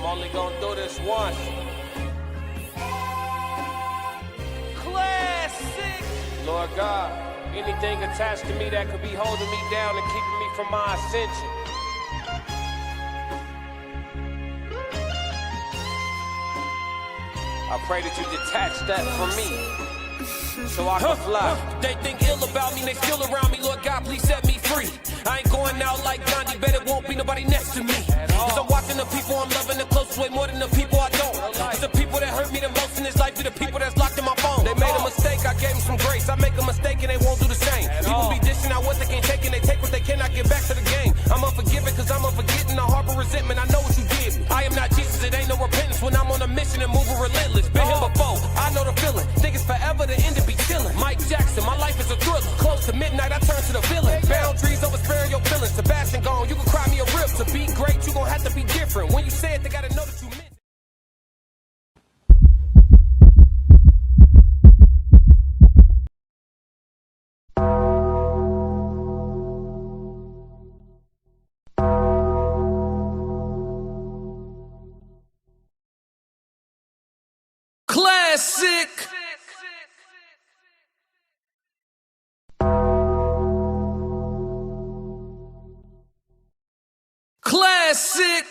only gonna do this once. Classic. Lord God, anything attached to me that could be holding me down and keeping me from my ascension. I pray that you detach that from me, so I can fly. They think ill about me, they still around me. Lord God, please set me free. I ain't going out like Gandhi, bet it won't be nobody next to me. Cause I'm watching the people I'm loving the closest way more than the people I don't. Cause the people that hurt me the most in this life be the people that's locked in my phone. They made a mistake, I gave them some grace. I make a mistake and they won't do the same. People be dishing out what they can't take and they take what they cannot get back to the game. I'm unforgiving cause I'm unforgetting. I harbor resentment, I know what you did. I am not Jesus, it ain't no repentance when I'm on a mission and moving relentless. Been here before, I know the feeling. Think it's forever, the end to be chilling. Mike Jackson, my life is a thriller. Close to midnight, I turn to the villain. Boundaries over sparing your feelings. Sebastian gone, you can cry me a rip. To be great, you gon' have to be different. When you say it, they gotta know that you meant it. Classic. Classic.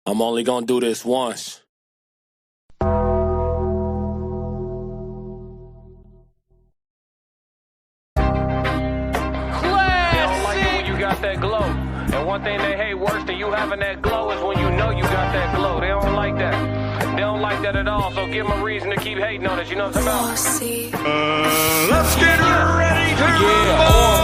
I'm only gonna do this once. That glow. And one thing they hate worse than you having that glow is when you know you got that glow. They don't like that. They don't like that at all. So give them a reason to keep hating on it. You know what I'm talking about? Let's get ready to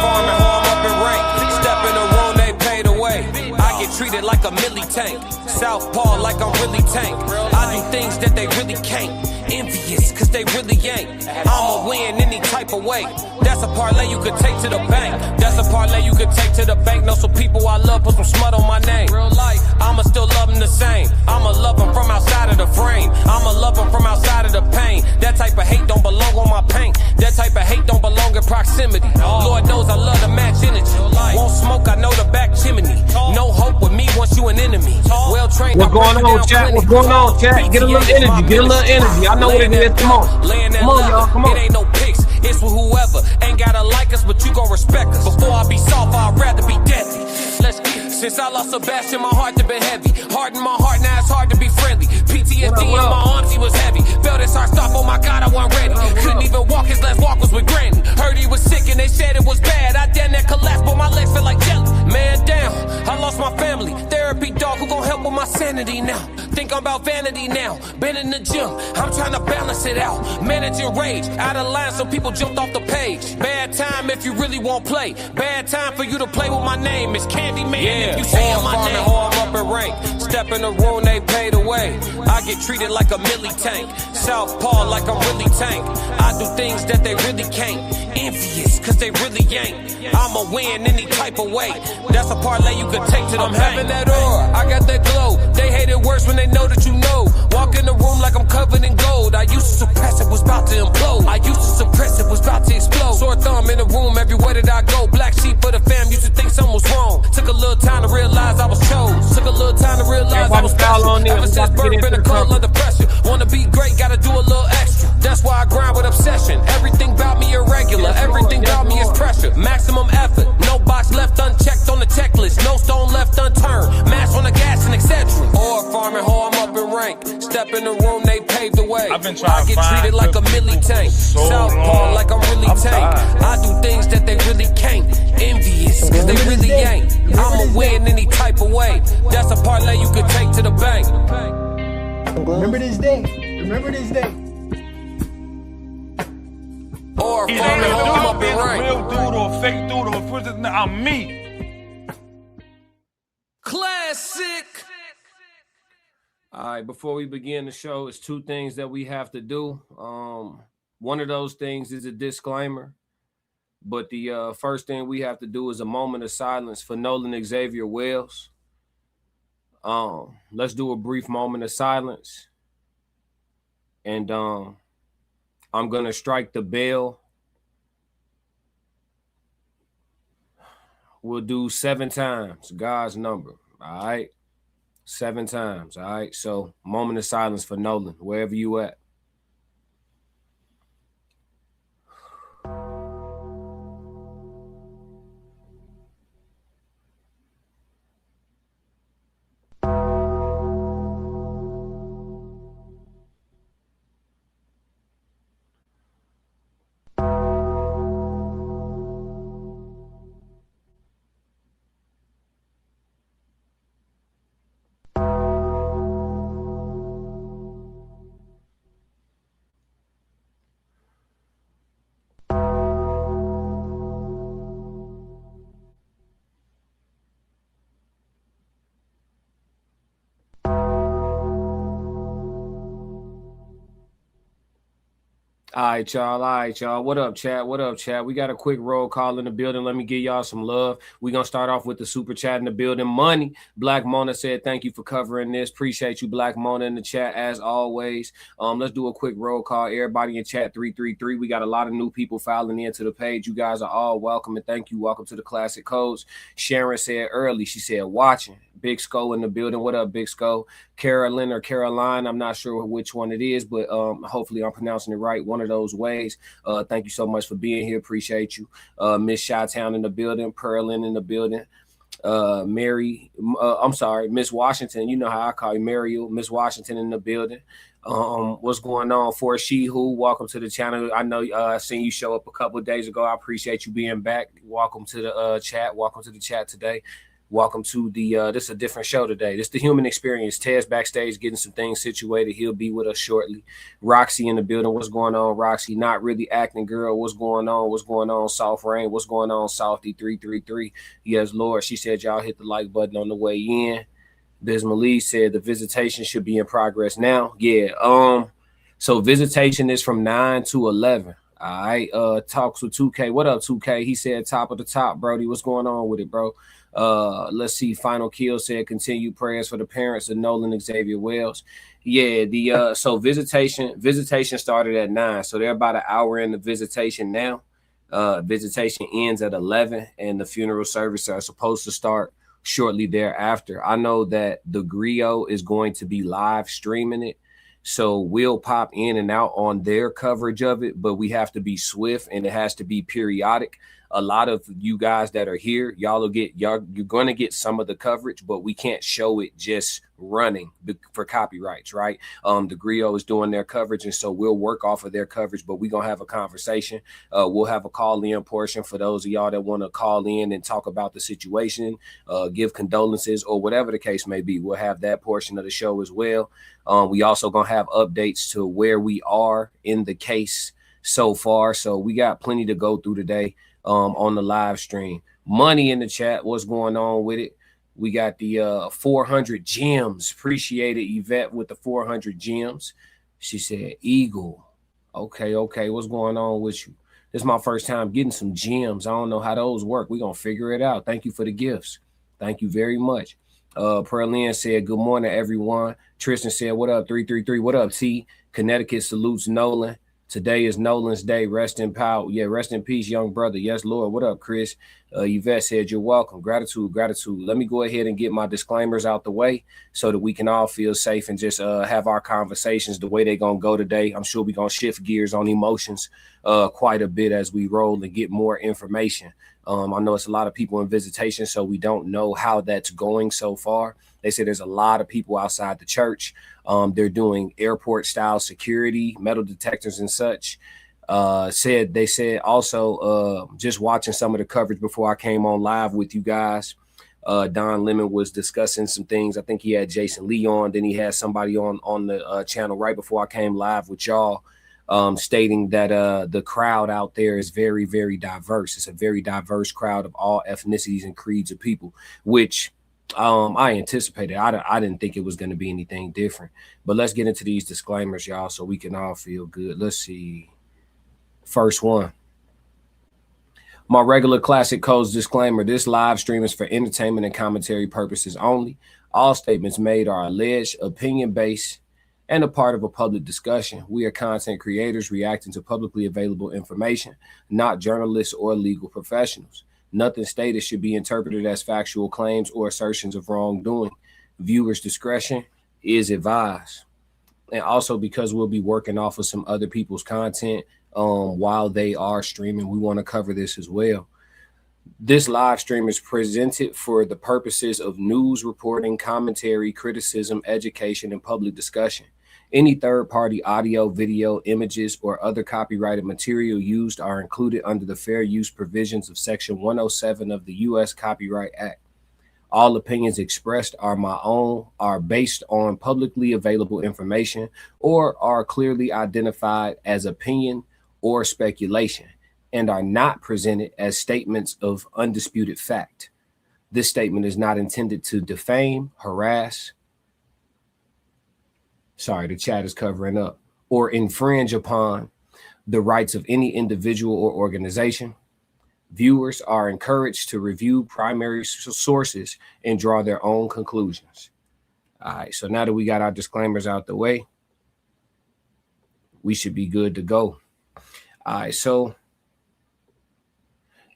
farming home up in rank. Step in the room, they paid away. I get treated like a milli tank. Southpaw like I'm really tank. I do things that they really can't. Envious, cause they really ain't. I'ma win any type of way. That's a parlay you could take to the bank. That's a parlay you could take to the bank. Know some people I love, put some smut on my name. I'ma still love them the same. I'ma love them from outside of the frame. I'ma love them from outside of the pain. That type of hate don't belong on my paint. That type of hate don't belong in proximity. Lord knows I love to match energy. Won't smoke, I know the back chimney. No hope with me once you an enemy. Well trained. What's going on, chat? What's going on, chat? Get a little energy. Get a little energy. I know what it is. Come on. Come on, y'all. Come on. It ain't no pics. It's for whoever. Ain't gotta like us, but you gon' respect us. Before I be soft, I'd rather be deadly. Let's get it. Since I lost Sebastian, my heart has been heavy. Hard in my heart, now it's hard to be friendly. PTSD in my arms, he was heavy. Felt his heart stop, oh my God, I wasn't ready. Couldn't even walk, his last walk was with Granny. Heard he was sick and they said it was bad. I damn that collapsed, but my legs feel like jelly. Man down, I lost my family. Therapy dog, who gon' help with my sanity now? Think I'm about vanity now. Been in the gym, I'm trying to balance it out. Managing rage, out of line, some people jumped off the page. Bad time if you really won't play. Bad time for you to play with my name. It's Candyman if you say my name. I'm up in rank. Step in the room, they paid away. I get treated like a milli tank. Southpaw like I'm really tank. I do things that they really can't. Envious, cause they really ain't. I'ma win any type of way. That's a parlay you could take to the bank. I'm having that aura, I got that glow. They hate it worse when they know that you know. Walk in the room like I'm covered in gold. I used to suppress it, was about to implode. I used to suppress it, was about to explode. Sore thumb in the room everywhere that I go. Black sheep for the fam, used to think something was wrong. Took a little time to realize I was chose. Took a little time to realize I was special. Ever since birth, been a cold under pressure. Wanna be great, gotta do a little extra. That's why I grind with obsession. Everything about me irregular, everything about me is pressure. Maximum effort, no box left unchecked on the checklist. No stone left unturned, mash on the gas and etc. Or farming hoe, I'm up in rank. Step in the room, they paved the way. I've been trying I get treated like a milli tank. Southpaw like I'm really tank. I do things that they really can't. Envious, cause they really ain't. I'ma win any type of way. That's a parlay you could take to the bank. Remember this day. Remember this day. Or farming hoe, I'm up in a rank. real dude or a fake dude or a person. I'm me. Classic. All right, before we begin the show, it's two things that we have to do. One of those things is a disclaimer, but the first thing we have to do is a moment of silence for Nolan Xavier Wells. Let's do a brief moment of silence, and I'm gonna strike the bell We'll do 7 times, God's number. All right. 7 times. All right. So moment of silence for Nolan, wherever you at. All right, y'all. All right, y'all. What up, chat? What up, chat? We got a quick roll call in the building. Let me give y'all some love. We're going to start off with the super chat in the building. Money. Black Mona said, thank you for covering this. Appreciate you, Black Mona, in the chat, as always. Let's do a quick roll call. Everybody in chat 333. We got a lot of new people filing into the page. You guys are all welcome, and thank you. Welcome to the Classic Codes. Sharon said early, she said, watching. Big Skull in the building. What up, Big Skull? Carolyn or Caroline, I'm not sure which one it is, but hopefully I'm pronouncing it right. One of those ways. Thank you so much for being here. Appreciate you. Miss Chi-Town in the building. Perlin in the building. Miss Washington. You know how I call you, Mariel. Miss Washington in the building. What's going on? For She Who, welcome to the channel. I know I seen you show up a couple of days ago. I appreciate you being back. Welcome to the chat. Welcome to the chat today. Welcome to the this is a different show today. This is the human experience. Ted's backstage getting some things situated. He'll be with us shortly. Roxy in the building. What's going on, Roxy? Not really acting, girl. What's going on? What's going on, Soft Rain? What's going on, Softy 333? Yes, Lord. She said y'all hit the like button on the way in. Bismalee said the visitation should be in progress now. Yeah. So visitation is from 9 to 11. All right. Talks with 2K. What up, 2K? He said top of the top, Brody. What's going on with it, bro? Let's see. Final Kill said continue prayers for the parents of Nolan Xavier Wells. Yeah, so visitation started at 9, so they're about an hour in the visitation now. Visitation ends at 11, and the funeral services are supposed to start shortly thereafter. I know that the Griot is going to be live streaming it, so we'll pop in and out on their coverage of it, but we have to be swift and it has to be periodic. A lot of you guys that are here, you're going to get some of the coverage, but we can't show it just running for copyrights, right? The Griot is doing their coverage, and so we'll work off of their coverage, but we're going to have a conversation. We'll have a call-in portion for those of y'all that want to call in and talk about the situation, give condolences, or whatever the case may be. We'll have that portion of the show as well. We also going to have updates to where we are in the case so far, so we got plenty to go through today. On the live stream. Money in the chat. What's going on with it? We got the 400 gems. Appreciate it, Yvette, with the 400 gems. She said, Eagle. Okay. What's going on with you? This is my first time getting some gems. I don't know how those work. We're going to figure it out. Thank you for the gifts. Thank you very much. Perlin said, good morning, everyone. Tristan said, what up, 333? What up, T? Connecticut salutes Nolan. Today is Nolan's day. Rest in power. Yeah, rest in peace, young brother. Yes, Lord. What up, Chris? Yvette said, you're welcome. Gratitude. Let me go ahead and get my disclaimers out the way so that we can all feel safe and just have our conversations the way they're going to go today. I'm sure we're going to shift gears on emotions quite a bit as we roll and get more information. I know it's a lot of people in visitation, so we don't know how that's going so far. They say there's a lot of people outside the church. They're doing airport style security, metal detectors and such. They said also just watching some of the coverage before I came on live with you guys. Don Lemon was discussing some things. I think he had Jason Lee on. Then he had somebody on the channel right before I came live with y'all, stating that the crowd out there is very, very diverse. It's a very diverse crowd of all ethnicities and creeds of people, which I anticipated. I didn't think it was going to be anything different. But let's get into these disclaimers, y'all, so we can all feel good. Let's see. First one. My regular Classic Codes disclaimer. This live stream is for entertainment and commentary purposes only. All statements made are alleged, opinion-based, and a part of a public discussion. We are content creators reacting to publicly available information, not journalists or legal professionals. Nothing stated should be interpreted as factual claims or assertions of wrongdoing. Viewers' discretion is advised. And also, because we'll be working off of some other people's content while they are streaming, we want to cover this as well. This live stream is presented for the purposes of news reporting, commentary, criticism, education, and public discussion. Any third-party audio, video, images, or other copyrighted material used are included under the fair use provisions of Section 107 of the U.S. Copyright Act. All opinions expressed are my own, are based on publicly available information, or are clearly identified as opinion or speculation, and are not presented as statements of undisputed fact. This statement is not intended to defame, harass, the chat is covering up, or infringe upon the rights of any individual or organization. Viewers are encouraged to review primary sources and draw their own conclusions. All right, so now that we got our disclaimers out the way, we should be good to go. All right, so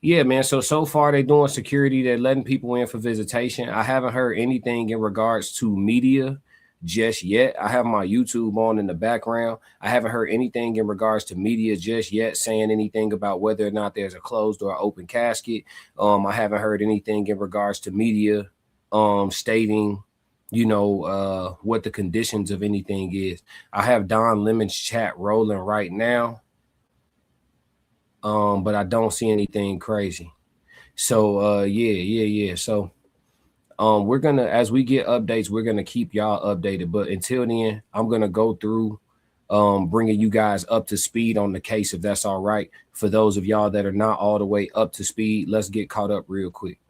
yeah, man. So far they're doing security. They're letting people in for visitation. I haven't heard anything in regards to media just yet. I have my YouTube on in the background. I haven't heard anything in regards to media just yet saying anything about whether or not there's a closed or open casket. I haven't heard anything in regards to media stating, what the conditions of anything is. I have Don Lemon's chat rolling right now. But I don't see anything crazy. So yeah. So we're gonna, as we get updates, we're gonna keep y'all updated. But until then, I'm gonna go through bringing you guys up to speed on the case, if that's all right. For those of y'all that are not all the way up to speed, let's get caught up real quick.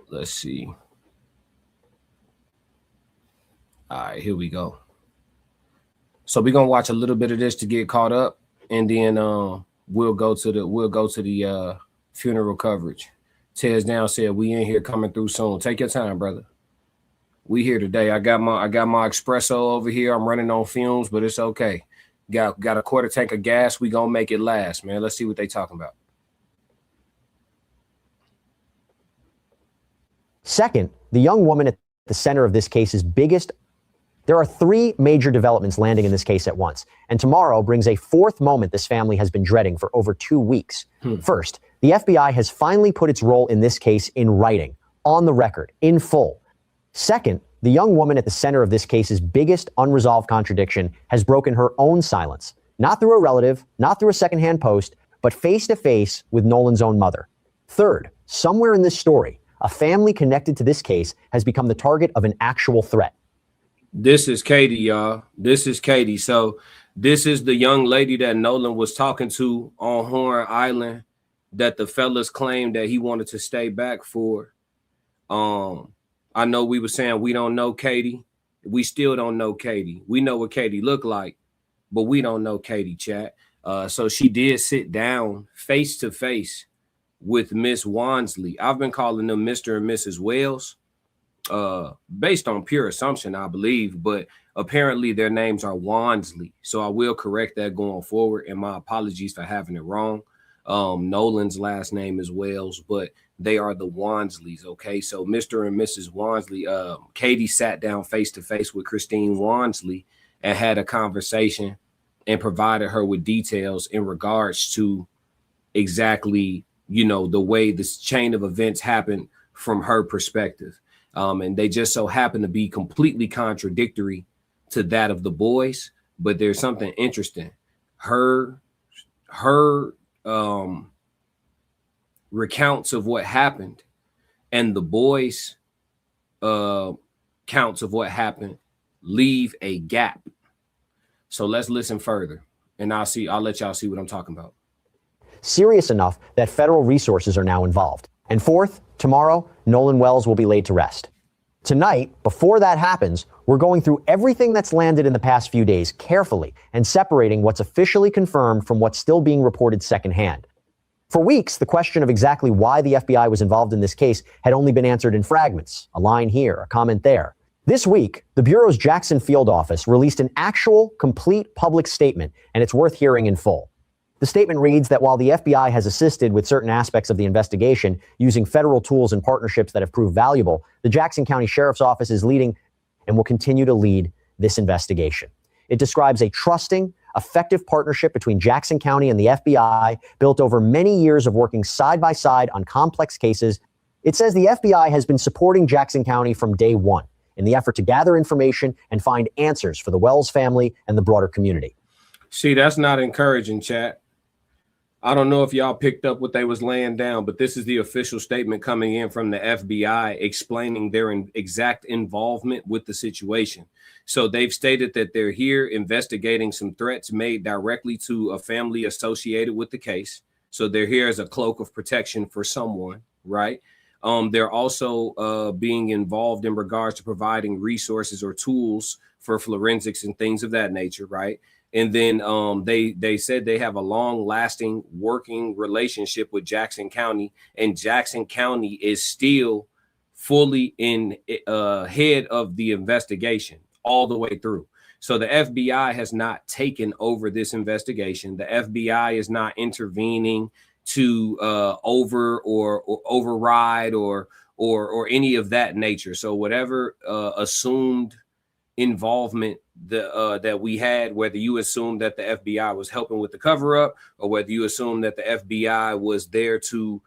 Let's see. All right, here we go. So we're gonna watch a little bit of this to get caught up. And then we'll go to the funeral coverage. Tez Down said, we in here coming through soon. Take your time, brother. We here today. I got my espresso over here. I'm running on fumes, but it's okay. Got a quarter tank of gas. We gonna make it last, man. Let's see what they talking about. Second, the young woman at the center of this case's biggest. There are three major developments landing in this case at once, and tomorrow brings a fourth moment this family has been dreading for over 2 weeks. First, the FBI has finally put its role in this case in writing, on the record, in full. Second, the young woman at the center of this case's biggest unresolved contradiction has broken her own silence, not through a relative, not through a secondhand post, but face-to-face with Nolan's own mother. Third, somewhere in this story, a family connected to this case has become the target of an actual threat. This is Katie, y'all. This is Katie. So this is the young lady that Nolan was talking to on Horn Island that the fellas claimed that he wanted to stay back for. I know we were saying we don't know Katie. We still don't know Katie. We know what Katie looked like, but we don't know Katie, chat. So she did sit down face to face with Miss Wansley. I've been calling them Mr. and Mrs. Wells. Based on pure assumption, I believe, but apparently their names are Wansley. So I will correct that going forward, and my apologies for having it wrong. Nolan's last name is Wells, but they are the Wansleys. Okay, so Mr. and Mrs. Wansley. Katie sat down face to face with Christine Wansley and had a conversation and provided her with details in regards to exactly, the way this chain of events happened from her perspective. And they just so happen to be completely contradictory to that of the boys. But there's something interesting. Her recounts of what happened and the boys' counts of what happened leave a gap. So let's listen further, and I'll let y'all see what I'm talking about. Serious enough that federal resources are now involved. And fourth, tomorrow, Nolan Wells will be laid to rest. Tonight, before that happens, we're going through everything that's landed in the past few days carefully and separating what's officially confirmed from what's still being reported secondhand. For weeks, the question of exactly why the FBI was involved in this case had only been answered in fragments, a line here, a comment there. This week, the Bureau's Jackson field office released an actual, complete public statement, and it's worth hearing in full. The statement reads that while the FBI has assisted with certain aspects of the investigation using federal tools and partnerships that have proved valuable, the Jackson County Sheriff's Office is leading and will continue to lead this investigation. It describes a trusting, effective partnership between Jackson County and the FBI built over many years of working side by side on complex cases. It says the FBI has been supporting Jackson County from day one in the effort to gather information and find answers for the Wells family and the broader community. See, that's not encouraging, chat. I don't know if y'all picked up what they was laying down, but this is the official statement coming in from the FBI explaining their exact involvement with the situation. So they've stated that they're here investigating some threats made directly to a family associated with the case. So they're here as a cloak of protection for someone, right? They're also being involved in regards to providing resources or tools for forensics and things of that nature, right? And then they said they have a long-lasting working relationship with Jackson County, and Jackson County is still fully in head of the investigation all the way through. So the FBI has not taken over this investigation. The FBI is not intervening to override or any of that nature. So whatever assumed involvement that we had, whether you assume that the FBI was helping with the cover up or whether you assume that the FBI was there to,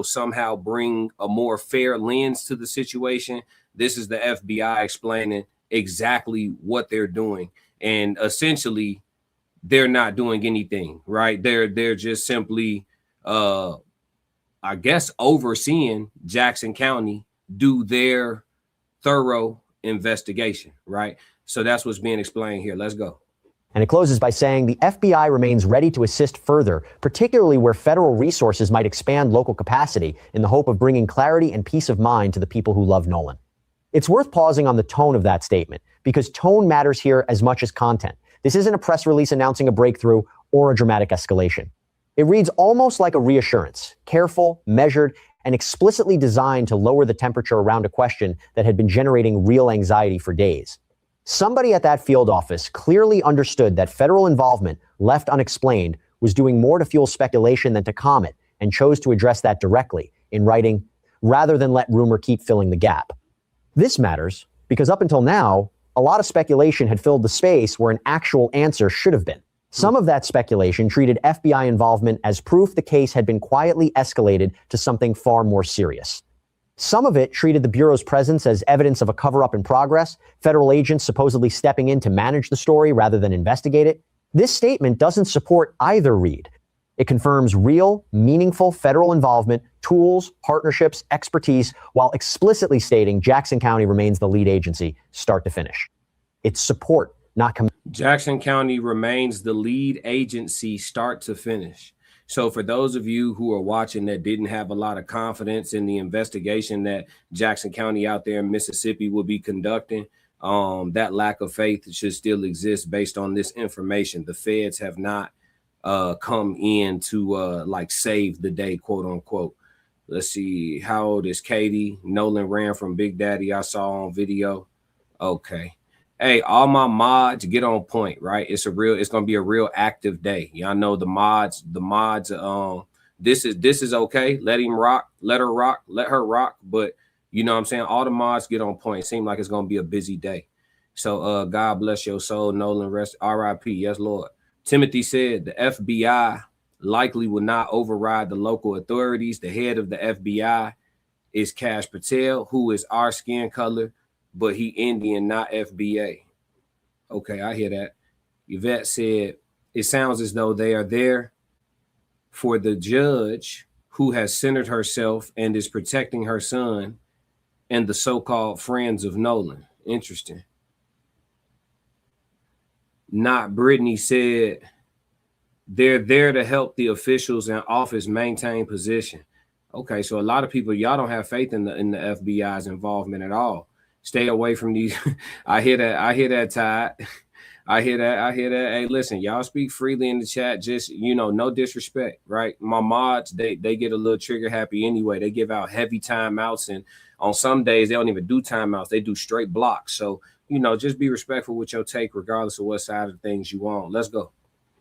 somehow bring a more fair lens to the situation, this is the FBI explaining exactly what they're doing. And essentially, they're not doing anything, right? They're just simply, I guess, overseeing Jackson County do their thorough investigation, right? So that's what's being explained here. Let's go. And it closes by saying the FBI remains ready to assist further, particularly where federal resources might expand local capacity in the hope of bringing clarity and peace of mind to the people who love Nolan. It's worth pausing on the tone of that statement, because tone matters here as much as content. This isn't a press release announcing a breakthrough or a dramatic escalation. It reads almost like a reassurance, careful, measured, and explicitly designed to lower the temperature around a question that had been generating real anxiety for days. Somebody at that field office clearly understood that federal involvement, left unexplained, was doing more to fuel speculation than to calm it, and chose to address that directly in writing rather than let rumor keep filling the gap. This matters because up until now, a lot of speculation had filled the space where an actual answer should have been. Some of that speculation treated FBI involvement as proof the case had been quietly escalated to something far more serious. Some of it treated the Bureau's presence as evidence of a cover-up in progress, federal agents supposedly stepping in to manage the story rather than investigate it. This statement doesn't support either read. It confirms real, meaningful federal involvement, tools, partnerships, expertise, while explicitly stating Jackson County remains the lead agency, start to finish. It's support, not Jackson County remains the lead agency, start to finish. So for those of you who are watching that didn't have a lot of confidence in the investigation that Jackson County out there in Mississippi will be conducting, that lack of faith should still exist based on this information. The feds have not come in to save the day, quote unquote. Let's see. How old is Katie? Nolan ran from Big Daddy. I saw on video. Okay. Hey, all my mods, get on point, right? It's gonna be a real active day. Y'all know the mods, this is okay. Let him rock, let her rock. But you know what I'm saying? All the mods get on point. Seems like it's gonna be a busy day. So God bless your soul, Nolan, rest, RIP. Yes, Lord. Timothy said the FBI likely will not override the local authorities. The head of the FBI is Kash Patel, who is our skin color, but he Indian, not FBA. Okay, I hear that. Yvette said, it sounds as though they are there for the judge who has centered herself and is protecting her son and the so-called friends of Nolan. Interesting. Not Brittany said, they're there to help the officials in office maintain position. Okay, so a lot of people, y'all don't have faith in the FBI's involvement at all. Stay away from these. I hear that, Todd. I hear that. Hey, listen, y'all speak freely in the chat. Just, no disrespect, right? My mods, they get a little trigger happy anyway. They give out heavy timeouts, and on some days they don't even do timeouts. They do straight blocks. So, just be respectful with your take, regardless of what side of things you on. Let's go.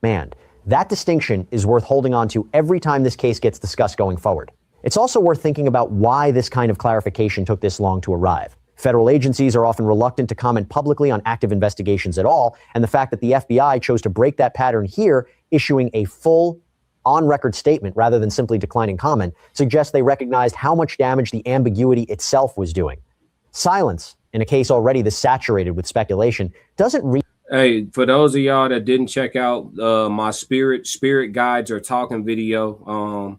Man, That distinction is worth holding on to every time this case gets discussed going forward. It's also worth thinking about why this kind of clarification took this long to arrive. Federal agencies are often reluctant to comment publicly on active investigations at all, and the fact that the FBI chose to break that pattern here, issuing a full, on-record statement rather than simply declining comment, suggests they recognized how much damage the ambiguity itself was doing. Silence, in a case already this saturated with speculation, doesn't Hey, for those of y'all that didn't check out my spirit guides or talking video,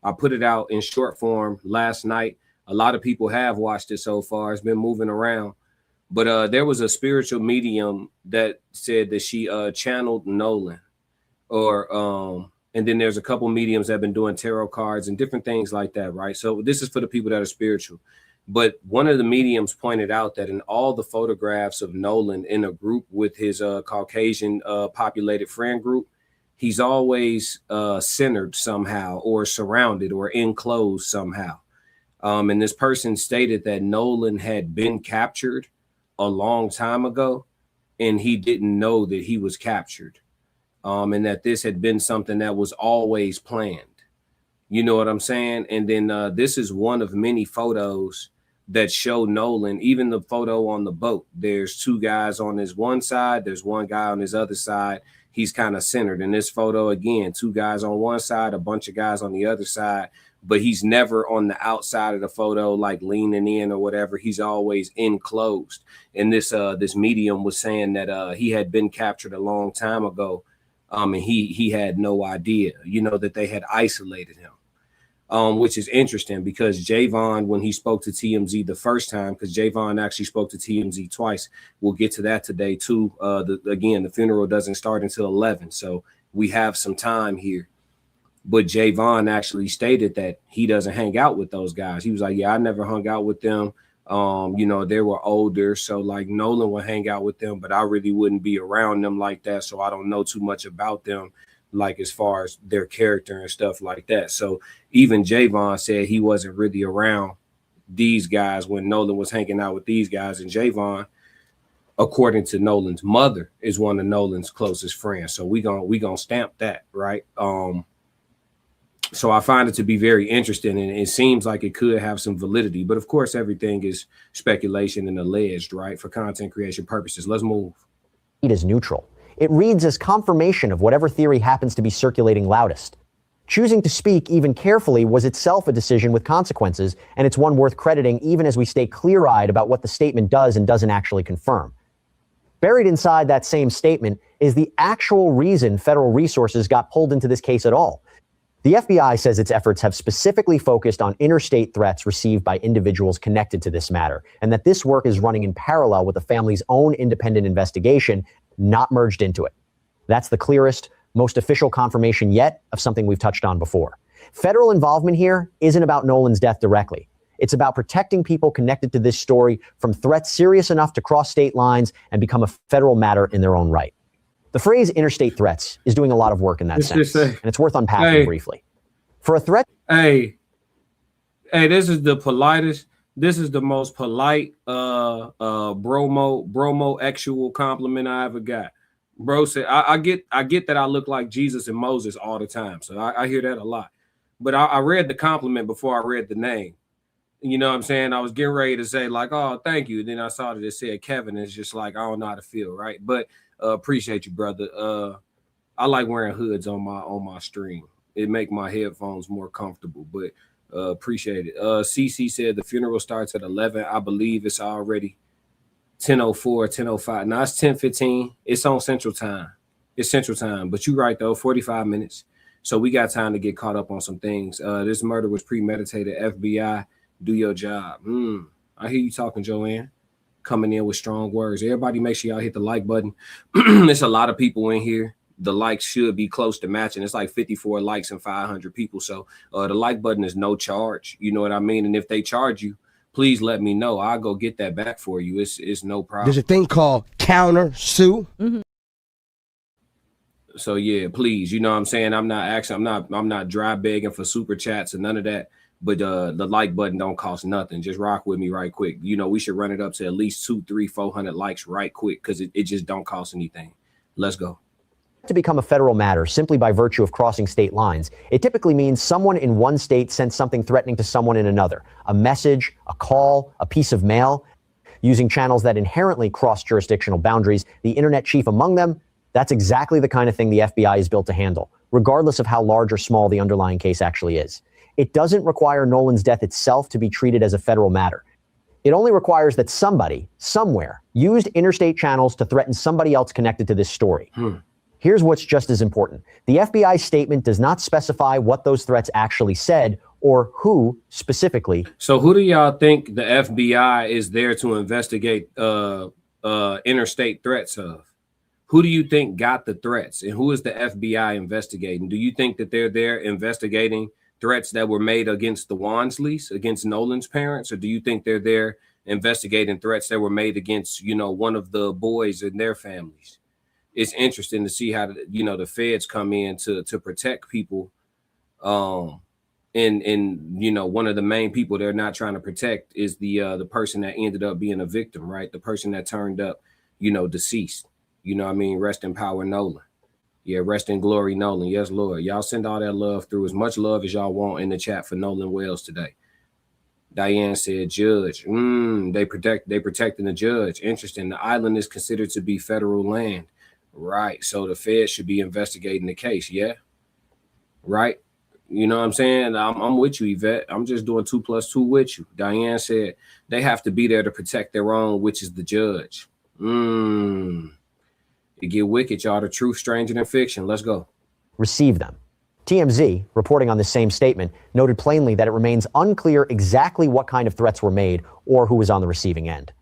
I put it out in short form last night. A lot of people have watched it so far. It's been moving around. But there was a spiritual medium that said that she channeled Nolan. And then there's a couple mediums that have been doing tarot cards and different things like that, right? So this is for the people that are spiritual. But one of the mediums pointed out that in all the photographs of Nolan in a group with his Caucasian populated friend group, he's always centered somehow or surrounded or enclosed somehow. And this person stated that Nolan had been captured a long time ago and he didn't know that he was captured. And that this had been something that was always planned. You know what I'm saying? And then this is one of many photos that show Nolan, even the photo on the boat. There's two guys on his one side. There's one guy on his other side. He's kind of centered. In this photo, again, two guys on one side, a bunch of guys on the other side, but he's never on the outside of the photo, like leaning in or whatever. He's always enclosed. And this medium was saying that he had been captured a long time ago. And he had no idea, that they had isolated him. Which is interesting because Javon, when he spoke to TMZ the first time, because Javon actually spoke to TMZ twice, we'll get to that today too. The funeral doesn't start until 11, so we have some time here. But Javon actually stated that he doesn't hang out with those guys. He was like, yeah, I never hung out with them. They were older, so like Nolan would hang out with them, but I really wouldn't be around them like that, so I don't know too much about them, like as far as their character and stuff like that. So even Javon said he wasn't really around these guys when Nolan was hanging out with these guys. And Javon, according to Nolan's mother, is one of Nolan's closest friends. So we gonna stamp that, right? So I find it to be very interesting, and it seems like it could have some validity. But of course, everything is speculation and alleged, right, for content creation purposes. Let's move. It is neutral. It reads as confirmation of whatever theory happens to be circulating loudest. Choosing to speak even carefully was itself a decision with consequences, and it's one worth crediting even as we stay clear-eyed about what the statement does and doesn't actually confirm. Buried inside that same statement is the actual reason federal resources got pulled into this case at all. The FBI says its efforts have specifically focused on interstate threats received by individuals connected to this matter, and that this work is running in parallel with the family's own independent investigation, not merged into it. That's the clearest, most official confirmation yet of something we've touched on before. Federal involvement here isn't about Nolan's death directly. It's about protecting people connected to this story from threats serious enough to cross state lines and become a federal matter in their own right. The phrase interstate threats is doing a lot of work in that sense, and it's worth unpacking briefly. For a threat... Hey, this is the politest, this is the most polite bromo actual compliment I ever got. Bro said, I get that I look like Jesus and Moses all the time, so I hear that a lot. But I read the compliment before I read the name. You know what I'm saying? I was getting ready to say like, oh, thank you. Then I saw that it said Kevin. It's just like, I don't know how to feel, right? But appreciate you, brother. I like wearing hoods on my stream. It make my headphones more comfortable, but appreciate it. CC said the funeral starts at 11. I believe it's already 10:04, 10:05. Now it's 10:15. It's on Central Time. It's Central Time, but you're right though, 45 minutes. So we got time to get caught up on some things. This murder was premeditated. FBI, do your job. I hear you talking, Joanne. Coming in with strong words. Everybody make sure y'all hit the like button. There's a lot of people in here. The likes should be close to matching. It's like 54 likes and 500 people. So the like button is no charge. You know what I mean? And if they charge you, please let me know. I'll go get that back for you. It's no problem. There's a thing called counter sue. Mm-hmm. So yeah, please, you know what I'm saying? I'm not dry begging for super chats and none of that. But the like button don't cost nothing. Just rock with me right quick. You know, we should run it up to at least 200, 300, 400 likes right quick because it just don't cost anything. Let's go. to become a federal matter simply by virtue of crossing state lines, it typically means someone in one state sent something threatening to someone in another, a message, a call, a piece of mail, using channels that inherently cross jurisdictional boundaries, the internet chief among them. That's exactly the kind of thing the FBI is built to handle, regardless of how large or small the underlying case actually is. It doesn't require Nolan's death itself to be treated as a federal matter. It only requires that somebody, somewhere, used interstate channels to threaten somebody else connected to this story. Here's what's just as important. The FBI statement does not specify what those threats actually said or who specifically. So who do y'all think the FBI is there to investigate interstate threats of? Who do you think got the threats, and who is the FBI investigating? Do you think that they're there investigating threats that were made against the Wansleys, against Nolan's parents, or do you think they're there investigating threats that were made against, you know, one of the boys and their families? It's interesting to see how, you know, the feds come in to protect people. And you know, one of the main people they're not trying to protect is the person that ended up being a victim, right? The person that turned up, you know, deceased. You know what I mean? Rest in power, Nolan. Yeah, rest in glory, Nolan. Yes, Lord. Y'all send all that love through, as much love as y'all want in the chat for Nolan Wells today. Diane said, Judge. They protecting the judge. Interesting. The island is considered to be federal land. Right. So the Fed should be investigating the case. Yeah. Right. You know what I'm saying? I'm with you, Yvette. I'm just doing 2 + 2 with you. Diane said they have to be there to protect their own, which is the judge. It get wicked, y'all. The truth stranger than fiction. Let's go. Receive them. TMZ, reporting on the same statement, noted plainly that it remains unclear exactly what kind of threats were made or who was on the receiving end.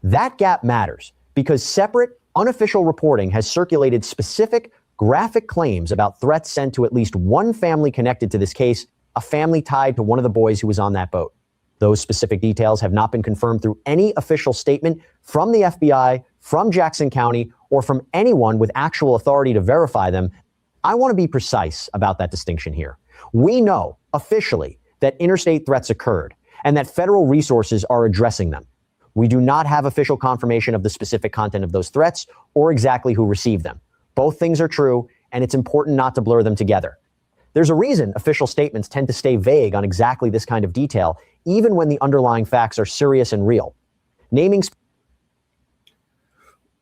That gap matters because separate, unofficial reporting has circulated specific, graphic claims about threats sent to at least one family connected to this case, a family tied to one of the boys who was on that boat. Those specific details have not been confirmed through any official statement from the FBI, from Jackson County, or from anyone with actual authority to verify them. I want to be precise about that distinction here. We know officially that interstate threats occurred and that federal resources are addressing them. We do not have official confirmation of the specific content of those threats or exactly who received them. Both things are true, and it's important not to blur them together. There's a reason official statements tend to stay vague on exactly this kind of detail, even when the underlying facts are serious and real. Naming.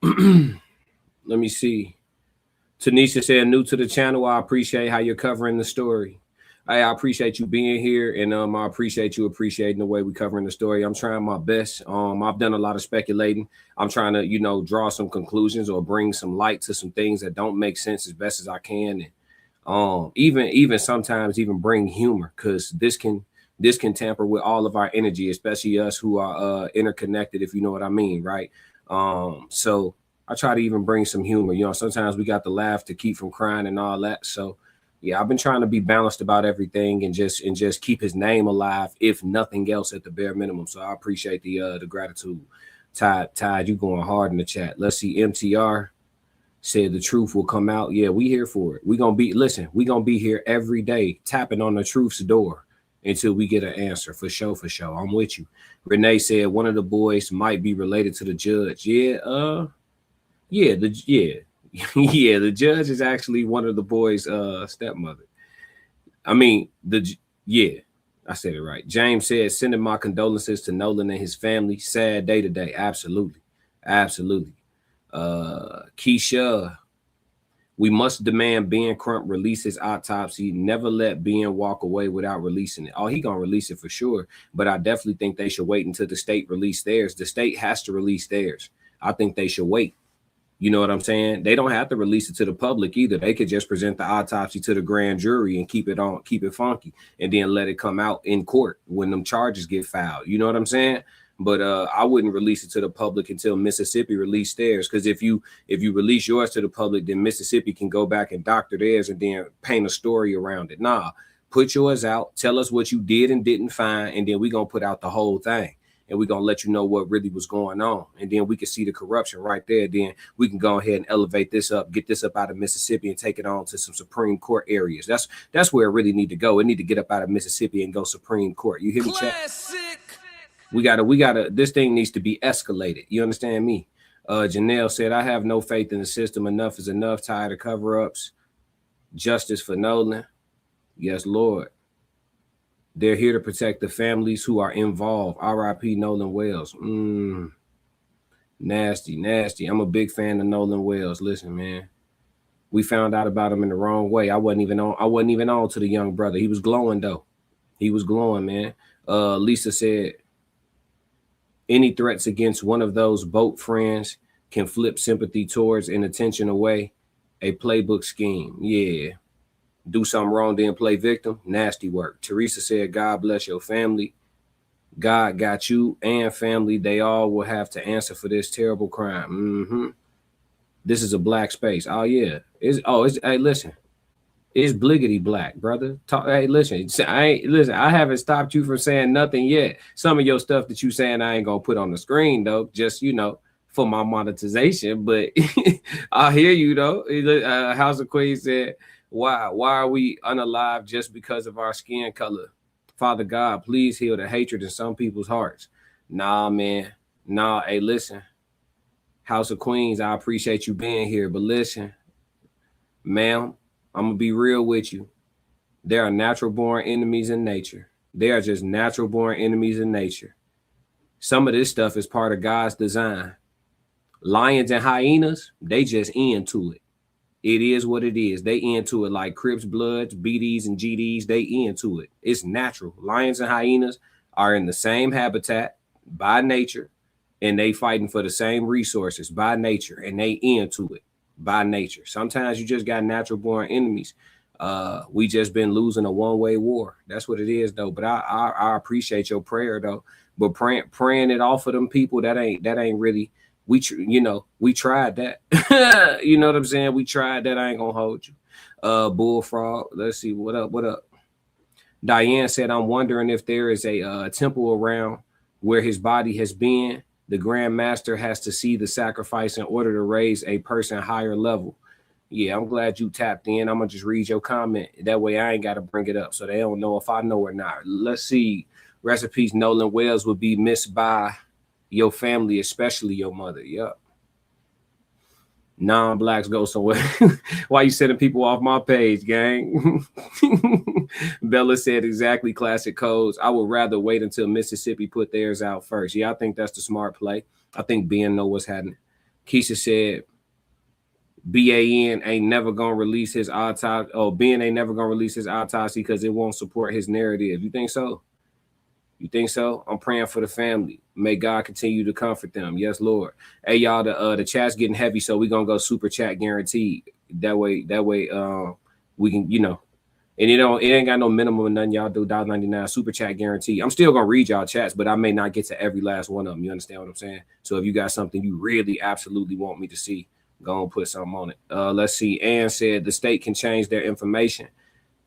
Let me see. Tanisha said, new to the channel. I appreciate how you're covering the story. I appreciate you being here, and I appreciate you appreciating the way we're covering the story. I'm trying my best. I've done a lot of speculating. I'm trying to, you know, draw some conclusions or bring some light to some things that don't make sense as best as I can. And even sometimes even bring humor, because this can tamper with all of our energy, especially us who are interconnected, if you know what I mean, right? So I try to even bring some humor. You know, sometimes we got to laugh to keep from crying and all that. So yeah, I've been trying to be balanced about everything and just keep his name alive, if nothing else, at the bare minimum. So I appreciate the gratitude. Tide, you going hard in the chat. Let's see. MTR said the truth will come out. Yeah, we here for it. We gonna be here every day tapping on the truth's door until we get an answer. For sure. I'm with you. Renee said one of the boys might be related to the judge. The judge is actually one of the boys' stepmother. I said it right. James said, sending my condolences to Nolan and his family. Sad day today. Absolutely. Keisha, we must demand Ben Crump release his autopsy. Never let Ben walk away without releasing it. Oh, he gonna release it for sure. But I definitely think they should wait until the state release theirs. The state has to release theirs. I think they should wait. You know what I'm saying? They don't have to release it to the public either. They could just present the autopsy to the grand jury and keep it funky, and then let it come out in court when them charges get filed. You know what I'm saying? But I wouldn't release it to the public until Mississippi released theirs. Because if you release yours to the public, then Mississippi can go back and doctor theirs and then paint a story around it. Nah, put yours out. Tell us what you did and didn't find, and then we're going to put out the whole thing. And we're going to let you know what really was going on. And then we can see the corruption right there. Then we can go ahead and elevate this up, get this up out of Mississippi and take it on to some Supreme Court areas. That's where it really need to go. It need to get up out of Mississippi and go Supreme Court. You hear me, chat? We gotta, this thing needs to be escalated. You understand me? Janelle said, I have no faith in the system. Enough is enough. Tired of cover-ups. Justice for Nolan. Yes, Lord. They're here to protect the families who are involved. R.I.P. Nolan Wells. Nasty, nasty. I'm a big fan of Nolan Wells. Listen, man. We found out about him in the wrong way. I wasn't even on to the young brother. He was glowing, though. He was glowing, man. Lisa said, any threats against one of those boat friends can flip sympathy towards and attention away. A playbook scheme. Yeah. Do something wrong, then play victim. Nasty work. Teresa said, God bless your family. God got you and family. They all will have to answer for this terrible crime. This is a black space. Oh, yeah. Hey, listen. It's bliggity black, brother. Hey, listen. I haven't stopped you from saying nothing yet. Some of your stuff that you saying I ain't gonna put on the screen, though. Just, for my monetization. But I hear you, though. House of Queens said, why are we unalive just because of our skin color? Father God, please heal the hatred in some people's hearts. Nah, man. Nah, hey, listen. House of Queens, I appreciate you being here. But listen, ma'am, I'm going to be real with you. There are natural-born enemies in nature. They are just natural-born enemies in nature. Some of this stuff is part of God's design. Lions and hyenas, they just into it. It is what it is. They into it like Crips, Bloods, BDs, and GDs. They into it. It's natural. Lions and hyenas are in the same habitat by nature, and they fighting for the same resources by nature, and they into it by nature. Sometimes you just got natural-born enemies. We just been losing a one-way war. That's what it is, though. But I appreciate your prayer, though. But praying it off of them people, that ain't really. We tried that. You know what I'm saying? We tried that. I ain't gonna hold you. Bullfrog. Let's see. What up? Diane said, I'm wondering if there is a temple around where his body has been. The Grand Master has to see the sacrifice in order to raise a person higher level. Yeah, I'm glad you tapped in. I'm gonna just read your comment. That way I ain't gotta bring it up so they don't know if I know or not. Let's see. Recipes Nolan Wells would be missed by your family, especially your mother. Yep. Non-blacks go somewhere. Why you sending people off my page, gang? Bella said exactly, classic codes. I would rather wait until Mississippi put theirs out first. Yeah, I think that's the smart play. I think Ben know what's happening. Keisha said BAN ain't never gonna release his autopsy. Oh, Ben ain't never gonna release his autopsy because it won't support his narrative. You think so? You think so? I'm praying for the family. May God continue to comfort them. Yes, Lord. Hey, y'all, the chat's getting heavy, so we're gonna go super chat guaranteed. That way, we can, and it ain't got no minimum or nothing. Y'all do $1.99 super chat guarantee. I'm still gonna read y'all chats, but I may not get to every last one of them. You understand what I'm saying? So if you got something you really absolutely want me to see, go and put something on it. Let's see. Ann said the state can change their information.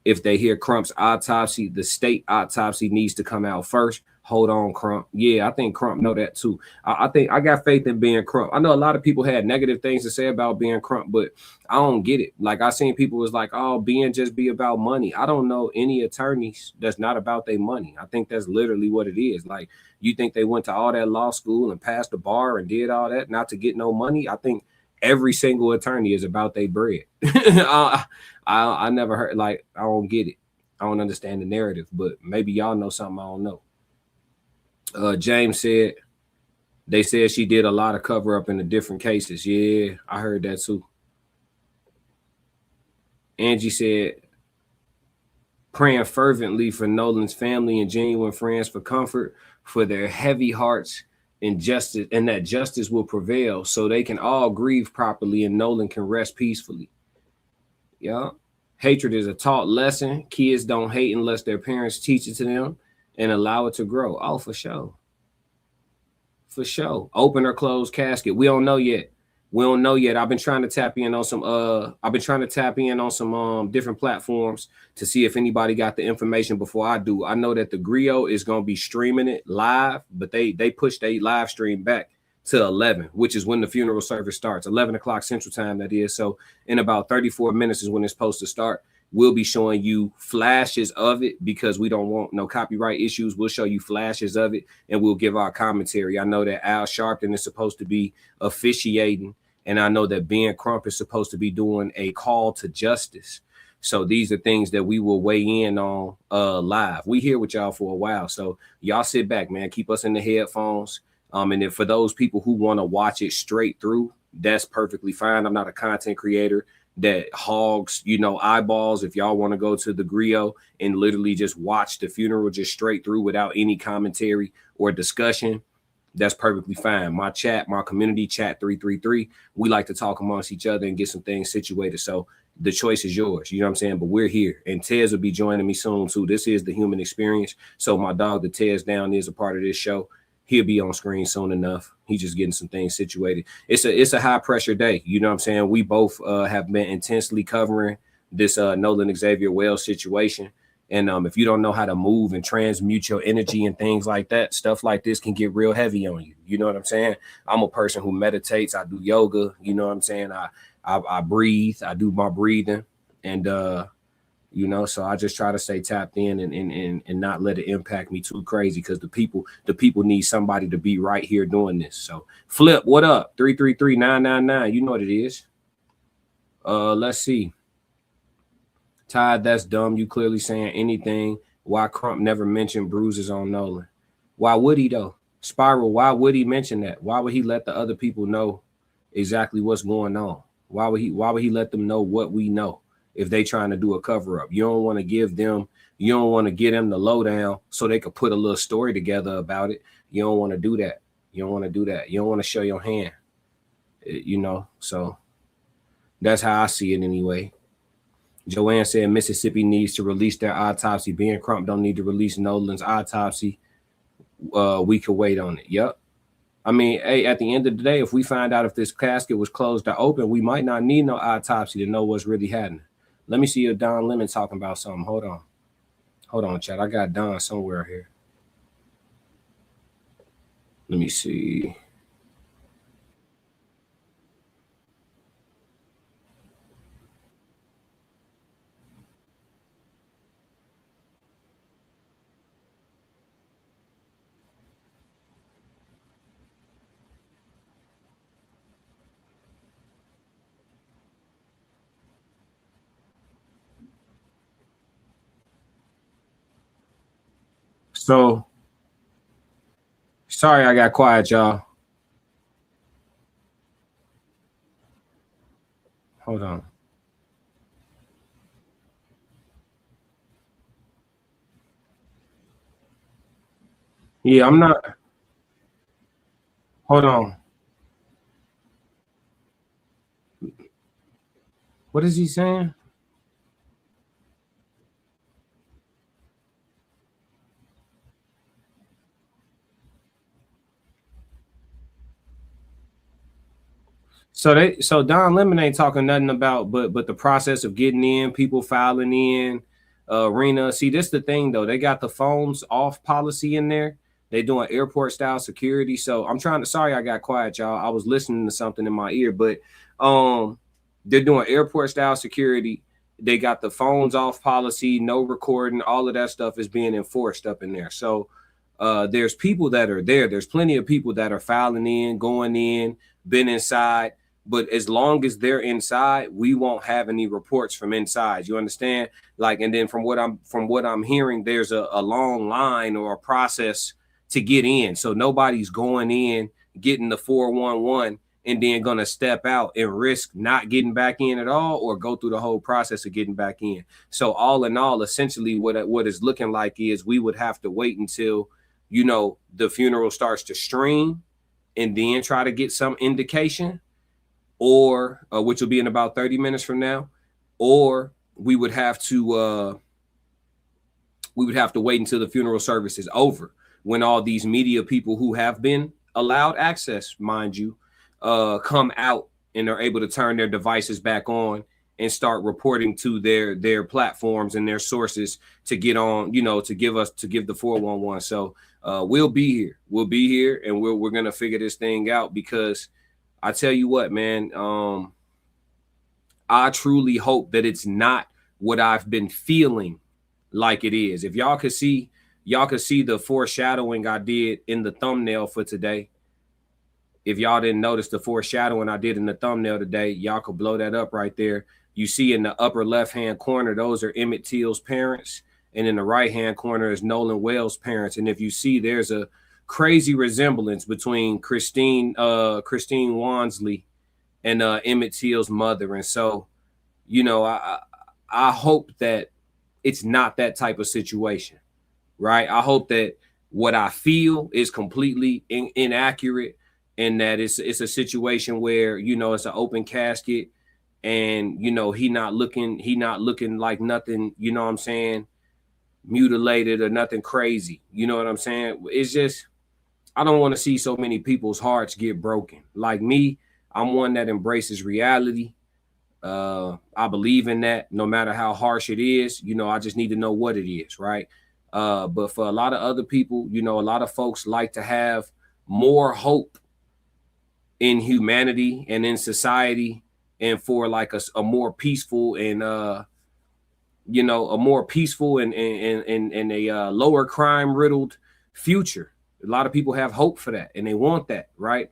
If they hear Crump's autopsy, the state autopsy needs to come out first. Hold on, Crump. Yeah, I think Crump know that too. I think I got faith in being Crump. I know a lot of people had negative things to say about being Crump, but I don't get it. Like I seen people was like, oh, being just be about money. I don't know any attorneys that's not about their money. I think that's literally what it is. Like, you think they went to all that law school and passed the bar and did all that not to get no money? I think every single attorney is about their bread. I never heard, like, I don't get it. I don't understand the narrative, but maybe y'all know something I don't know. James said, they said she did a lot of cover up in the different cases. Yeah, I heard that too. Angie said, praying fervently for Nolan's family and genuine friends for comfort, for their heavy hearts and justice, and that justice will prevail so they can all grieve properly and Nolan can rest peacefully. Yeah. Hatred is a taught lesson. Kids don't hate unless their parents teach it to them and allow it to grow. Oh, for sure. For sure. Open or closed casket. We don't know yet. I've been trying to tap in on some different platforms to see if anybody got the information before I do. I know that the Griot is going to be streaming it live, but they pushed a live stream back to 11, which is when the funeral service starts. 11 o'clock Central Time, that is. So in about 34 minutes is when it's supposed to start. We'll be showing you flashes of it because we don't want no copyright issues. We'll show you flashes of it and we'll give our commentary. I know that Al Sharpton is supposed to be officiating, and I know that Ben Crump is supposed to be doing a call to justice. So these are things that we will weigh in on live. We here with y'all for a while. So y'all sit back, man. Keep us in the headphones. And then for those people who want to watch it straight through, that's perfectly fine. I'm not a content creator that hogs, eyeballs. If y'all want to go to the Griot and literally just watch the funeral just straight through without any commentary or discussion, that's perfectly fine. My community chat 333, we like to talk amongst each other and get some things situated. So the choice is yours. You know what I'm saying? But we're here. And Tez will be joining me soon too. This is the human experience. So my dog, the Tez Down, is a part of this show. He'll be on screen soon enough. He's just getting some things situated. It's a high pressure day. You know what I'm saying? We both have been intensely covering this Nolan Xavier Wells situation. And if you don't know how to move and transmute your energy and things like that, stuff like this can get real heavy on you. You know what I'm saying? I'm a person who meditates. I do yoga. You know what I'm saying? I breathe. I do my breathing. And, so I just try to stay tapped in and not let it impact me too crazy, because the people need somebody to be right here doing this. So Flip, what up? 333-999. You know what it is. Let's see. Todd, that's dumb. You clearly saying anything. Why Crump never mentioned bruises on Nolan? Why would he though? Spiral, why would he mention that? Why would he let the other people know exactly what's going on? Why would he let them know what we know if they trying to do a cover up? You don't want to get them the lowdown so they could put a little story together about it. You don't want to do that. You don't want to do that. You don't want to show your hand. So that's how I see it anyway. Joanne said Mississippi needs to release their autopsy. Ben Crump don't need to release Nolan's autopsy. We could wait on it. Yep. I mean, hey, at the end of the day, if we find out if this casket was closed or open, we might not need no autopsy to know what's really happening. Let me see if Don Lemon talking about something. Hold on, chat. I got Don somewhere here. Let me see. So, sorry I got quiet, y'all. Hold on. Yeah, I'm not. Hold on. What is he saying? So Don Lemon ain't talking nothing about but the process of getting in, people filing in, arena. See, this the thing though. They got the phones off policy in there. They doing airport style security. So I'm trying to, sorry I got quiet, y'all. I was listening to something in my ear, but they're doing airport style security. They got the phones off policy, no recording, all of that stuff is being enforced up in there. So there's people that are there. There's plenty of people that are filing in, going in, been inside. But as long as they're inside, we won't have any reports from inside. You understand? Like, and then from what I'm hearing, there's a long line or a process to get in. So nobody's going in, getting the 411, and then gonna step out and risk not getting back in at all, or go through the whole process of getting back in. So all in all, essentially what it's looking like is we would have to wait until, the funeral starts to stream and then try to get some indication, or which will be in about 30 minutes from now, or we would have to wait until the funeral service is over, when all these media people who have been allowed access, mind you, come out and are able to turn their devices back on and start reporting to their platforms and their sources to get on, to give the 411. So we'll be here and we're gonna figure this thing out, because I tell you what, man, I truly hope that it's not what I've been feeling like it is. If y'all could see the foreshadowing I did in the thumbnail for today. If y'all didn't notice the foreshadowing I did in the thumbnail today, y'all could blow that up right there. You see in the upper left-hand corner, those are Emmett Till's parents. And in the right-hand corner is Nolan Wells' parents. And if you see, there's a crazy resemblance between Christine Wansley and Emmett Till's mother. And so, you know, I hope that it's not that type of situation, right? I hope that what I feel is completely inaccurate, and that it's a situation where, you know, it's an open casket, and, you know, he not looking like nothing, you know what I'm saying, mutilated or nothing crazy. You know what I'm saying? It's just, I don't want to see so many people's hearts get broken. Like me, I'm one that embraces reality. I believe in that no matter how harsh it is. You know, I just need to know what it is, right? But for a lot of other people, you know, a lot of folks like to have more hope in humanity and in society, and for like a more peaceful and you know, a more peaceful and a lower crime riddled future. A lot of people have hope for that and they want that, right?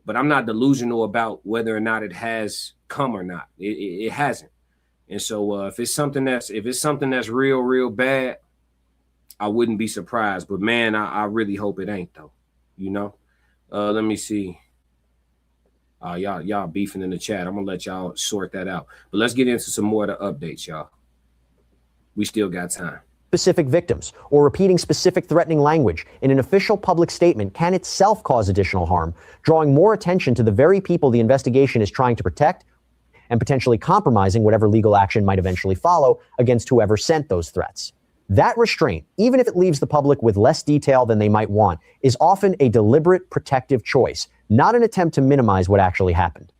But I'm not delusional about whether or not it has come or not. It hasn't. And so if it's something that's real bad, I wouldn't be surprised. But man, I really hope it ain't though. You know, let me see. Y'all beefing in the chat. I'm gonna let y'all sort that out. But let's get into some more of the updates, y'all. We still got time. Specific victims or repeating specific threatening language in an official public statement can itself cause additional harm, drawing more attention to the very people the investigation is trying to protect and potentially compromising whatever legal action might eventually follow against whoever sent those threats. That restraint, even if it leaves the public with less detail than they might want, is often a deliberate protective choice, not an attempt to minimize what actually happened.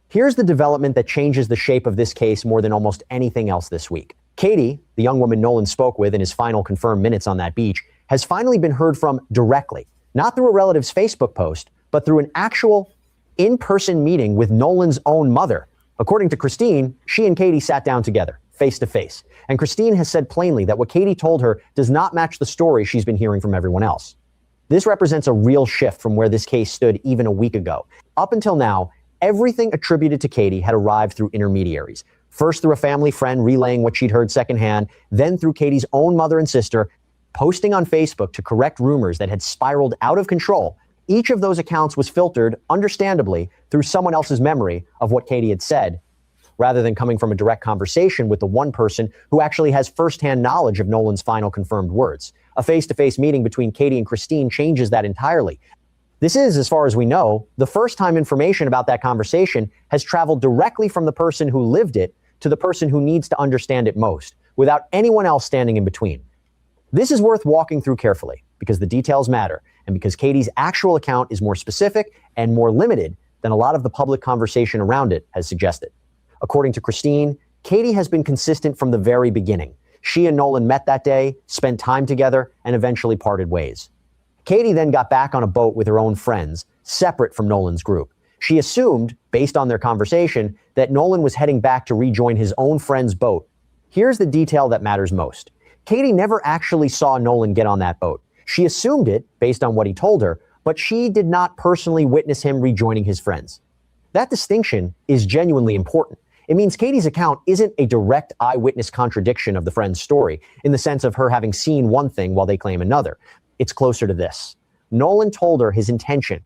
Here's the development that changes the shape of this case more than almost anything else this week. Katie, the young woman Nolan spoke with in his final confirmed minutes on that beach, has finally been heard from directly, not through a relative's Facebook post, but through an actual in-person meeting with Nolan's own mother. According to Christine, she and Katie sat down together, face to face. And Christine has said plainly that what Katie told her does not match the story she's been hearing from everyone else. This represents a real shift from where this case stood even a week ago. Up until now, everything attributed to Katie had arrived through intermediaries. First through a family friend relaying what she'd heard secondhand, then through Katie's own mother and sister posting on Facebook to correct rumors that had spiraled out of control. Each of those accounts was filtered, understandably, through someone else's memory of what Katie had said, rather than coming from a direct conversation with the one person who actually has firsthand knowledge of Nolan's final confirmed words. A face-to-face meeting between Katie and Christine changes that entirely. This is, as far as we know, the first time information about that conversation has traveled directly from the person who lived it to the person who needs to understand it most, without anyone else standing in between. This is worth walking through carefully, because the details matter, and because Katie's actual account is more specific and more limited than a lot of the public conversation around it has suggested. According to Christine, Katie has been consistent from the very beginning. She and Nolan met that day, spent time together, and eventually parted ways. Katie then got back on a boat with her own friends, separate from Nolan's group. She assumed, based on their conversation, that Nolan was heading back to rejoin his own friend's boat. Here's the detail that matters most. Katie never actually saw Nolan get on that boat. She assumed it, based on what he told her, but she did not personally witness him rejoining his friends. That distinction is genuinely important. It means Katie's account isn't a direct eyewitness contradiction of the friend's story, in the sense of her having seen one thing while they claim another. It's closer to this. Nolan told her his intention.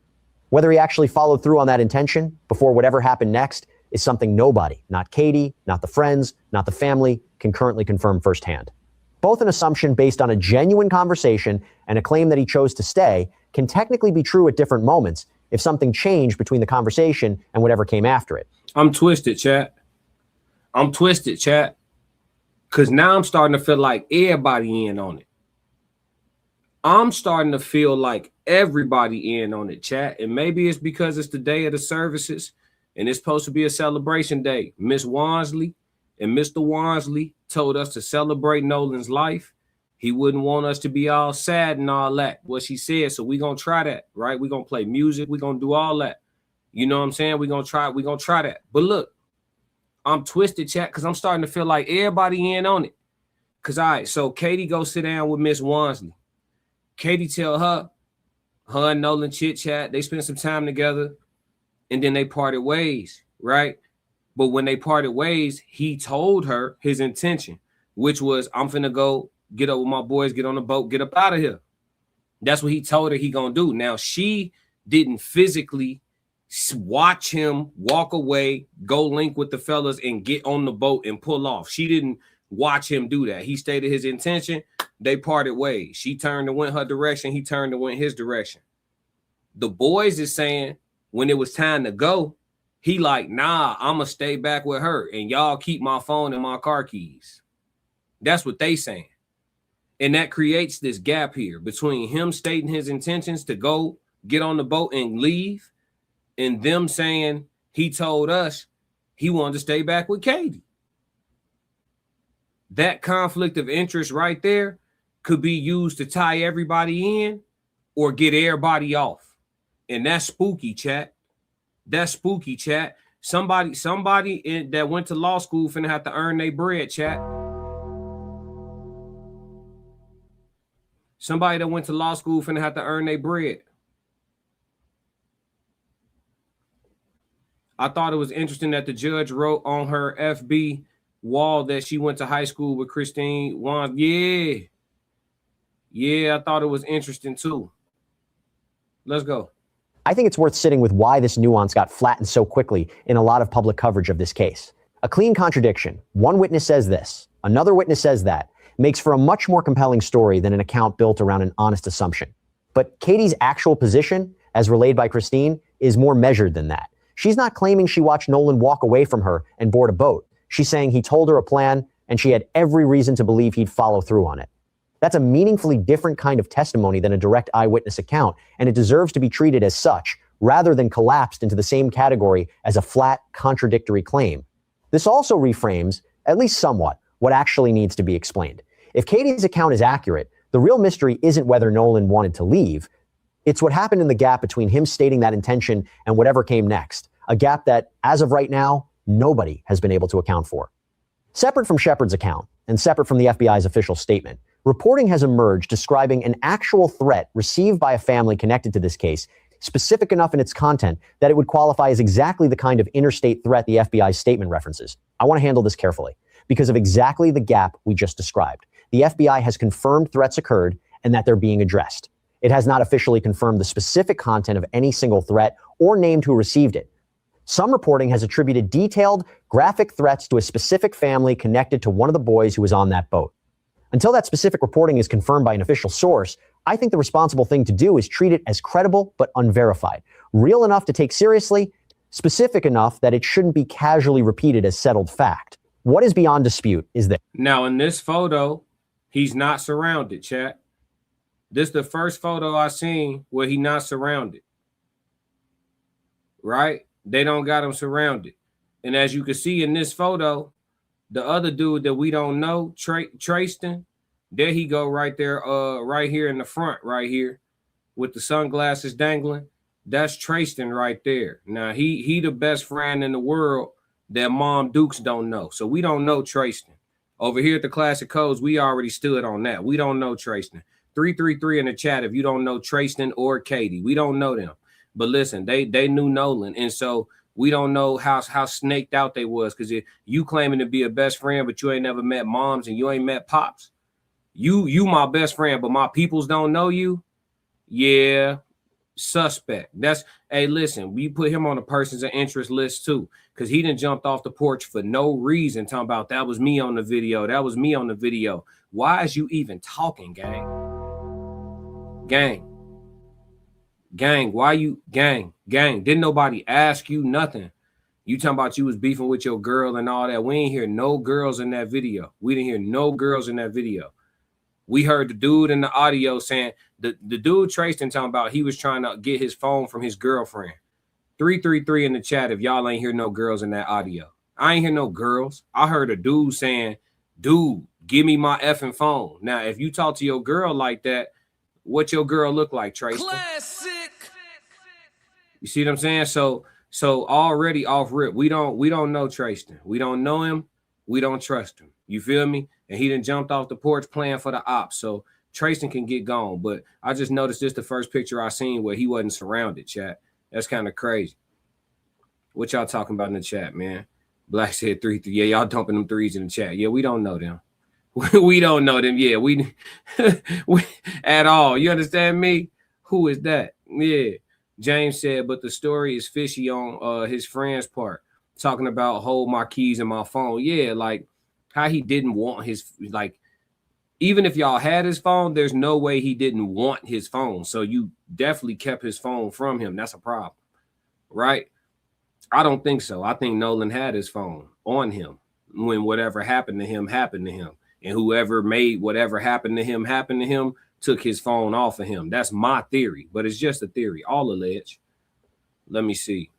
Whether he actually followed through on that intention before whatever happened next is something nobody, not Katie, not the friends, not the family, can currently confirm firsthand. Both an assumption based on a genuine conversation and a claim that he chose to stay can technically be true at different moments if something changed between the conversation and whatever came after it. I'm twisted, chat. Because now I'm starting to feel like everybody in on it. I'm starting to feel like everybody in on it, chat. And maybe it's because it's the day of the services and it's supposed to be a celebration day. Miss Wansley and Mr. Wansley told us to celebrate Nolan's life. He wouldn't want us to be all sad and all that, what she said. So we're going to try that, right? We're going to play music. We're going to do all that. You know what I'm saying? We're going to try that. But look, I'm twisted, chat, because I'm starting to feel like everybody in on it. Because, all right, so Katie go sit down with Miss Wansley. Katie tell her and Nolan chit-chat. They spend some time together, and then they parted ways, right? But when they parted ways, he told her his intention, which was, I'm finna go get up with my boys, get on the boat, get up out of here. That's what he told her he gonna do. Now, she didn't physically watch him walk away, go link with the fellas, and get on the boat and pull off. She didn't watch him do that. He stated his intention. They parted ways. She turned and went her direction. He turned and went his direction. The boys is saying when it was time to go, he like, nah, I'm going to stay back with her, and y'all keep my phone and my car keys. That's what they saying. And that creates this gap here between him stating his intentions to go get on the boat and leave, and them saying he told us he wanted to stay back with Katie. That conflict of interest right there could be used to tie everybody in or get everybody off. And that's spooky, chat. That's spooky, chat. Somebody that went to law school finna have to earn their bread, chat. Somebody that went to law school finna have to earn their bread. I thought it was interesting that the judge wrote on her FB wall that she went to high school with Christine Wan. Yeah, I thought it was interesting too. Let's go. I think it's worth sitting with why this nuance got flattened so quickly in a lot of public coverage of this case. A clean contradiction. One witness says this, another witness says that, makes for a much more compelling story than an account built around an honest assumption. But Katie's actual position, as relayed by Christine, is more measured than that. She's not claiming she watched Nolan walk away from her and board a boat. She's saying he told her a plan, and she had every reason to believe he'd follow through on it. That's a meaningfully different kind of testimony than a direct eyewitness account, and it deserves to be treated as such, rather than collapsed into the same category as a flat, contradictory claim. This also reframes, at least somewhat, what actually needs to be explained. If Katie's account is accurate, the real mystery isn't whether Nolan wanted to leave. It's what happened in the gap between him stating that intention and whatever came next, a gap that, as of right now, nobody has been able to account for. Separate from Shepard's account, and separate from the FBI's official statement, reporting has emerged describing an actual threat received by a family connected to this case, specific enough in its content that it would qualify as exactly the kind of interstate threat the FBI's statement references. I want to handle this carefully, because of exactly the gap we just described. The FBI has confirmed threats occurred and that they're being addressed. It has not officially confirmed the specific content of any single threat or named who received it. Some reporting has attributed detailed, graphic threats to a specific family connected to one of the boys who was on that boat. Until that specific reporting is confirmed by an official source, I think the responsible thing to do is treat it as credible but unverified, real enough to take seriously, specific enough that it shouldn't be casually repeated as settled fact. What is beyond dispute is that. Now, in this photo, he's not surrounded, chat. This is the first photo I seen where he not surrounded. Right? They don't got him surrounded. And as you can see in this photo, the other dude that we don't know, Trayston, there he go right there, right here in the front, right here, with the sunglasses dangling. That's Trayston right there. Now, he the best friend in the world that Mom Dukes don't know. So we don't know Trayston. Over here at the Classic Codes, we already stood on that. We don't know Trayston. 333 in the chat if you don't know Trayston or Katie. We don't know them. But listen, they knew Nolan. And so we don't know how snaked out they was, because you claiming to be a best friend, but you ain't never met moms and you ain't met pops. You my best friend, but my peoples don't know you. Yeah, suspect. Hey, listen, we put him on a persons of interest list too, because he done jumped off the porch for no reason, talking about that was me on the video. That was me on the video. Why is you even talking, gang? Gang, why you gang? Didn't nobody ask you nothing? You talking about you was beefing with your girl and all that. We ain't hear no girls in that video. We didn't hear no girls in that video. We heard the dude in the audio saying the dude Trayston talking about he was trying to get his phone from his girlfriend. 333 in the chat if y'all ain't hear no girls in that audio. I ain't hear no girls. I heard a dude saying, dude, give me my effing phone. Now, if you talk to your girl like that, what your girl look like, Trayston? Classic. You see what I'm saying? So So already off rip, we don't know Tristan. We don't know him. We don't trust him. You feel me? And he done jumped off the porch playing for the ops. So Tristan can get gone. But I just noticed this the first picture I seen where he wasn't surrounded, chat. That's kind of crazy. What y'all talking about in the chat, man? Black said 3-3. Yeah, y'all dumping them threes in the chat. Yeah, we don't know them. We don't know them. Yeah, we at all. You understand me? Who is that? Yeah. James said, but the story is fishy on his friend's part, talking about hold my keys in my phone. Yeah, like how he didn't want his, like, even if y'all had his phone, there's no way he didn't want his phone. So you definitely kept his phone from him. That's a problem, right? I don't think so. I think Nolan had his phone on him when whatever happened to him happened to him. And whoever made whatever happened to him took his phone off of him. That's my theory, but it's just a theory, all alleged. Let me see.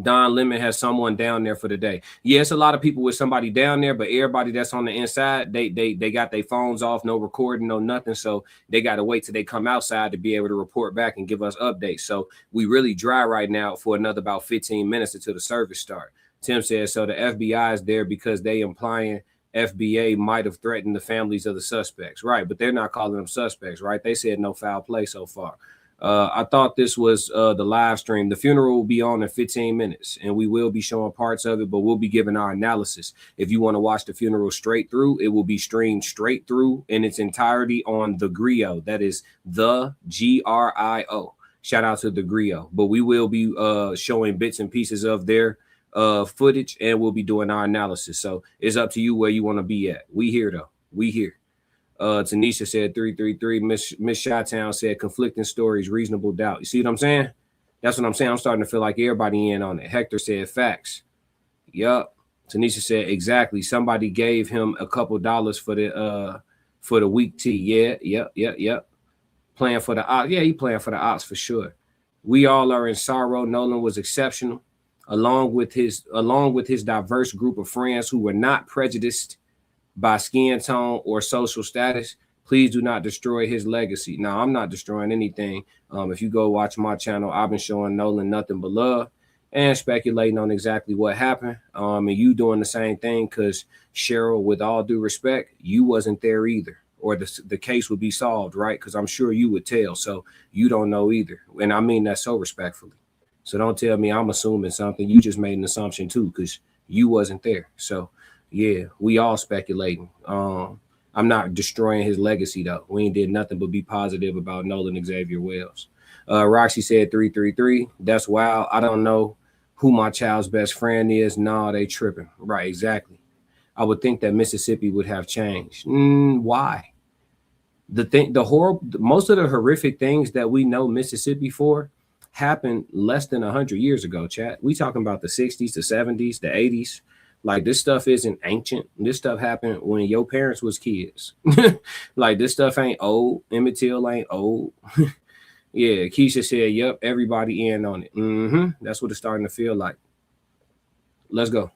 Don Lemon has someone down there for the day. Yes, a lot of people with somebody down there, but everybody that's on the inside, they got their phones off, no recording, no nothing. So they got to wait till they come outside to be able to report back and give us updates. So we really dry right now for another about 15 minutes until the service start. Tim says, so the FBI is there because they implying FBA might have threatened the families of the suspects. Right, but they're not calling them suspects, right? They said no foul play so far. I thought this was the live stream. The funeral will be on in 15 minutes, and we will be showing parts of it, but we'll be giving our analysis. If you want to watch the funeral straight through, it will be streamed straight through in its entirety on the Grio. That is the GRIO. Shout out to the Grio. But we will be showing bits and pieces of their footage, and we'll be doing our analysis. So it's up to you where you want to be at. We here, though. We here. Tanisha said 333. Miss Chi-Town said conflicting stories, reasonable doubt. You see what I'm saying? That's what I'm saying. I'm starting to feel like everybody in on it. Hector said facts. Yup. Tanisha said exactly. Somebody gave him a couple dollars for the week tea. Yeah. Yep. Playing for the ops. Yeah, he playing for the ops for sure. We all are in sorrow. Nolan was exceptional, along with his diverse group of friends who were not prejudiced by skin tone or social status. Please do not destroy his legacy. Now, I'm not destroying anything. If you go watch my channel, I've been showing Nolan nothing but love and speculating on exactly what happened. And you doing the same thing because, Cheryl, with all due respect, you wasn't there either, or the case would be solved, right? Because I'm sure you would tell. So you don't know either. And I mean that so respectfully. So don't tell me I'm assuming something. You just made an assumption too because you wasn't there. So yeah, we all speculating. I'm not destroying his legacy though. We ain't did nothing but be positive about Nolan Xavier Wells. Roxy said 333. That's wild. I don't know who my child's best friend is. No, they tripping. Right, exactly. I would think that Mississippi would have changed. Why? Most of the horrific things that we know Mississippi for happened less than 100 years ago, chat. We talking about the 60s, the 70s, the 80s. Like, this stuff isn't ancient. This stuff happened when your parents was kids. Like, this stuff ain't old. Emmett Till ain't old. Yeah, Keisha said, yep, everybody in on it. That's what it's starting to feel like. Let's go.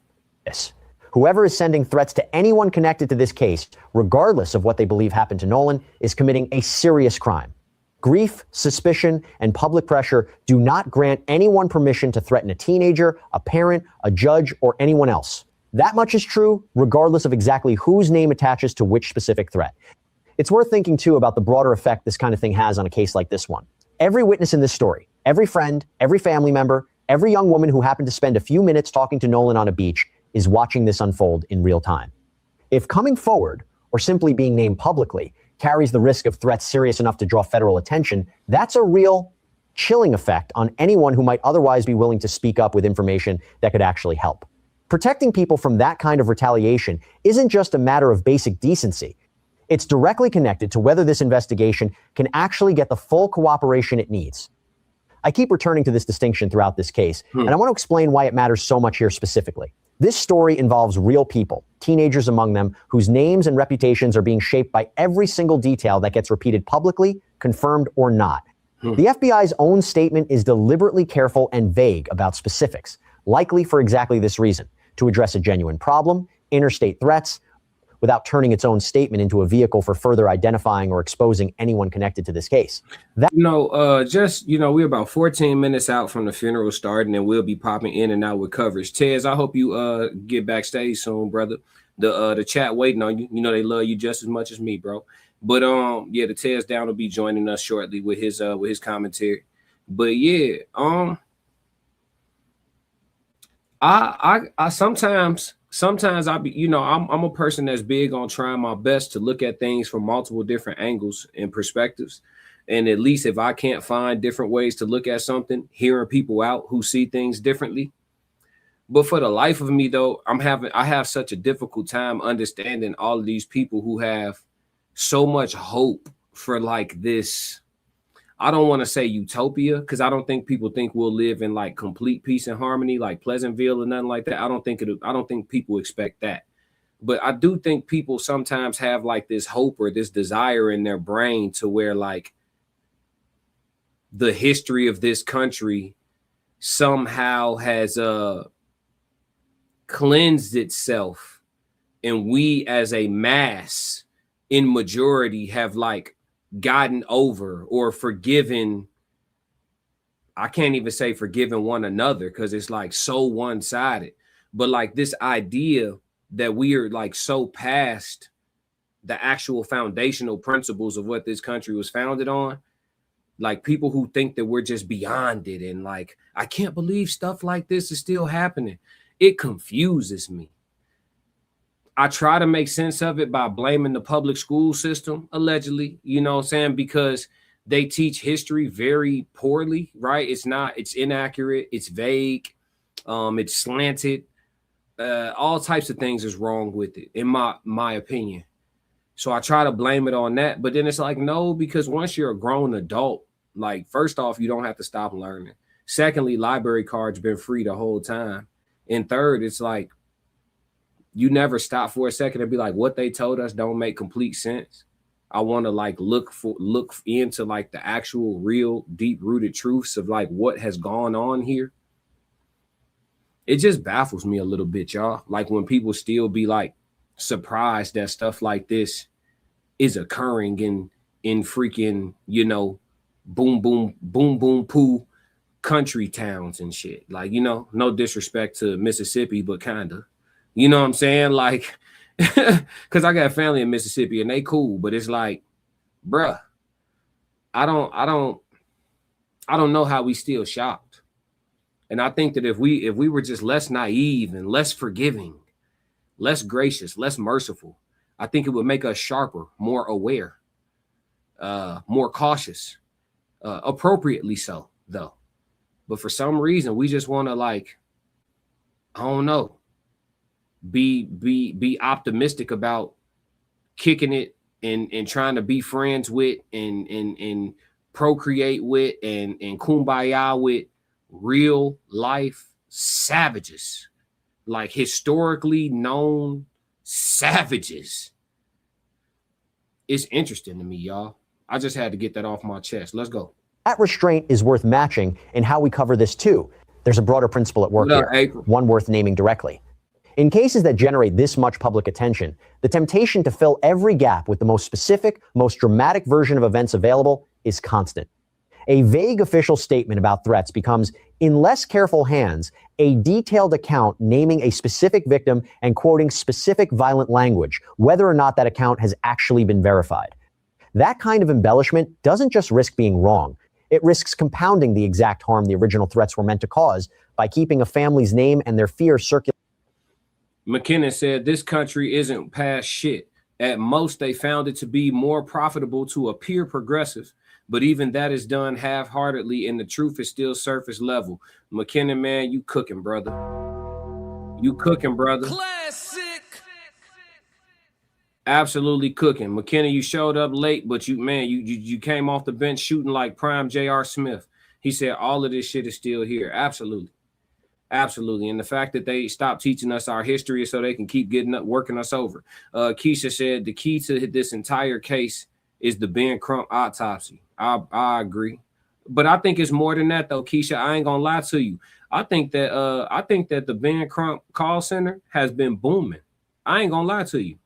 Yes. Whoever is sending threats to anyone connected to this case, regardless of what they believe happened to Nolan, is committing a serious crime. Grief, suspicion, and public pressure do not grant anyone permission to threaten a teenager, a parent, a judge, or anyone else. That much is true, regardless of exactly whose name attaches to which specific threat. It's worth thinking, too, about the broader effect this kind of thing has on a case like this one. Every witness in this story, every friend, every family member, every young woman who happened to spend a few minutes talking to Nolan on a beach is watching this unfold in real time. If coming forward, or simply being named publicly, carries the risk of threats serious enough to draw federal attention, that's a real chilling effect on anyone who might otherwise be willing to speak up with information that could actually help. Protecting people from that kind of retaliation isn't just a matter of basic decency. It's directly connected to whether this investigation can actually get the full cooperation it needs. I keep returning to this distinction throughout this case, and I want to explain why it matters so much here specifically. This story involves real people, teenagers among them, whose names and reputations are being shaped by every single detail that gets repeated publicly, confirmed or not. The FBI's own statement is deliberately careful and vague about specifics, likely for exactly this reason, to address a genuine problem, interstate threats, without turning its own statement into a vehicle for further identifying or exposing anyone connected to this case. We're about 14 minutes out from the funeral starting, and we'll be popping in and out with coverage. Tez, I hope you get backstage soon, brother. The chat waiting on you. You know they love you just as much as me, bro. But the Tez Down will be joining us shortly with his commentary. But yeah, I sometimes I be, I'm a person that's big on trying my best to look at things from multiple different angles and perspectives. And at least if I can't find different ways to look at something, hearing people out who see things differently. But for the life of me, though, I have such a difficult time understanding all of these people who have so much hope for like this. I don't want to say utopia, because I don't think people think we'll live in like complete peace and harmony, like Pleasantville or nothing like that. I don't think people expect that. But I do think people sometimes have like this hope or this desire in their brain to where like the history of this country somehow has cleansed itself, and we as a mass in majority have like gotten over or forgiven. I can't even say forgiven one another because it's like so one-sided, but like this idea that we are like so past the actual foundational principles of what this country was founded on. Like people who think that we're just beyond it, and like, I can't believe stuff like this is still happening. It confuses me. I try to make sense of it by blaming the public school system, allegedly, you know what I'm saying? Because they teach history very poorly, right? It's inaccurate, it's vague, it's slanted. All types of things is wrong with it, in my opinion. So I try to blame it on that. But then it's like, no, because once you're a grown adult, like, first off, you don't have to stop learning. Secondly, library cards been free the whole time. And third, it's like, you never stop for a second and be like, what they told us don't make complete sense. I want to like look into like the actual real deep rooted truths of like what has gone on here. It just baffles me a little bit, y'all. Like when people still be like surprised that stuff like this is occurring in freaking, boom, boom, boom, boom, poo country towns and shit. Like, no disrespect to Mississippi, but kind of. You know what I'm saying? Like, because I got family in Mississippi and they cool, but it's like, bruh, I don't know how we still shocked. And I think that if we were just less naive and less forgiving, less gracious, less merciful, I think it would make us sharper, more aware, more cautious, appropriately so, though. But for some reason, we just want to like, I don't know, be optimistic about kicking it and trying to be friends with and procreate with and kumbaya with real life savages, like historically known savages. It's interesting to me, y'all. I just had to get that off my chest. Let's go. That restraint is worth matching in how we cover this too. There's a broader principle at work here, April? One worth naming directly. In cases that generate this much public attention, the temptation to fill every gap with the most specific, most dramatic version of events available is constant. A vague official statement about threats becomes, in less careful hands, a detailed account naming a specific victim and quoting specific violent language, whether or not that account has actually been verified. That kind of embellishment doesn't just risk being wrong, it risks compounding the exact harm the original threats were meant to cause by keeping a family's name and their fear circulating. McKinnon said this country isn't past shit. At most, they found it to be more profitable to appear progressive, but even that is done half-heartedly, and the truth is still surface level. McKinnon, man, you cooking, brother. You cooking, brother. Classic. Absolutely cooking. McKinnon, you showed up late, but you came off the bench shooting like prime J.R. Smith. He said all of this shit is still here. Absolutely. Absolutely. And the fact that they stopped teaching us our history is so they can keep working us over. Keisha said the key to this entire case is the Ben Crump autopsy. I agree. But I think it's more than that, though, Keisha. I ain't gonna lie to you. I think that the Ben Crump call center has been booming. I ain't gonna lie to you.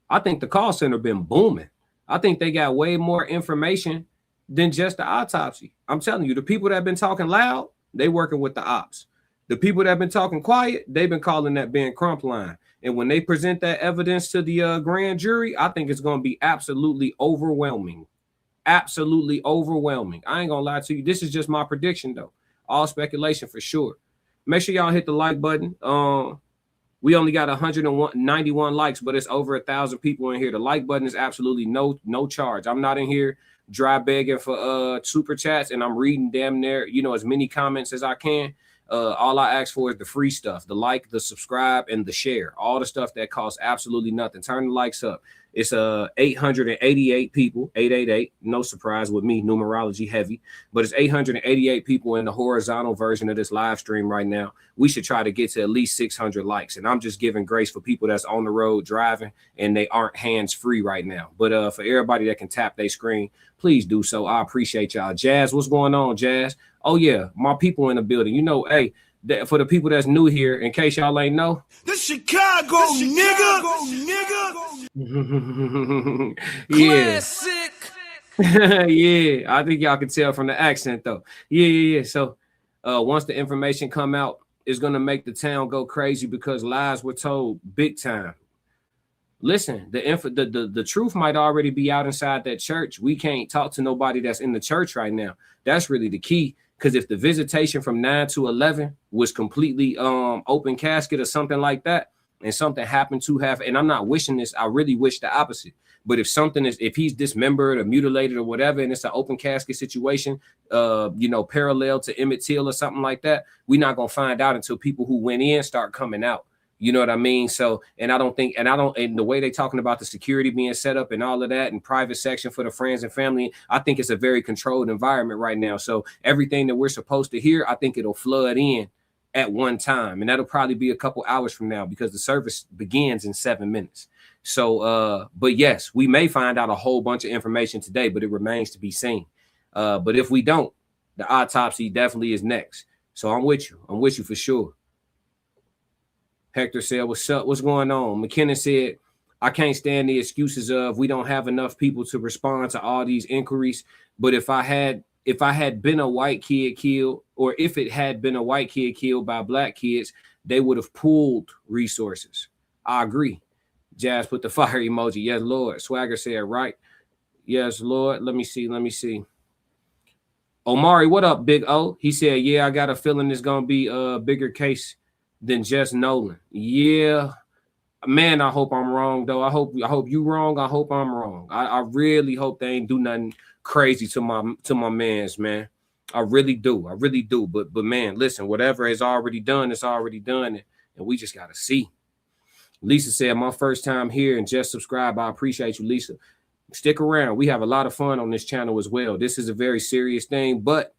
I think the call center been booming. I think they got way more information than just the autopsy. I'm telling you, the people that have been talking loud, they working with the ops. The people that have been talking quiet, they've been calling that Ben Crump line. And when they present that evidence to the grand jury, I think it's going to be absolutely overwhelming. Absolutely overwhelming. I ain't going to lie to you. This is just my prediction, though. All speculation for sure. Make sure y'all hit the like button. We only got 191 likes, but it's over 1,000 people in here. The like button is absolutely no charge. I'm not in here dry begging for super chats, and I'm reading damn near, as many comments as I can. All I ask for is the free stuff, the like, the subscribe, and the share. All the stuff that costs absolutely nothing. Turn the likes up. It's 888 people, 888. No surprise with me, numerology heavy, but it's 888 people in the horizontal version of this live stream right now. We should try to get to at least 600 likes, and I'm just giving grace for people that's on the road driving and they aren't hands free right now. But for everybody that can tap their screen, please do so. I appreciate y'all. Jazz, what's going on, Jazz? Oh yeah, my people in the building. Hey. For the people that's new here, in case y'all ain't know, this Chicago, nigga. Yeah. Yeah, I think y'all can tell from the accent though. Yeah. So once the information come out, it's gonna make the town go crazy because lies were told big time. Listen, the truth might already be out inside that church. We can't talk to nobody that's in the church right now. That's really the key. Because if the visitation from 9 to 11 was completely open casket or something like that, and something happened to have, and I'm not wishing this, I really wish the opposite. But if he's dismembered or mutilated or whatever, and it's an open casket situation, parallel to Emmett Till or something like that, we're not gonna find out until people who went in start coming out. You know what I mean? So, and the way they talking about the security being set up and all of that and private section for the friends and family, I think it's a very controlled environment right now. So everything that we're supposed to hear, I think it'll flood in at one time. And that'll probably be a couple hours from now because the service begins in 7 minutes. So, but yes, we may find out a whole bunch of information today, but it remains to be seen. But if we don't, the autopsy definitely is next. So I'm with you for sure. Hector said, what's up? What's going on? McKinnon said, I can't stand the excuses of we don't have enough people to respond to all these inquiries. But if I had been a white kid killed, or if it had been a white kid killed by black kids, they would have pooled resources. I agree. Jazz put the fire emoji. Yes, Lord. Swagger said, right. Yes, Lord. Let me see. Omari, what up, Big O? He said, yeah, I got a feeling it's going to be a bigger case than just Nolan. Yeah, man, I hope I'm wrong though. I hope you wrong. I hope I'm wrong. I really hope they ain't do nothing crazy to my mans, man. I really do. But man, listen, whatever is already done, it's already done, and we just gotta see. Lisa said, my first time here and just subscribe. I appreciate you, Lisa. Stick around. We have a lot of fun on this channel as well. This is a very serious thing, but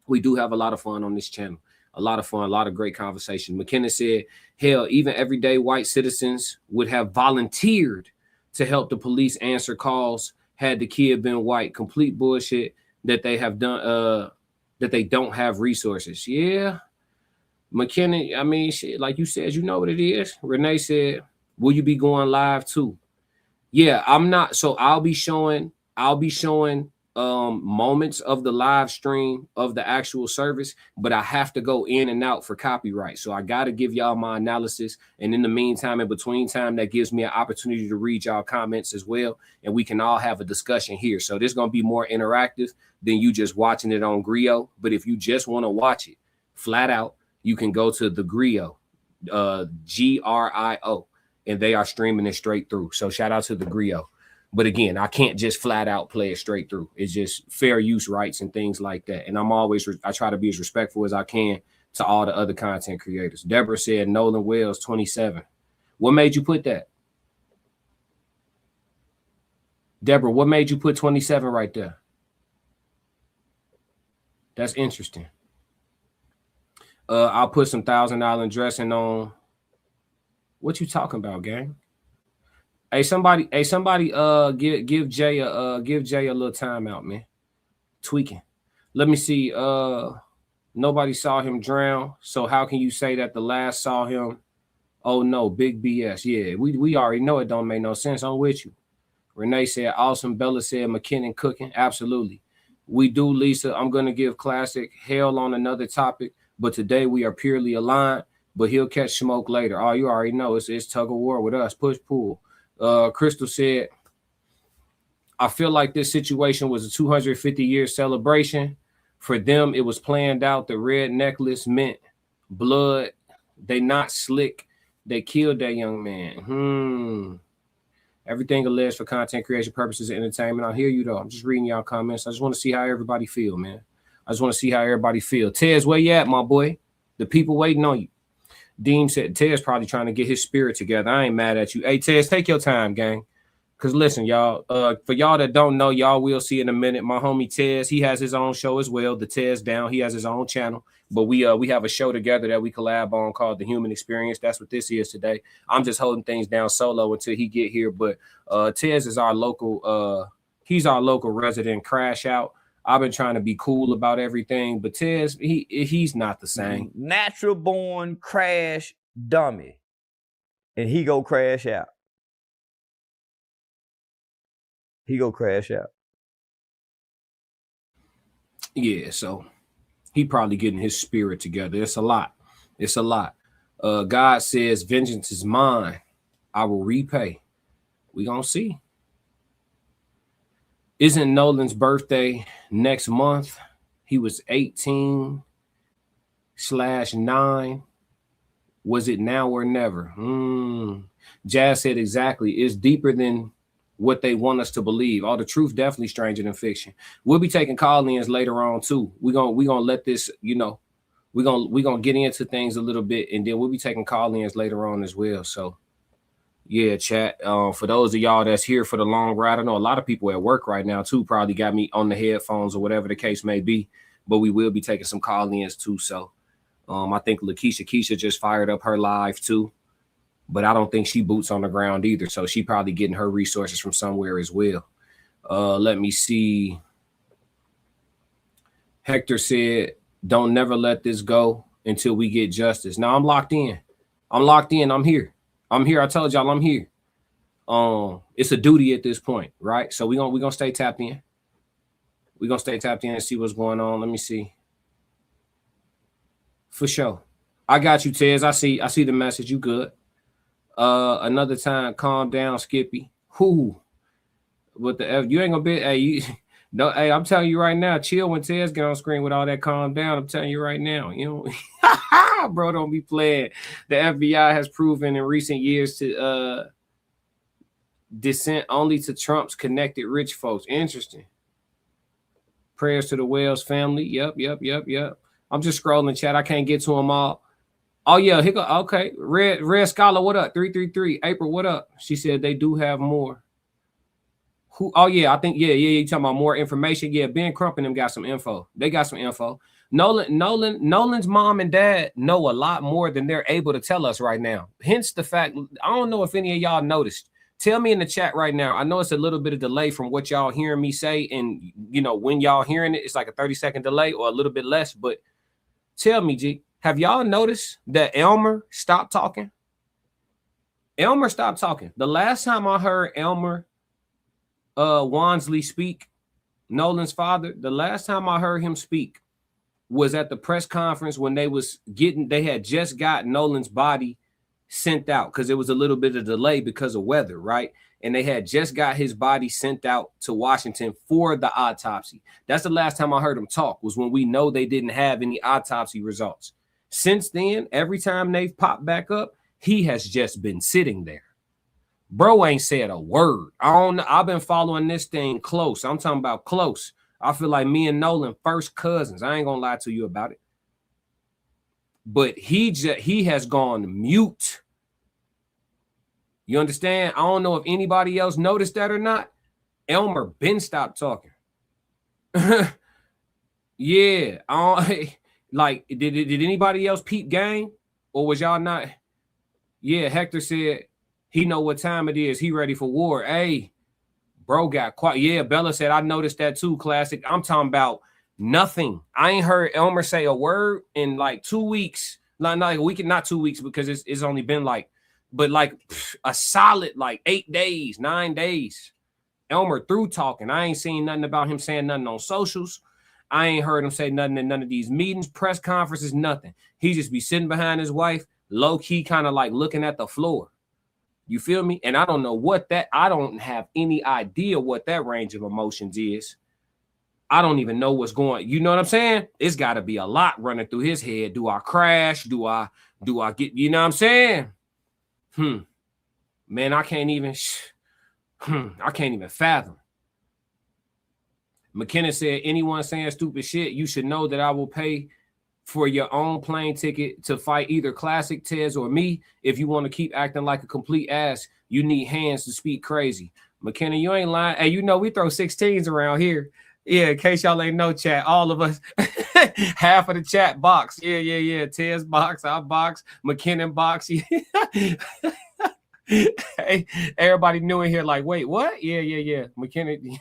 we do have a lot of fun on this channel. A lot of fun, a lot of great conversation. McKenna said, hell, even everyday white citizens would have volunteered to help the police answer calls had the kid been white. Complete bullshit that they have done, that they don't have resources. Yeah. McKenna, I mean, shit, like you said, you know what it is. Renee said, will you be going live too? Yeah, I'm not. So I'll be showing moments of the live stream of the actual service, but I have to go in and out for copyright. So I got to give y'all my analysis. And in the meantime, in between time, that gives me an opportunity to read y'all comments as well. And we can all have a discussion here. So this is going to be more interactive than you just watching it on Grio. But if you just want to watch it flat out, you can go to the Grio, GRIO, and they are streaming it straight through. So shout out to the Grio. But again, I can't just flat out play it straight through. It's just fair use rights and things like that. And I try to be as respectful as I can to all the other content creators. Deborah said Nolan Wells 27. What made you put that? Deborah, what made you put 27 right there? That's interesting. I'll put some $1,000 dressing on. What you talking about, gang? Hey, somebody, give Jay a little time out, man. Tweaking. Let me see. Nobody saw him drown. So how can you say that the last saw him Oh no, big BS. Yeah, we already know it don't make no sense. I'm with you. Renee said, awesome. Bella said, McKinnon cooking. Absolutely. We do, Lisa. I'm going to give Classic hell on another topic, but today we are purely aligned, but he'll catch smoke later. Oh, you already know. It's tug of war with us. Push, pull. Crystal said, I feel like this situation was a 250-year celebration. For them, it was planned out. The red necklace meant blood. They not slick. They killed that young man. Everything alleged for content creation purposes and entertainment. I hear you, though. I'm just reading y'all comments. I just want to see how everybody feel, man. I just want to see how everybody feel. Tez, where you at, my boy? The people waiting on you. Dean said, Tez probably trying to get his spirit together. I ain't mad at you. Hey, Tez, take your time, gang. Because listen, y'all, for y'all that don't know, y'all will see in a minute. My homie Tez, he has his own show as well, The Tez Down. He has his own channel. But we have a show together that we collab on called The Human Experience. That's what this is today. I'm just holding things down solo until he get here. But Tez is our local, he's our local resident crash out. I've been trying to be cool about everything, but Tez, he's not the same. Natural born crash dummy. And he go crash out. He go crash out. Yeah, so he probably getting his spirit together. It's a lot. It's a lot. God says, vengeance is mine. I will repay. We gonna see. Isn't Nolan's birthday next month? He was 18/9. Was it now or never? Jazz said exactly. It's deeper than what they want us to believe. All the truth definitely stranger than fiction. We'll be taking call-ins later on too. We're gonna let this, we're gonna get into things a little bit, and then we'll be taking call-ins later on as well. So yeah, chat. For those of y'all that's here for the long ride, I know a lot of people at work right now too probably got me on the headphones or whatever the case may be, but we will be taking some call-ins too. So I think Keisha just fired up her live too. But I don't think she boots on the ground either. So she probably getting her resources from somewhere as well. Let me see. Hector said, don't never let this go until we get justice. Now I'm locked in. I'm locked in. I'm here. I'm here. I told y'all I'm here. It's a duty at this point, right? So we're gonna stay tapped in. We're gonna stay tapped in and see what's going on. Let me see. For sure. I got you, Tez. I see the message. You good. Another time, calm down, Skippy. Who? With the F, you ain't gonna be. Hey, I'm telling you right now, chill when Tez get on screen with all that calm down. I'm telling you right now, bro, don't be playing. The FBI has proven in recent years to descent only to Trump's connected rich folks. Interesting. Prayers to the Wells family. Yep. I'm just scrolling the chat. I can't get to them all. Oh, yeah. Here go. Okay. Red Scholar, what up? 333. April, what up? She said they do have more. Who? Oh, yeah. I think, yeah. You talking about more information? Yeah, Ben Crump and them got some info. They got some info. Nolan's mom and dad know a lot more than they're able to tell us right now. Hence the fact, I don't know if any of y'all noticed. Tell me in the chat right now. I know it's a little bit of delay from what y'all hearing me say. And, when y'all hearing it, it's like a 30-second delay or a little bit less. But tell me, G. Have y'all noticed that Elmer stopped talking? Elmer stopped talking. The last time I heard Elmer Wansley speak, Nolan's father, the last time I heard him speak was at the press conference when they had just got Nolan's body sent out because there was a little bit of delay because of weather, right? And they had just got his body sent out to Washington for the autopsy. That's the last time I heard him talk, was when we know they didn't have any autopsy results. Since then, every time they've popped back up, he has just been sitting there. Bro ain't said a word. I've been following this thing close. I'm talking about close. I feel like me and Nolan first cousins. I ain't gonna lie to you about it. But he has gone mute. You understand? I don't know if anybody else noticed that or not. Elmer been stopped talking. Yeah. Like, did anybody else peep game? Or was y'all not? Yeah, Hector said he know what time it is. He ready for war. Hey, bro got quiet. Yeah, Bella said, I noticed that too, Classic. I'm talking about nothing. I ain't heard Elmer say a word in like 2 weeks Like a week, not 2 weeks, because it's only been like, but like a solid like 8 days, 9 days. Elmer through talking. I ain't seen nothing about him saying nothing on socials. I ain't heard him say nothing in none of these meetings, press conferences, nothing. He just be sitting behind his wife, low key, kind of like looking at the floor. You feel me? And I don't know I don't have any idea what that range of emotions is. I don't even know what's going. You know what I'm saying? It's got to be a lot running through his head. Do I crash? Do I get? You know what I'm saying? Man, I can't even. I can't even fathom. McKenna said, anyone saying stupid shit, you should know that I will pay for your own plane ticket to fight either Classic, Tez, or me. If you want to keep acting like a complete ass, you need hands to speak crazy. McKenna, you ain't lying. Hey, you know we throw 16s around here. Yeah, in case y'all ain't know, chat, all of us, half of the chat box. Yeah. Tez box, I box, McKinnon box. Hey, everybody new in here like, wait, what? Yeah. McKinnon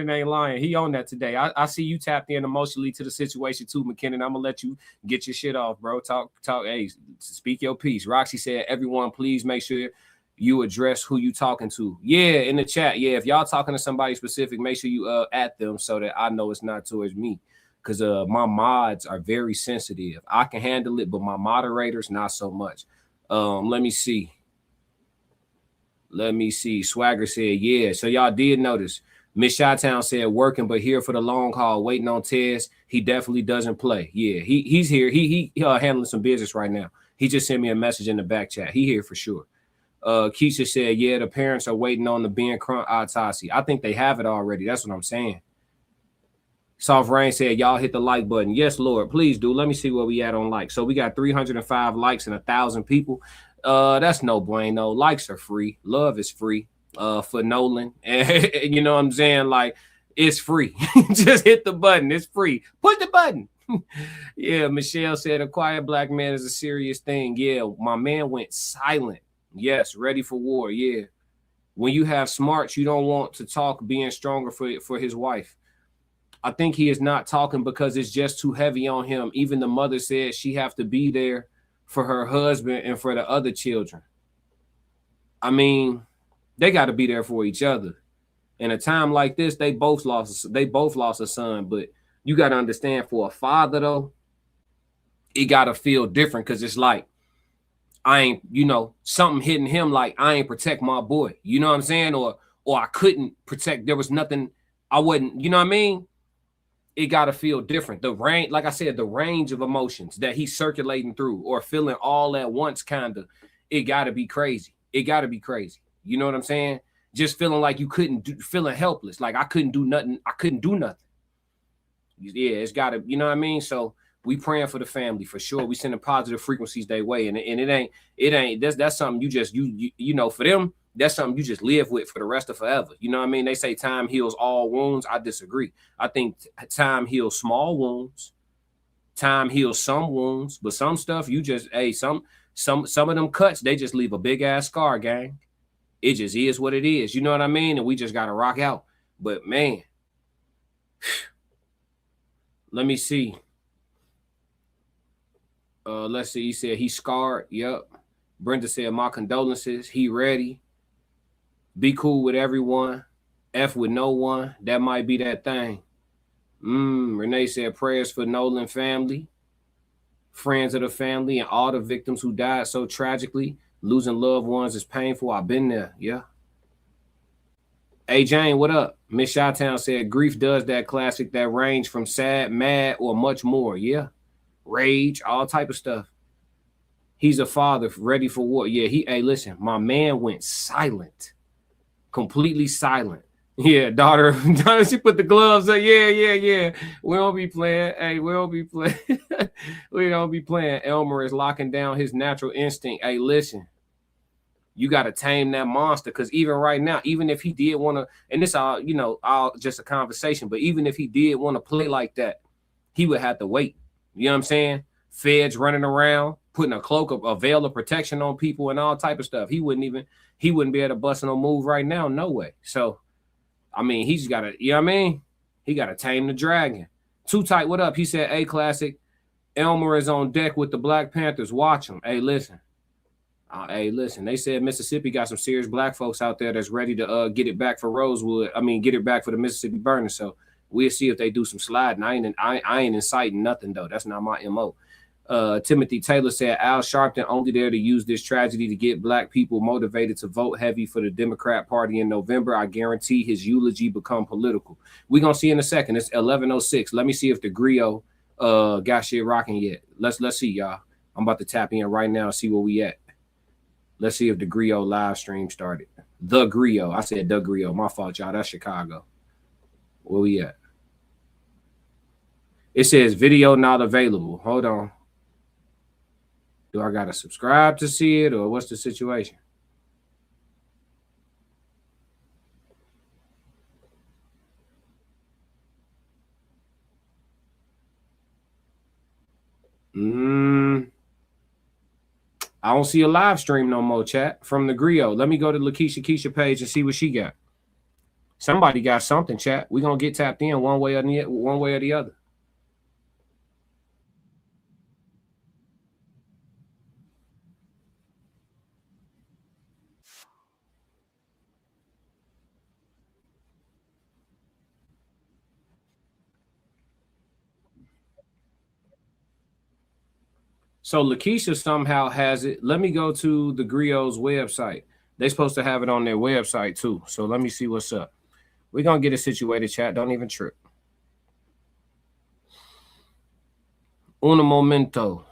ain't lying. He on that today. I see you tapped in emotionally to the situation too, McKinnon. I'm gonna let you get your shit off, bro. Talk. Hey, speak your piece. Roxy said, everyone, please make sure you address who you talking to. Yeah, in the chat. Yeah, if y'all talking to somebody specific, make sure you at them so that I know it's not towards me. Because my mods are very sensitive. I can handle it, but my moderators, not so much. Let me see. Swagger said, yeah. So y'all did notice. Miss Chi-Town said, working, but here for the long haul, waiting on Tez. He definitely doesn't play. Yeah, he's here. He handling some business right now. He just sent me a message in the back chat. He here for sure. Keisha said, yeah, the parents are waiting on the Ben Crump autopsy. I think they have it already. That's what I'm saying. Soft Rain said, y'all hit the like button. Yes, Lord, please do. Let me see where we at on likes. So we got 305 likes and 1,000 people. That's no bueno. Likes are free. Love is free. For Nolan. And you know what I'm saying? Like, it's free. Just hit the button. It's free. Push the button. Yeah, Michelle said a quiet black man is a serious thing. Yeah, my man went silent. Yes, ready for war. Yeah. When you have smarts, you don't want to talk being stronger for his wife. I think he is not talking because it's just too heavy on him. Even the mother said she have to be there for her husband and for the other children. I mean, they got to be there for each other. In a time like this, they both lost a son. But you got to understand, for a father though, it got to feel different because it's like, I ain't, something hitting him like I ain't protect my boy. You know what I'm saying? Or I couldn't protect. There was nothing I wouldn't. You know what I mean? It got to feel different. The range, like I said, the range of emotions that he's circulating through or feeling all at once, kind of, it got to be crazy. It got to be crazy. You know what I'm saying? Just feeling like you feeling helpless. Like I couldn't do nothing. Yeah, it's got to, you know what I mean? So we praying for the family for sure. We sending positive frequencies their way. And it ain't, that's something you just, for them, that's something you just live with for the rest of forever. You know what I mean? They say time heals all wounds. I disagree. I think time heals small wounds. Time heals some wounds, but some stuff you just, some of them cuts, they just leave a big ass scar, gang. It just is what it is. You know what I mean? And we just got to rock out. But man, let me see. Let's see. He said he's scarred. Yep. Brenda said, my condolences. He ready. Be cool with everyone. F with no one. That might be that thing. Renee said prayers for Nolan family, friends of the family, and all the victims who died so tragically. Losing loved ones is painful. I've been there. Yeah. Hey, Jane, what up? Miss Chi-Town said grief does that classic that range from sad, mad, or much more. Yeah. Rage, all type of stuff. He's a father ready for war. Yeah, hey, listen, my man went silent. Completely silent. Yeah, daughter, she put the gloves on. Yeah. We don't be playing. Hey, we don't be playing. We don't be playing. Elmer is locking down his natural instinct. Hey, listen. You got to tame that monster, because even right now, even if he did want to, and this all, all just a conversation, but even if he did want to play like that, he would have to wait. You know what I'm saying? Feds running around, putting a veil of protection on people and all type of stuff. He wouldn't be able to bust no move right now. No way. So, I mean, he's got to, you know what I mean? He got to tame the dragon. Too Tight, what up? He said, hey, classic. Elmer is on deck with the Black Panthers. Watch him. Hey, listen. They said Mississippi got some serious black folks out there that's ready to get it back for Rosewood. I mean, get it back for the Mississippi burning. So we'll see if they do some sliding. I ain't inciting nothing, though. That's not my MO. Timothy Taylor said Al Sharpton only there to use this tragedy to get black people motivated to vote heavy for the Democrat Party in November. I guarantee his eulogy become political. We're going to see in a second. It's 11:06. Let me see if the griot got shit rocking yet. Let's see, y'all. I'm about to tap in right now and see where we at. Let's see if the griot live stream started. The griot. I said the griot. My fault, y'all. That's Chicago. Where we at? It says video not available. Hold on. Do I got to subscribe to see it, or what's the situation? I don't see a live stream no more, chat, from the griot. Let me go to Lakeisha Keisha page and see what she got. Somebody got something, chat. We're going to get tapped in one way or the other. So Lakeisha somehow has it. Let me go to the griot's website. They're supposed to have it on their website too. So let me see what's up. We're going to get it situated, chat. Don't even trip. Un momento.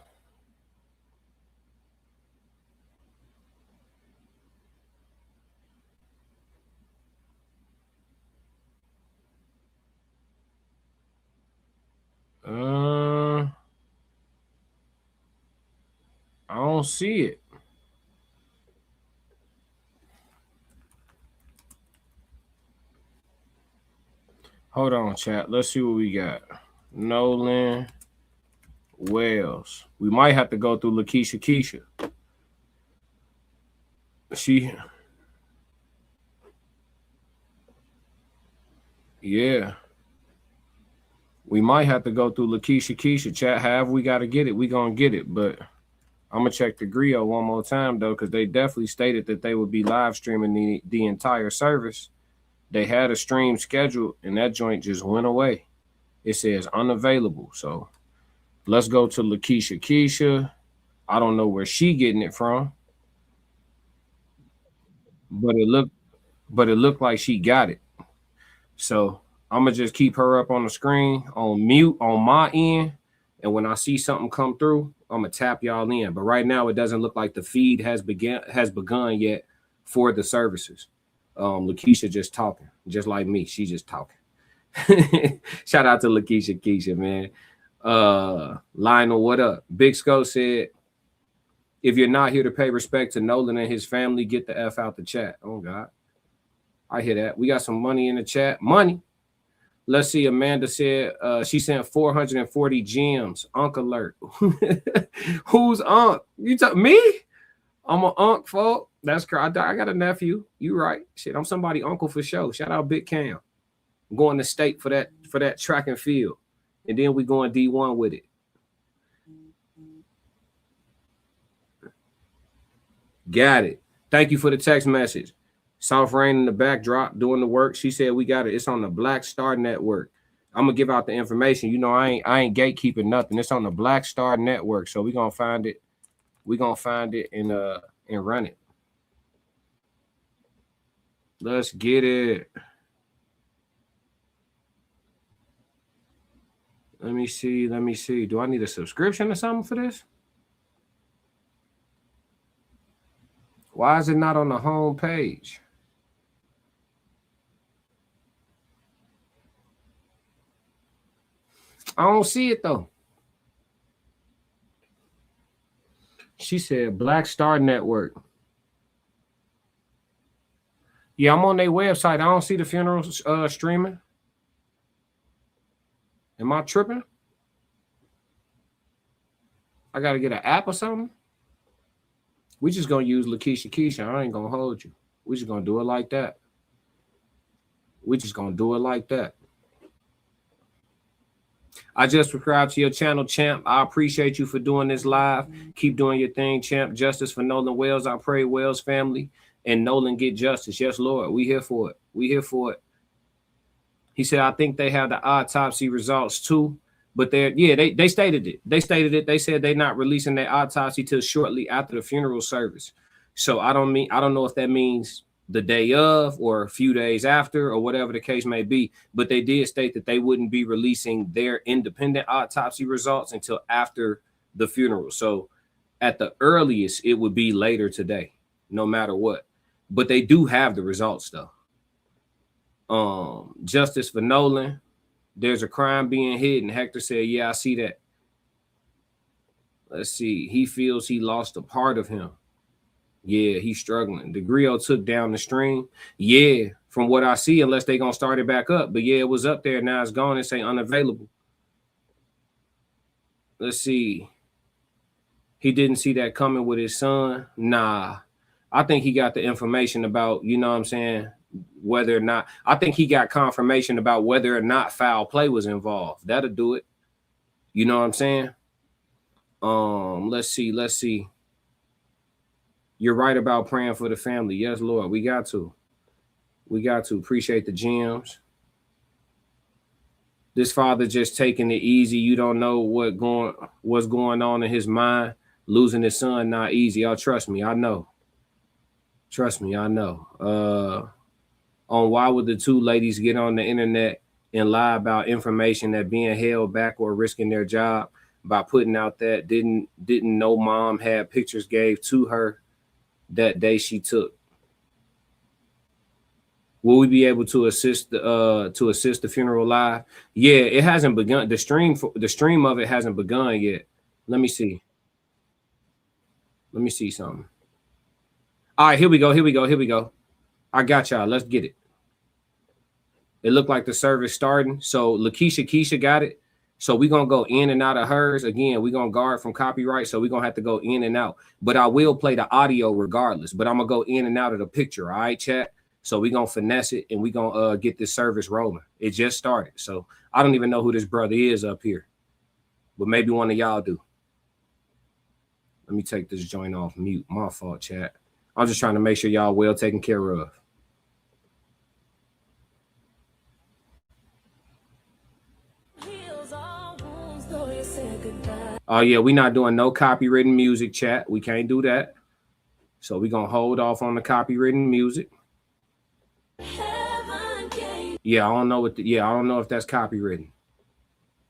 I don't see it. Hold on, chat. Let's see what we got. Nolan Wells. We might have to go through Lakeisha Keisha. Yeah. We might have to go through Lakeisha Keisha, chat. However we got to get it, we going to get it. But I'm going to check the griot one more time, though, because they definitely stated that they would be live streaming the entire service. They had a stream scheduled, and that joint just went away. It says unavailable. So let's go to Lakeisha Keisha. I don't know where she getting it from, but it looked like she got it. So I'm gonna just keep her up on the screen on mute on my end, and when I see something come through, I'm gonna tap y'all in. But right now, it doesn't look like the feed has begun yet for the services. Lakeisha just talking, just like me. She just talking. Shout out to Lakeisha Keisha, man. Lionel, what up? Big Sco said, if you're not here to pay respect to Nolan and his family, get the F out the chat. Oh, God. I hear that. We got some money in the chat. Money. Let's see. Amanda said she sent 440 gems. Unk alert. Who's Unk? You talk me? I'm an Unk, folk. That's correct. I got a nephew. You right. Shit, I'm somebody uncle for sure. Shout out Big Cam. I'm going to state for that track and field. And then we going D1 with it. Got it. Thank you for the text message. South Rain in the backdrop doing the work. She said we got it. It's on the Black Star Network. I'm gonna give out the information. You know, I ain't gatekeeping nothing. It's on the Black Star Network. So we're gonna find it. We're gonna find it and run it. Let's get it. Let me see. Do I need a subscription or something for this? Why is it not on the home page? I don't see it though. She said Black Star Network. Yeah, I'm on their website. I don't see the funeral streaming. Am I tripping? I got to get an app or something? We just going to use Lakeisha Keisha. I ain't going to hold you. We just going to do it like that. I just subscribed to your channel, champ. I appreciate you for doing this live. Keep doing your thing, champ. Justice for Nolan Wells. I pray Wells family and Nolan get justice. Yes, Lord. We here for it. We here for it. He said, I think they have the autopsy results too. But they stated it. They stated it. They said they're not releasing their autopsy till shortly after the funeral service. So I don't know if that means the day of or a few days after or whatever the case may be. But they did state that they wouldn't be releasing their independent autopsy results until after the funeral. So at the earliest, it would be later today, no matter what. But they do have the results though. Justice for Nolan. There's a crime being hidden. Hector said, yeah, I see that. Let's see. He feels he lost a part of him. Yeah, he's struggling. The Griot took down the stream. Yeah, from what I see, unless they're going to start it back up. But yeah, it was up there. Now it's gone and say unavailable. Let's see. He didn't see that coming with his son. Nah, I think he got the information about, you know what I'm saying, whether or not, I think he got confirmation about whether or not foul play was involved. That'll do it. You know what I'm saying? Let's see. You're right about praying for the family. Yes, Lord, we got to. Appreciate the gems. This father just taking it easy. You don't know what's going on in his mind. Losing his son, not easy. Oh, trust me, I know. On why would the two ladies get on the internet and lie about information that being held back or risking their job by putting out that didn't know mom had pictures gave to her that day she took? Will we be able to assist the funeral live? Yeah, it hasn't begun. The stream of it hasn't begun yet. Let me see something. All right, here we go. I got y'all. Let's get it. It looked like the service starting. So Keisha got it. So we're going to go in and out of hers. Again, we're going to guard from copyright. So we're going to have to go in and out. But I will play the audio regardless. But I'm going to go in and out of the picture. All right, chat? So we're going to finesse it and we're going to get this service rolling. It just started. So I don't even know who this brother is up here. But maybe one of y'all do. Let me take this joint off mute. My fault, chat. I'm just trying to make sure y'all well taken care of. Oh, yeah, we're not doing no copywritten music, chat. We can't do that. So we're going to hold off on the copywritten music. Yeah, I don't know if that's copywritten.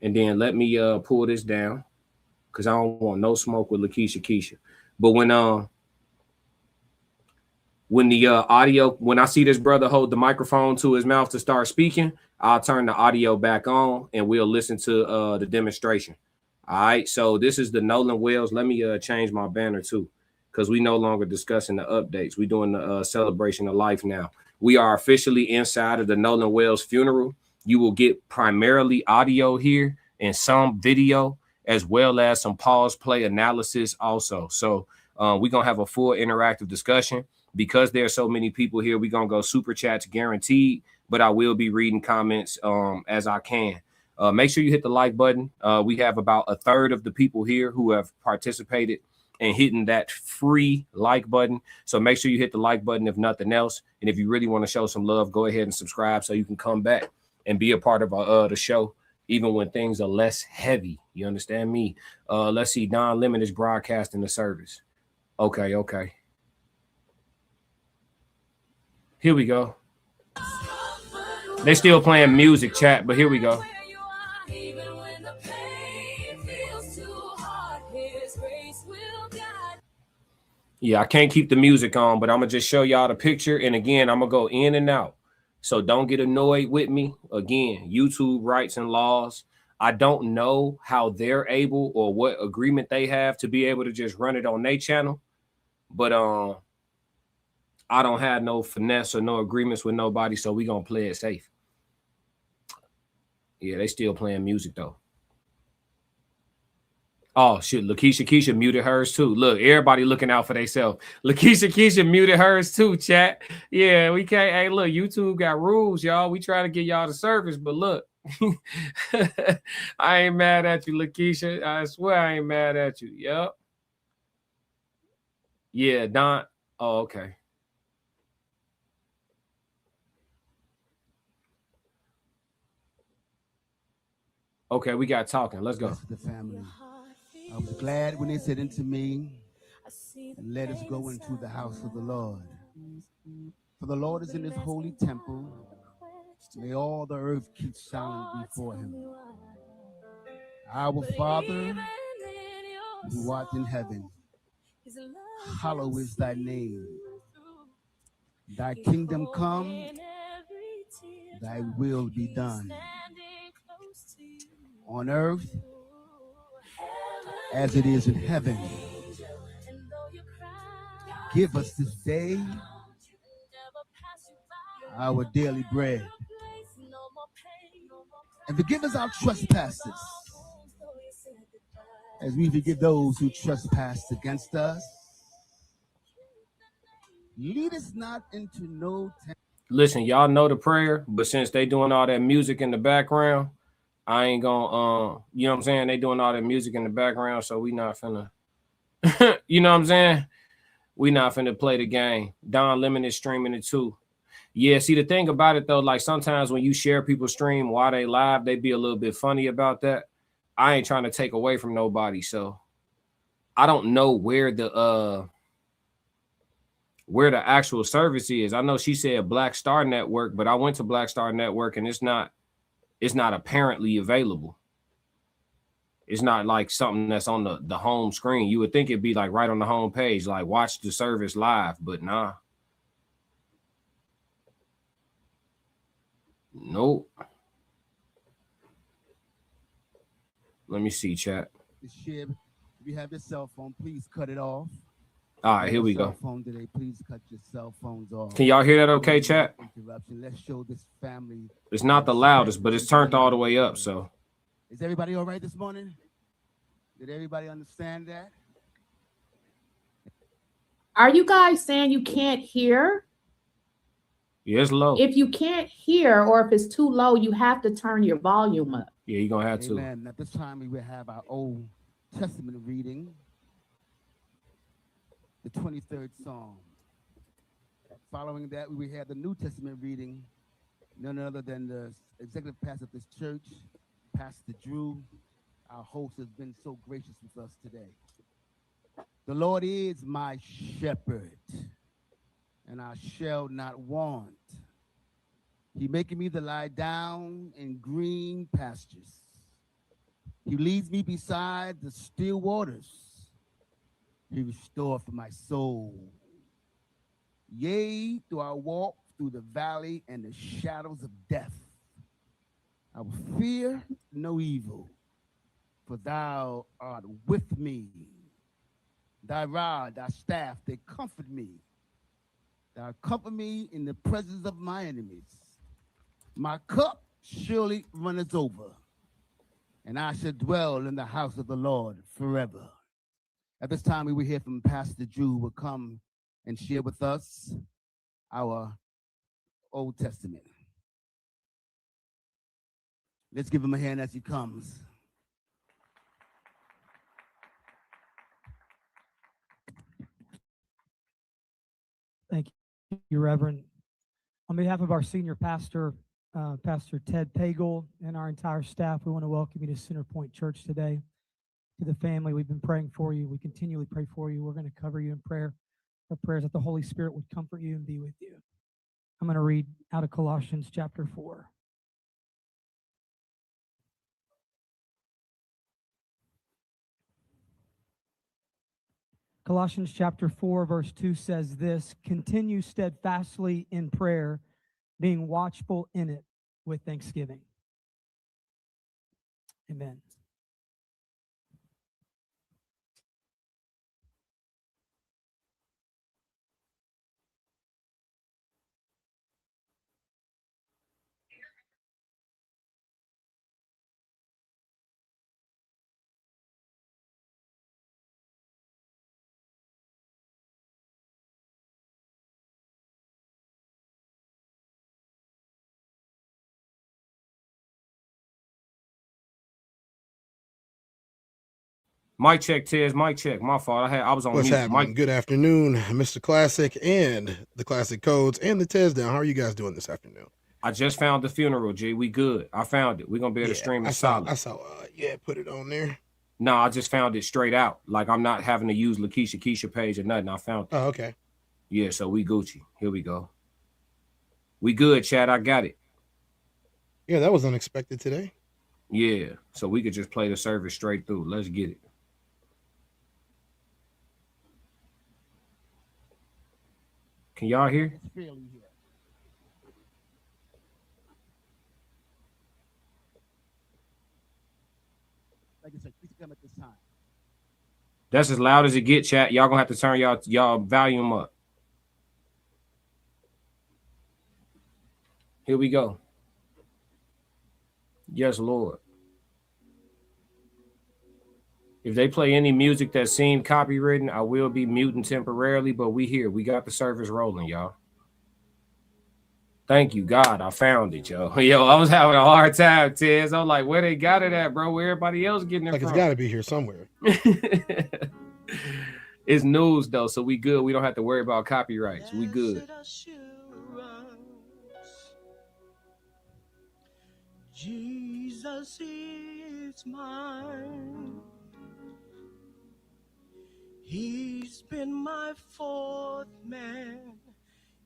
And then let me pull this down because I don't want no smoke with Keisha. But when the audio, when I see this brother hold the microphone to his mouth to start speaking, I'll turn the audio back on and we'll listen to the demonstration. All right, so this is the Nolan Wells. Let me change my banner too, because we no longer discussing the updates. We're doing the celebration of life now. We are officially inside of the Nolan Wells funeral. You will get primarily audio here and some video, as well as some pause play analysis also. So we're going to have a full interactive discussion. Because there are so many people here, we're going to go super chats guaranteed, but I will be reading comments as I can. Make sure you hit the like button. We have about a third of the people here who have participated and hitting that free like button. So make sure you hit the like button if nothing else. And if you really want to show some love, go ahead and subscribe so you can come back and be a part of the show, even when things are less heavy. You understand me? Let's see. Don Lemon is broadcasting the service. Okay. Here we go. They still playing music, chat, but here we go. Yeah, I can't keep the music on, but I'm going to just show y'all the picture. And again, I'm going to go in and out. So don't get annoyed with me. Again, YouTube rights and laws. I don't know how they're able or what agreement they have to be able to just run it on their channel. But I don't have no finesse or no agreements with nobody, so we going to play it safe. Yeah, they still playing music, though. Oh shit, Lakeisha Keisha muted hers too. Look, everybody looking out for themselves. Lakeisha Keisha muted hers too, chat. Yeah, we can't. Hey, look, YouTube got rules, y'all. We try to get y'all the service, but look, I ain't mad at you, Lakeisha. I swear I ain't mad at you. Yep. Yeah, Don. Oh, okay. Okay, we got talking. Let's go. The family. I was glad when they said unto me, let us go into the house of the Lord. For the Lord is in his holy temple. May all the earth keep silent before him. Our Father, who art in heaven, hallowed is thy name. Thy kingdom come, thy will be done on earth as it is in heaven. Give us this day our daily bread, and forgive us our trespasses as we forgive those who trespass against us. Lead us not into no temptation. Listen, y'all know the prayer, but since they doing all that music in the background, I ain't gonna you know what I'm saying? They doing all that music in the background, so we not finna you know what I'm saying? We not finna play the game. Don Lemon is streaming it too. Yeah, see the thing about it though, like sometimes when you share people's stream while they live, they be a little bit funny about that. I ain't trying to take away from nobody, so I don't know where the actual service is. I know she said Black Star Network, but I went to Black Star Network and it's not apparently available. It's not like something that's on the home screen. You would think it'd be like right on the home page, like watch the service live, but nah. Nope. Let me see, chat. If you have your cell phone, please cut it off. All right, here we go. Phone today, please cut your cell phones off. Can y'all hear that okay, chat? Interruption. Let's show this family. It's not the loudest, but it's turned all the way up, so. Is everybody all right this morning? Did everybody understand that? Are you guys saying you can't hear? Yeah, it's low. If you can't hear or if it's too low, you have to turn your volume up. Yeah, you're going to have to. Amen. At this time, we will have our Old Testament reading, the 23rd Psalm. Following that, we will have the New Testament reading, none other than the executive pastor of this church, Pastor Drew. Our host has been so gracious with us today. The Lord is my shepherd, and I shall not want. He maketh me to lie down in green pastures. He leads me beside the still waters. He restoreth my soul. Yea, though I walk through the valley and the shadows of death, I will fear no evil, for thou art with me. Thy rod, thy staff, they comfort me. Thou comfort me in the presence of my enemies. My cup surely runneth over, and I shall dwell in the house of the Lord forever. At this time, we will hear from Pastor Drew, who will come and share with us our Old Testament. Let's give him a hand as he comes. Thank you, Reverend. On behalf of our senior pastor, Pastor Ted Pagel, and our entire staff, we want to welcome you to Center Point Church today. To the family, we've been praying for you. We continually pray for you. We're going to cover you in prayer. Our prayers that the Holy Spirit would comfort you and be with you. I'm going to read out of Colossians chapter 4. Colossians chapter 4, verse 2 says this: continue steadfastly in prayer, being watchful in it with thanksgiving. Amen. Mic check, Tez. Mic check. My fault. I was on What's mute. happening? Good afternoon, Mr. Classic and the Classic Codes and the Tez Down. How are you guys doing this afternoon? I just found the funeral, G. We good. I found it. We're gonna be able to stream it solid. I saw. Yeah, put it on there. No, I just found it straight out. Like I'm not having to use Lakeisha page or nothing. I found it. Oh, okay. Yeah, so we Gucci. Here we go. We good, Chad. I got it. Yeah, that was unexpected today. Yeah, so we could just play the service straight through. Let's get it. Can y'all hear? Like I said, please come at this time. That's as loud as it get, chat. Y'all gonna have to turn y'all volume up. Here we go. Yes, Lord. If they play any music that's seen copywritten, I will be muting temporarily, but we here. We got the service rolling, y'all. Thank you, God. I found it, yo. Yo, I was having a hard time, Tez. I'm like, where they got it at, bro? Where everybody else getting it like from? It's got to be here somewhere. It's news, though, so we good. We don't have to worry about copyrights. We good. Jesus is mine. He's been my fourth man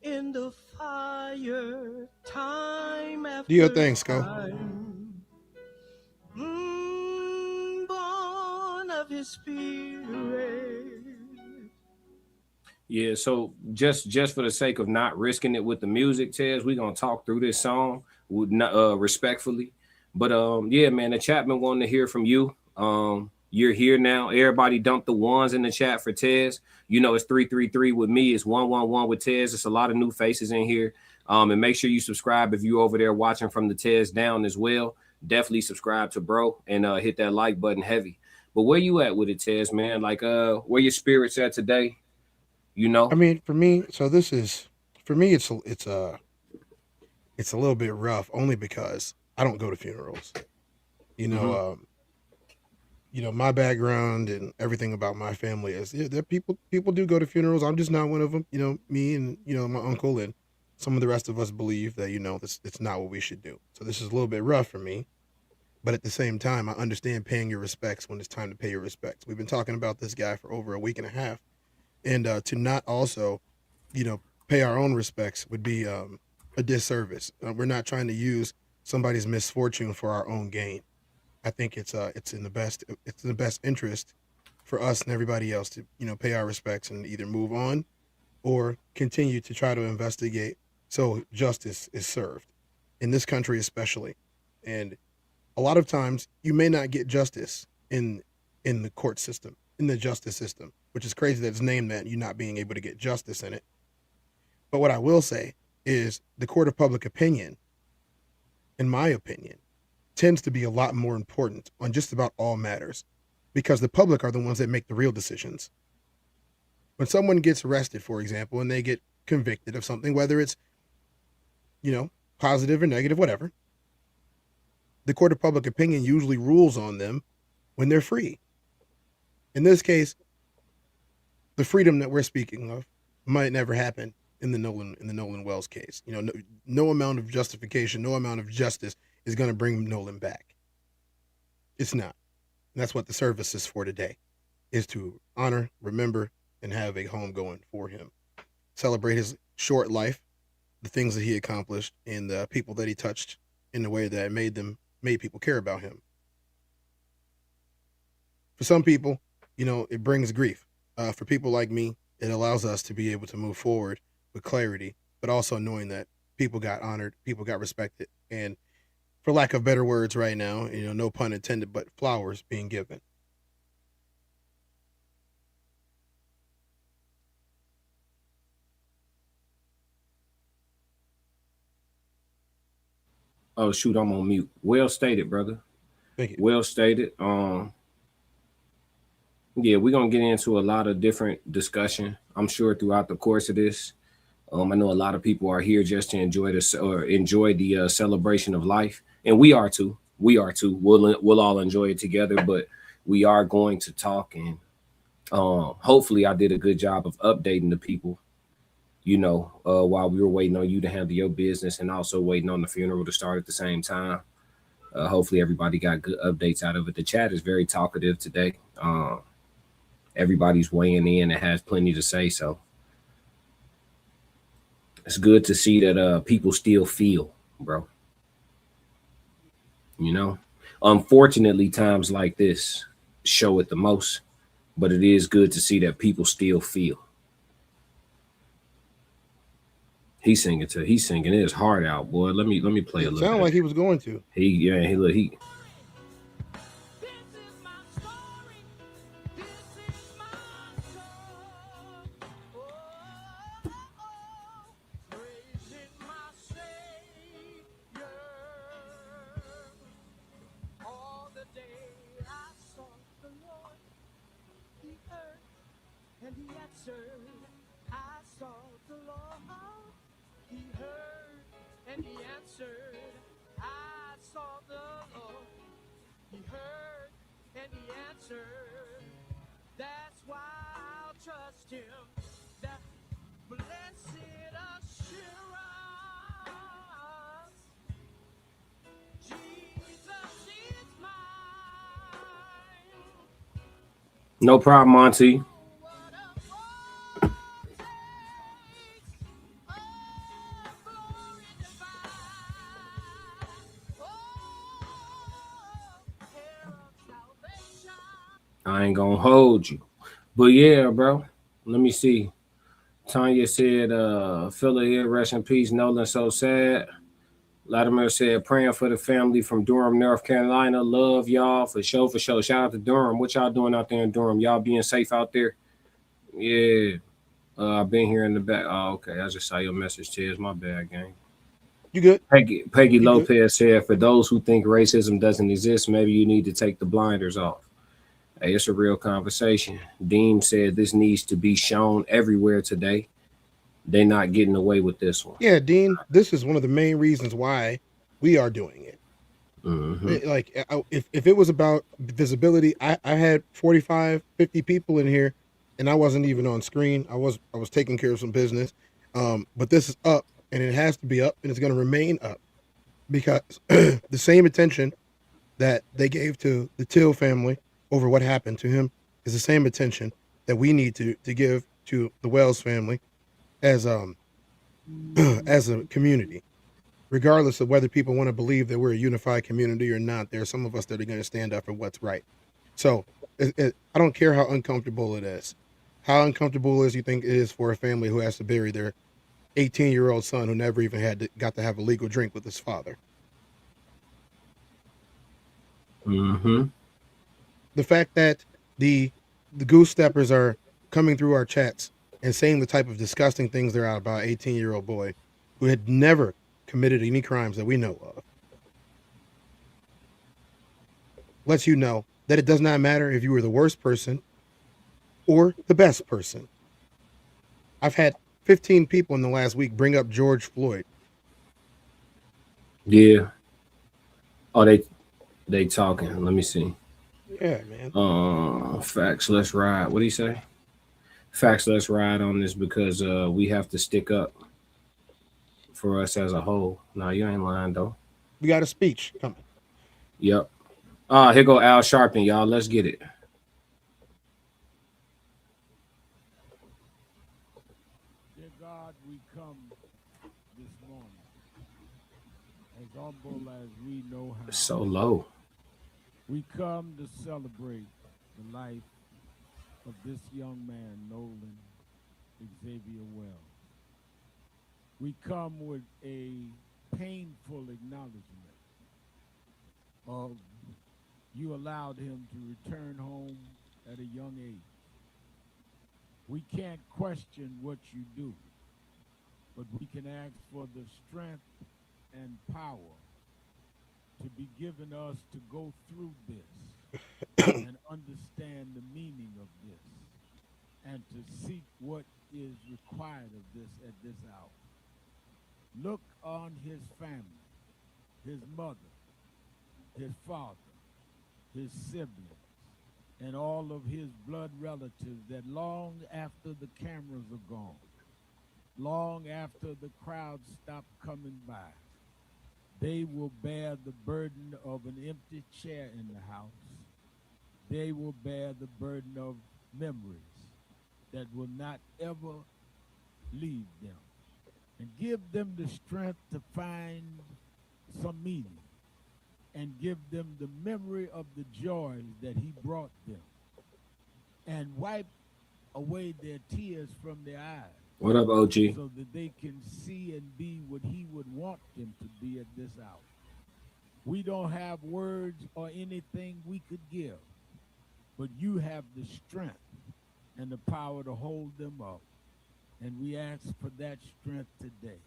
in the fire, time after Do your thing, Sco. Born of his spirit. Yeah, so just for the sake of not risking it with the music, Tez, we're gonna talk through this song with respectfully. But yeah, man, the chat been wanting to hear from you. You're here now. Everybody dump the ones in the chat for Tez. You know, it's 333 with me. It's 111 with Tez. It's a lot of new faces in here. And make sure you subscribe if you're over there watching from the Tez Down as well. Definitely subscribe to bro and hit that like button heavy. But where you at with it, Tez, man? Like, where your spirits at today? You know? I mean, for me, so this is for me. It's a little bit rough, only because I don't go to funerals. You know, you know, my background and everything about my family is that people do go to funerals. I'm just not one of them. You know, me and my uncle and some of the rest of us believe that it's not what we should do. So this is a little bit rough for me, but at the same time, I understand paying your respects when it's time to pay your respects. We've been talking about this guy for over a week and a half, and to not also, pay our own respects would be a disservice. We're not trying to use somebody's misfortune for our own gain. I think it's in the best interest for us and everybody else to pay our respects and either move on or continue to try to investigate so justice is served in this country especially. And a lot of times you may not get justice in the court system, in the justice system, which is crazy that it's named that, you not being able to get justice in it. But what I will say is the court of public opinion, in my opinion, tends to be a lot more important on just about all matters, because the public are the ones that make the real decisions. When someone gets arrested, for example, and they get convicted of something, whether it's, positive or negative, whatever, the court of public opinion usually rules on them when they're free. In this case, the freedom that we're speaking of might never happen in the Nolan Wells case. No amount of justification, no amount of justice is going to bring Nolan back. It's not. And that's what the service is for today, is to honor, remember, and have a homegoing for him. Celebrate his short life, the things that he accomplished, and the people that he touched in the way that made people care about him. For some people, it brings grief. For people like me, it allows us to be able to move forward with clarity, but also knowing that people got honored, people got respected, and for lack of better words right now, no pun intended, but flowers being given. Oh shoot, I'm on mute. Well stated, brother. Thank you. Well stated. Yeah, we're gonna get into a lot of different discussion, I'm sure, throughout the course of this. I know a lot of people are here just to enjoy this or enjoy the celebration of life, and we are too. We'll all enjoy it together. But we are going to talk, and hopefully I did a good job of updating the people, you know, while we were waiting on you to handle your business and also waiting on the funeral to start at the same time. Hopefully everybody got good updates out of it. The chat is very talkative today. Everybody's weighing in and has plenty to say, so it's good to see that people still feel, bro. You know, unfortunately, times like this show it the most, but it is good to see that people still feel. He's singing his heart out, boy. Let me play a little. Sounded like he was going to. He. And he answered, I sought the Lord. He heard and he answered, I sought the Lord. He heard and he answered. That's why I'll trust him. That blessed assurance, Jesus is mine. No problem, Monty. I ain't gonna hold you. But yeah, bro. Let me see. Tanya said, Philly here, rest in peace. Nolan, so sad. Latimer said, praying for the family from Durham, North Carolina. Love y'all for sure, for sure. Shout out to Durham. What y'all doing out there in Durham? Y'all being safe out there? Yeah. I've been here in the back. Oh, okay. I just saw your message, Tiz. My bad, gang. You good? Peggy Lopez said, for those who think racism doesn't exist, maybe you need to take the blinders off. Hey, it's a real conversation. Deem said this needs to be shown everywhere today. They're not getting away with this one. Yeah, Dean, this is one of the main reasons why we are doing it. Mm-hmm. Like, if it was about visibility, I had 45, 50 people in here, and I wasn't even on screen. I was taking care of some business. But this is up, and it has to be up, and it's going to remain up, because the same attention that they gave to the Till family over what happened to him is the same attention that we need to give to the Wells family as as a community, regardless of whether people want to believe that we're a unified community or not. There are some of us that are going to stand up for what's right. So I don't care how uncomfortable it is. How uncomfortable is you think it is for a family who has to bury their 18-year-old son who never even got to have a legal drink with his father? Mm-hmm. The fact that the goose steppers are coming through our chats and saying the type of disgusting things they're out about an 18-year-old boy who had never committed any crimes that we know of lets you know that it does not matter if you were the worst person or the best person. I've had 15 people in the last week bring up George Floyd. Yeah. Oh, they talking. Let me see. Yeah, man. Facts, let's ride. What do you say? Facts, let's ride on this, because we have to stick up for us as a whole. No, you ain't lying though. We got a speech coming. Yep. Here go Al Sharpton, y'all. Let's get it. Dear God, we come this morning as humble as we know how. So low. We come to celebrate the life of this young man, Nolan Xavier Wells. We come with a painful acknowledgement of you allowed him to return home at a young age. We can't question what you do, but we can ask for the strength and power to be given us to go through this and understand the meaning of this and to seek what is required of this at this hour. Look on his family, his mother, his father, his siblings, and all of his blood relatives that long after the cameras are gone, long after the crowds stop coming by, they will bear the burden of an empty chair in the house. They will bear the burden of memories that will not ever leave them, and give them the strength to find some meaning, and give them the memory of the joys that he brought them, and wipe away their tears from their eyes. What up, OG? So that they can see and be what he would want them to be at this hour. We don't have words or anything we could give, but you have the strength and the power to hold them up. And we ask for that strength today.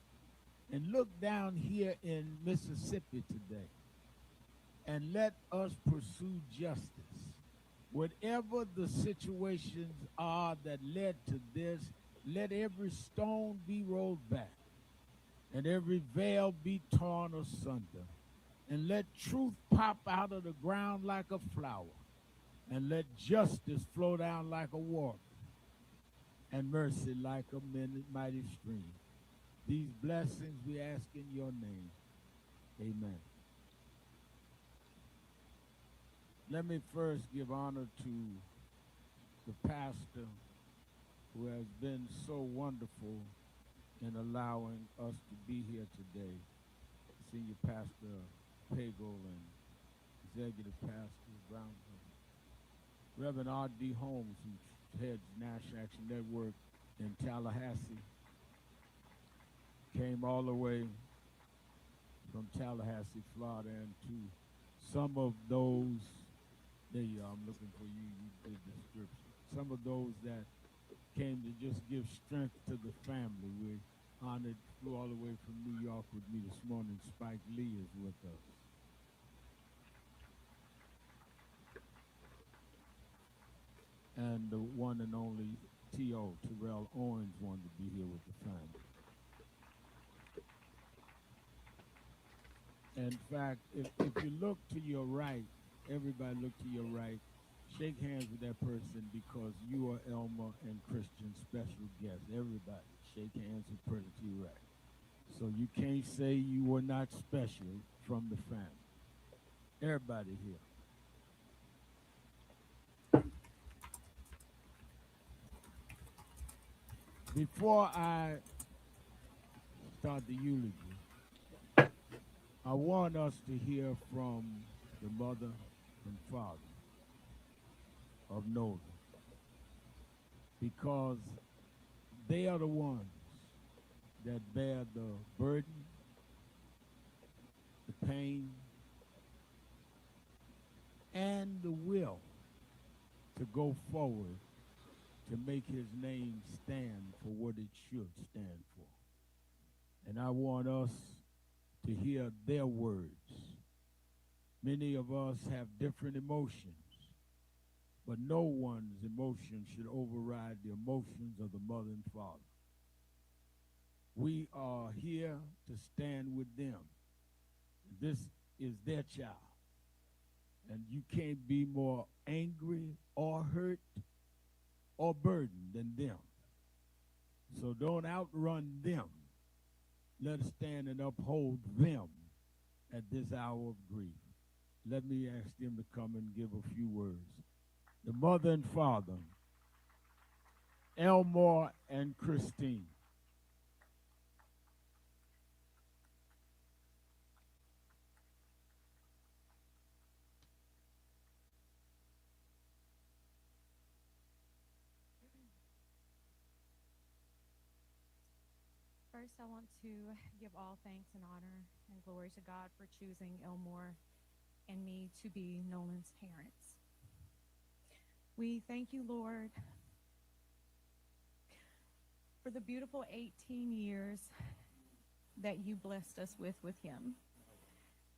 And look down here in Mississippi today and let us pursue justice. Whatever the situations are that led to this, let every stone be rolled back and every veil be torn asunder. And let truth pop out of the ground like a flower. And let justice flow down like a water. And mercy like a mighty stream. These blessings we ask in your name. Amen. Let me first give honor to the pastor who has been so wonderful in allowing us to be here today. Senior Pastor Pagel and Executive Pastor Brownson. Reverend R.D. Holmes, who heads National Action Network in Tallahassee, came all the way from Tallahassee, Florida, and to some of those, there you are, I'm looking for you, you did the description. Some of those that came to just give strength to the family. We're honored, flew all the way from New York with me this morning. Spike Lee is with us. And the one and only T.O., Terrell Owens, wanted to be here with the family. In fact, if you look to your right, everybody look to your right, shake hands with that person because you are Elmer and Christian's special guest. Everybody, shake hands with the person to your right. So you can't say you were not special from the family. Everybody here. Before I start the eulogy, I want us to hear from the mother and father of Nolan, because they are the ones that bear the burden, the pain, and the will to go forward to make his name stand for what it should stand for. And I want us to hear their words. Many of us have different emotions, but no one's emotion should override the emotions of the mother and father. We are here to stand with them. This is their child. And you can't be more angry or hurt or burdened than them. So don't outrun them. Let us stand and uphold them at this hour of grief. Let me ask them to come and give a few words. The mother and father, Elmore and Christine. First, I want to give all thanks and honor and glory to God for choosing Elmore and me to be Nolan's parents. We thank you, Lord, for the beautiful 18 years that you blessed us with him.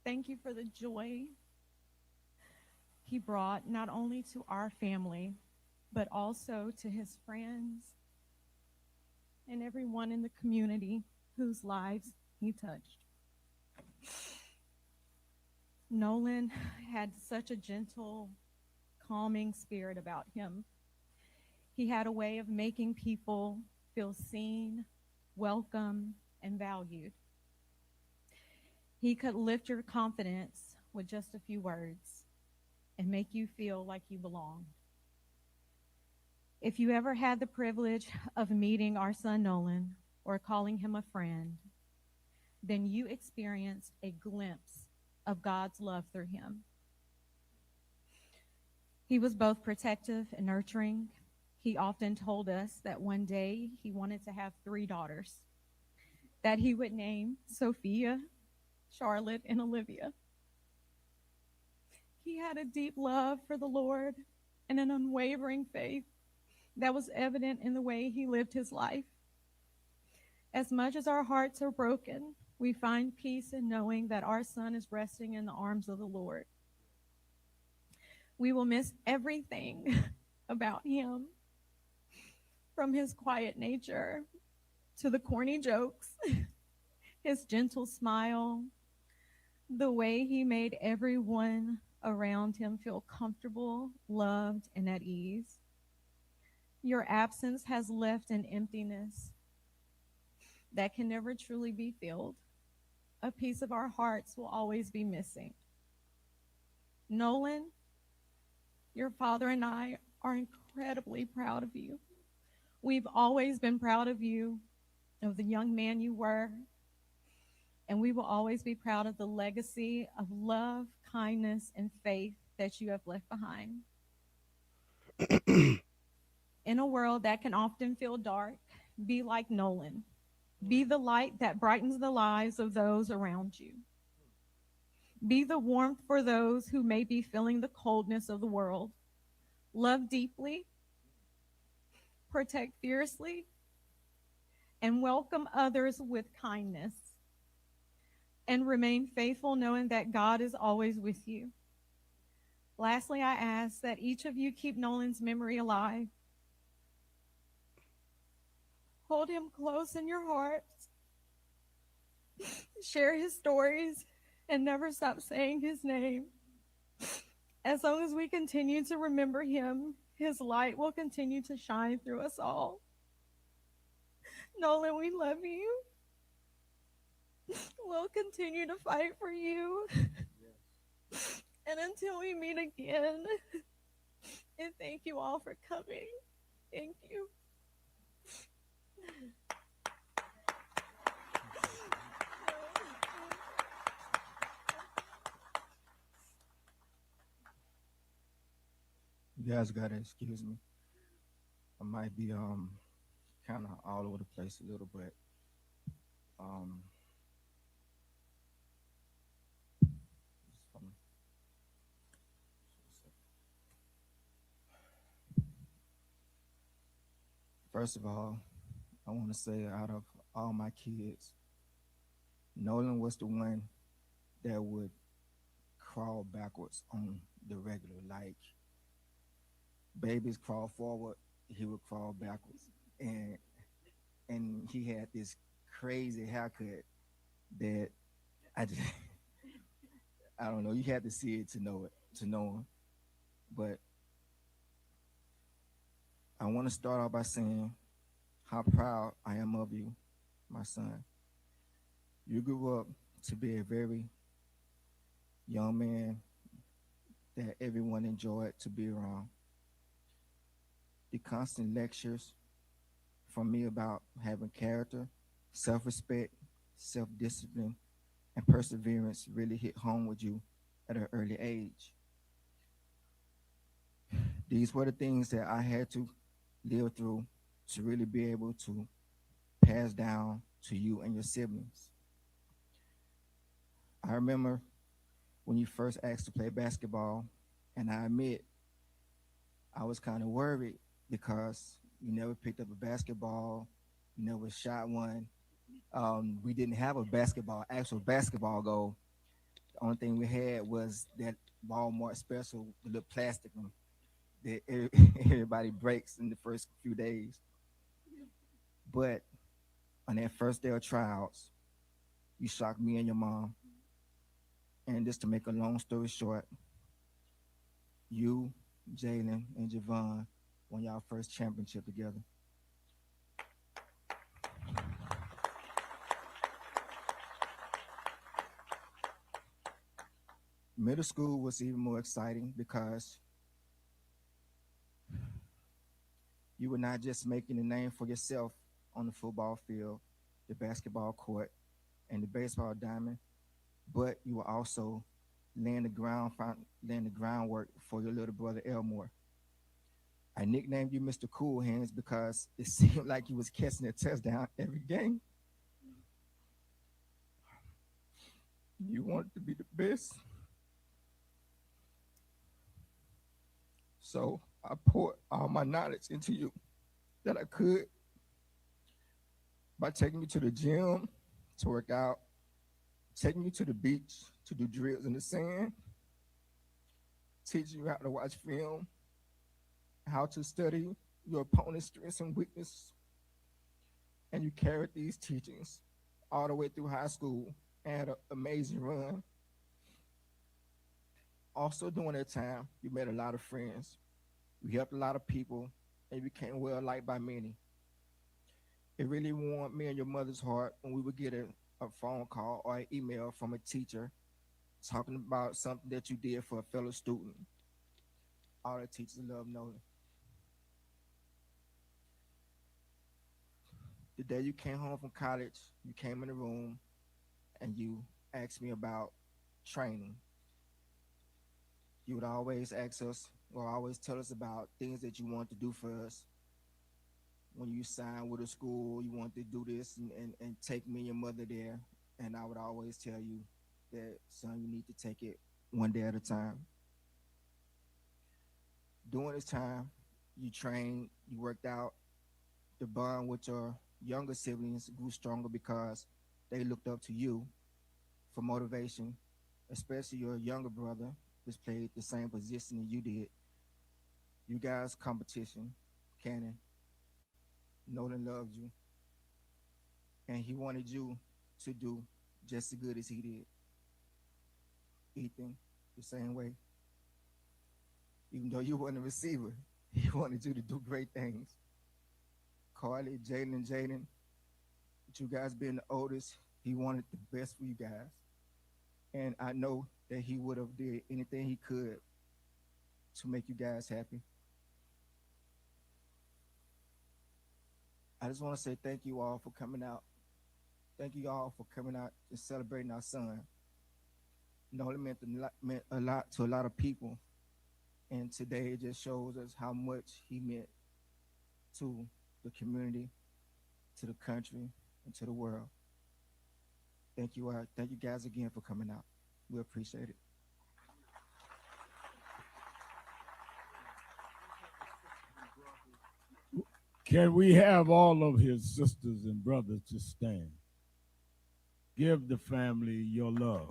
Thank you for the joy he brought not only to our family, but also to his friends and everyone in the community whose lives he touched. Nolan had such a gentle, calming spirit about him. He had a way of making people feel seen, welcome, and valued. He could lift your confidence with just a few words and make you feel like you belonged. If you ever had the privilege of meeting our son Nolan or calling him a friend, then you experienced a glimpse of God's love through him. He was both protective and nurturing. He often told us that one day he wanted to have 3 daughters that he would name Sophia, Charlotte, and Olivia. He had a deep love for the Lord and an unwavering faith that was evident in the way he lived his life. As much as our hearts are broken, we find peace in knowing that our son is resting in the arms of the Lord. We will miss everything about him, from his quiet nature to the corny jokes, his gentle smile, the way he made everyone around him feel comfortable, loved, and at ease. Your absence has left an emptiness that can never truly be filled. A piece of our hearts will always be missing. Nolan, your father and I are incredibly proud of you. We've always been proud of you, of the young man you were, and we will always be proud of the legacy of love, kindness, and faith that you have left behind. In a world that can often feel dark, be like Nolan. Be the light that brightens the lives of those around you. Be the warmth for those who may be feeling the coldness of the world. Love deeply, protect fiercely, and welcome others with kindness. And remain faithful knowing that God is always with you. Lastly, I ask that each of you keep Nolan's memory alive. Hold him close in your hearts. Share his stories and never stop saying his name. As long as we continue to remember him, his light will continue to shine through us all. Nolan, we love you. We'll continue to fight for you. And until we meet again, and thank you all for coming. Thank you. You guys gotta excuse me. I might be kind of all over the place a little bit. First of all, I want to say out of all my kids, Nolan was the one that would crawl backwards on the regular. Like babies crawl forward, he would crawl backwards. And he had this crazy haircut that I just I don't know, you had to see it to know him. But I want to start off by saying how proud I am of you, my son. You grew up to be a very young man that everyone enjoyed to be around. The constant lectures from me about having character, self-respect, self-discipline, and perseverance really hit home with you at an early age. These were the things that I had to live through to really be able to pass down to you and your siblings. I remember when you first asked to play basketball, and I admit I was kind of worried because you never picked up a basketball, you never shot one. We didn't have a actual basketball goal. The only thing we had was that Walmart special, the little plastic one that everybody breaks in the first few days. But on that first day of tryouts, you shocked me and your mom. And just to make a long story short, you Jalen, and Javon won y'all first championship together. Middle school was even more exciting because you were not just making a name for yourself on the football field, the basketball court, and the baseball diamond, but you were also laying the groundwork for your little brother Elmore. I nicknamed you Mr. Cool Hands because it seemed like you was catching a touchdown every game. You wanted to be the best. So I poured all my knowledge into you that I could by taking you to the gym to work out, taking you to the beach to do drills in the sand, teaching you how to watch film, how to study your opponent's strengths and weakness. And you carried these teachings all the way through high school and had an amazing run. Also during that time, you made a lot of friends. You helped a lot of people and you became well liked by many. It really warmed me and your mother's heart when we would get a phone call or an email from a teacher talking about something that you did for a fellow student. All the teachers love Nolan. The day you came home from college, you came in the room and you asked me about training. You would always ask us or always tell us about things that you want to do for us. When you signed with a school, you want to do this and take me and your mother there. And I would always tell you that, son, you need to take it one day at a time. During this time, you trained, you worked out. The bond with your younger siblings grew stronger because they looked up to you for motivation, especially your younger brother, which played the same position that you did. You guys' competition, Cannon, Nolan loved you, and he wanted you to do just as good as he did. Ethan, the same way. Even though you weren't a receiver, he wanted you to do great things. Carly, Jaden, with you guys being the oldest, he wanted the best for you guys. And I know that he would have did anything he could to make you guys happy. I just want to say thank you all for coming out. Thank you all for coming out and celebrating our son. Nolan meant a lot to a lot of people. And today it just shows us how much he meant to the community, to the country, and to the world. Thank you guys again for coming out. We appreciate it. Can we have all of his sisters and brothers to stand? Give the family your love.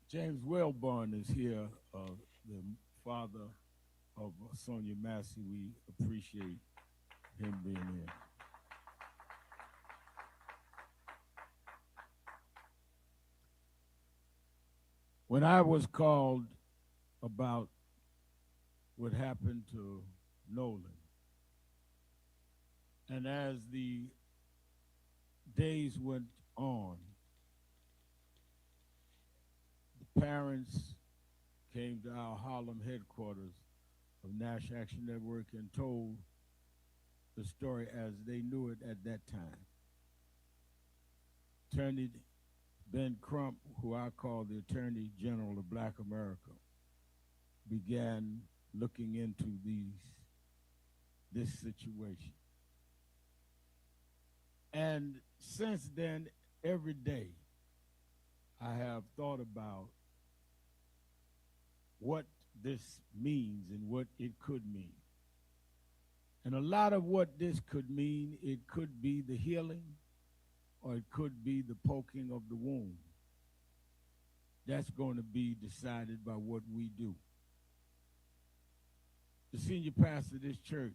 James Wellborn is here, the father of Sonia Massey. We appreciate him being here. When I was called about what happened to Nolan, and as the days went on, the parents came to our Harlem headquarters of National Action Network and told the story as they knew it at that time. Attorney Ben Crump, who I call the Attorney General of Black America, began looking into this situation. And since then, every day, I have thought about what this means and what it could mean. And a lot of what this could mean, it could be the healing or it could be the poking of the wound. That's going to be decided by what we do. The senior pastor of this church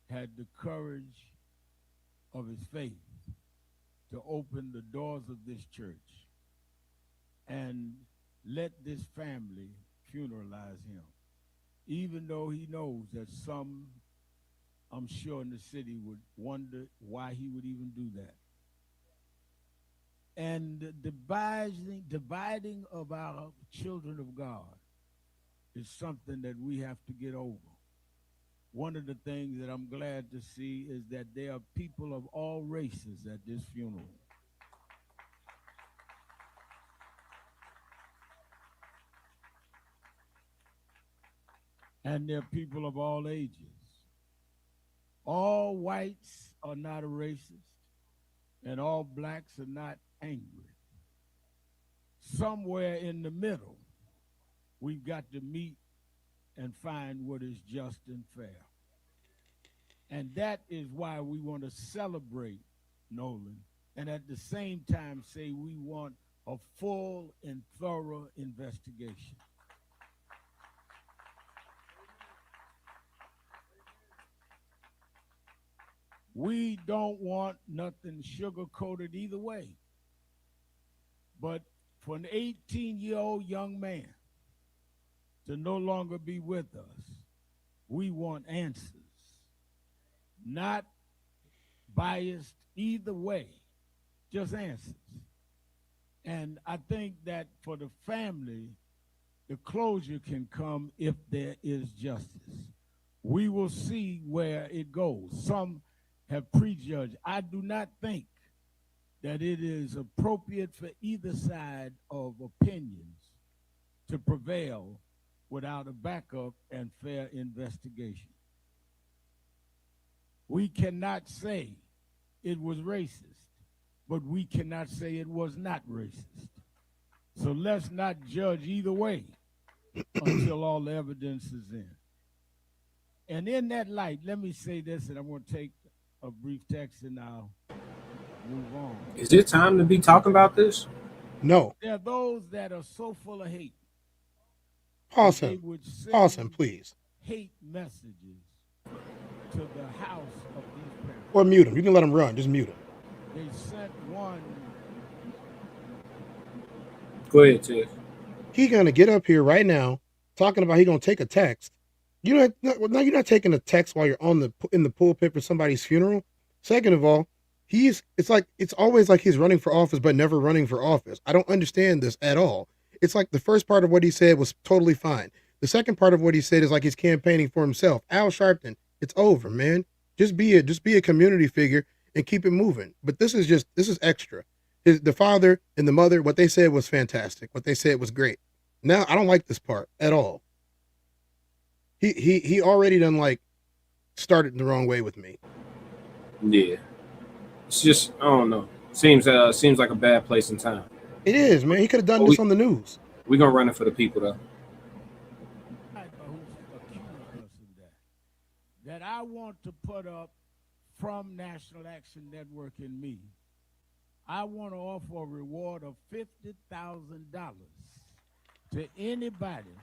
had the courage of his faith to open the doors of this church and let this family funeralize him, even though he knows that some, I'm sure, in the city would wonder why he would even do that. And the dividing of our children of God is something that we have to get over. One of the things that I'm glad to see is that there are people of all races at this funeral. And there are people of all ages. All whites are not a racist, and all blacks are not angry. Somewhere in the middle, we've got to meet and find what is just and fair. And that is why we want to celebrate Nolan, and at the same time say we want a full and thorough investigation. We don't want nothing sugar-coated either way. But for an 18-year-old young man to no longer be with us, we want answers. Not biased either way, just answers. And I think that for the family, the closure can come if there is justice. We will see where it goes. Some have prejudged. I do not think that it is appropriate for either side of opinions to prevail without a backup and fair investigation. We cannot say it was racist, but we cannot say it was not racist. So let's not judge either way until all the evidence is in. And in that light, let me say this, and I'm going to take a brief text and I'll move on. Is it time to be talking about this? No. There are those that are so full of hate. Pause him. Pause him, please. Hate messages to the house of these parents. Or mute him. You can let him run. Just mute him. They sent one. Go ahead, Ted. He gonna get up here right now talking about he gonna take a text. You're not taking a text while you're in the pulpit for somebody's funeral. Second of all, it's always like he's running for office but never running for office. I don't understand this at all. It's like the first part of what he said was totally fine. The second part of what he said is like he's campaigning for himself. Al Sharpton, it's over, man. Just be a community figure and keep it moving. But this is extra. The father and the mother, what they said was fantastic. What they said was great. Now I don't like this part at all. He already done started the wrong way with me. Yeah. It's just, I don't know. Seems like a bad place and time. It is, man. He could have done this on the news. We're gonna run it for the people though. That I want to put up from National Action Network and me. I want to offer a reward of $50,000 to anybody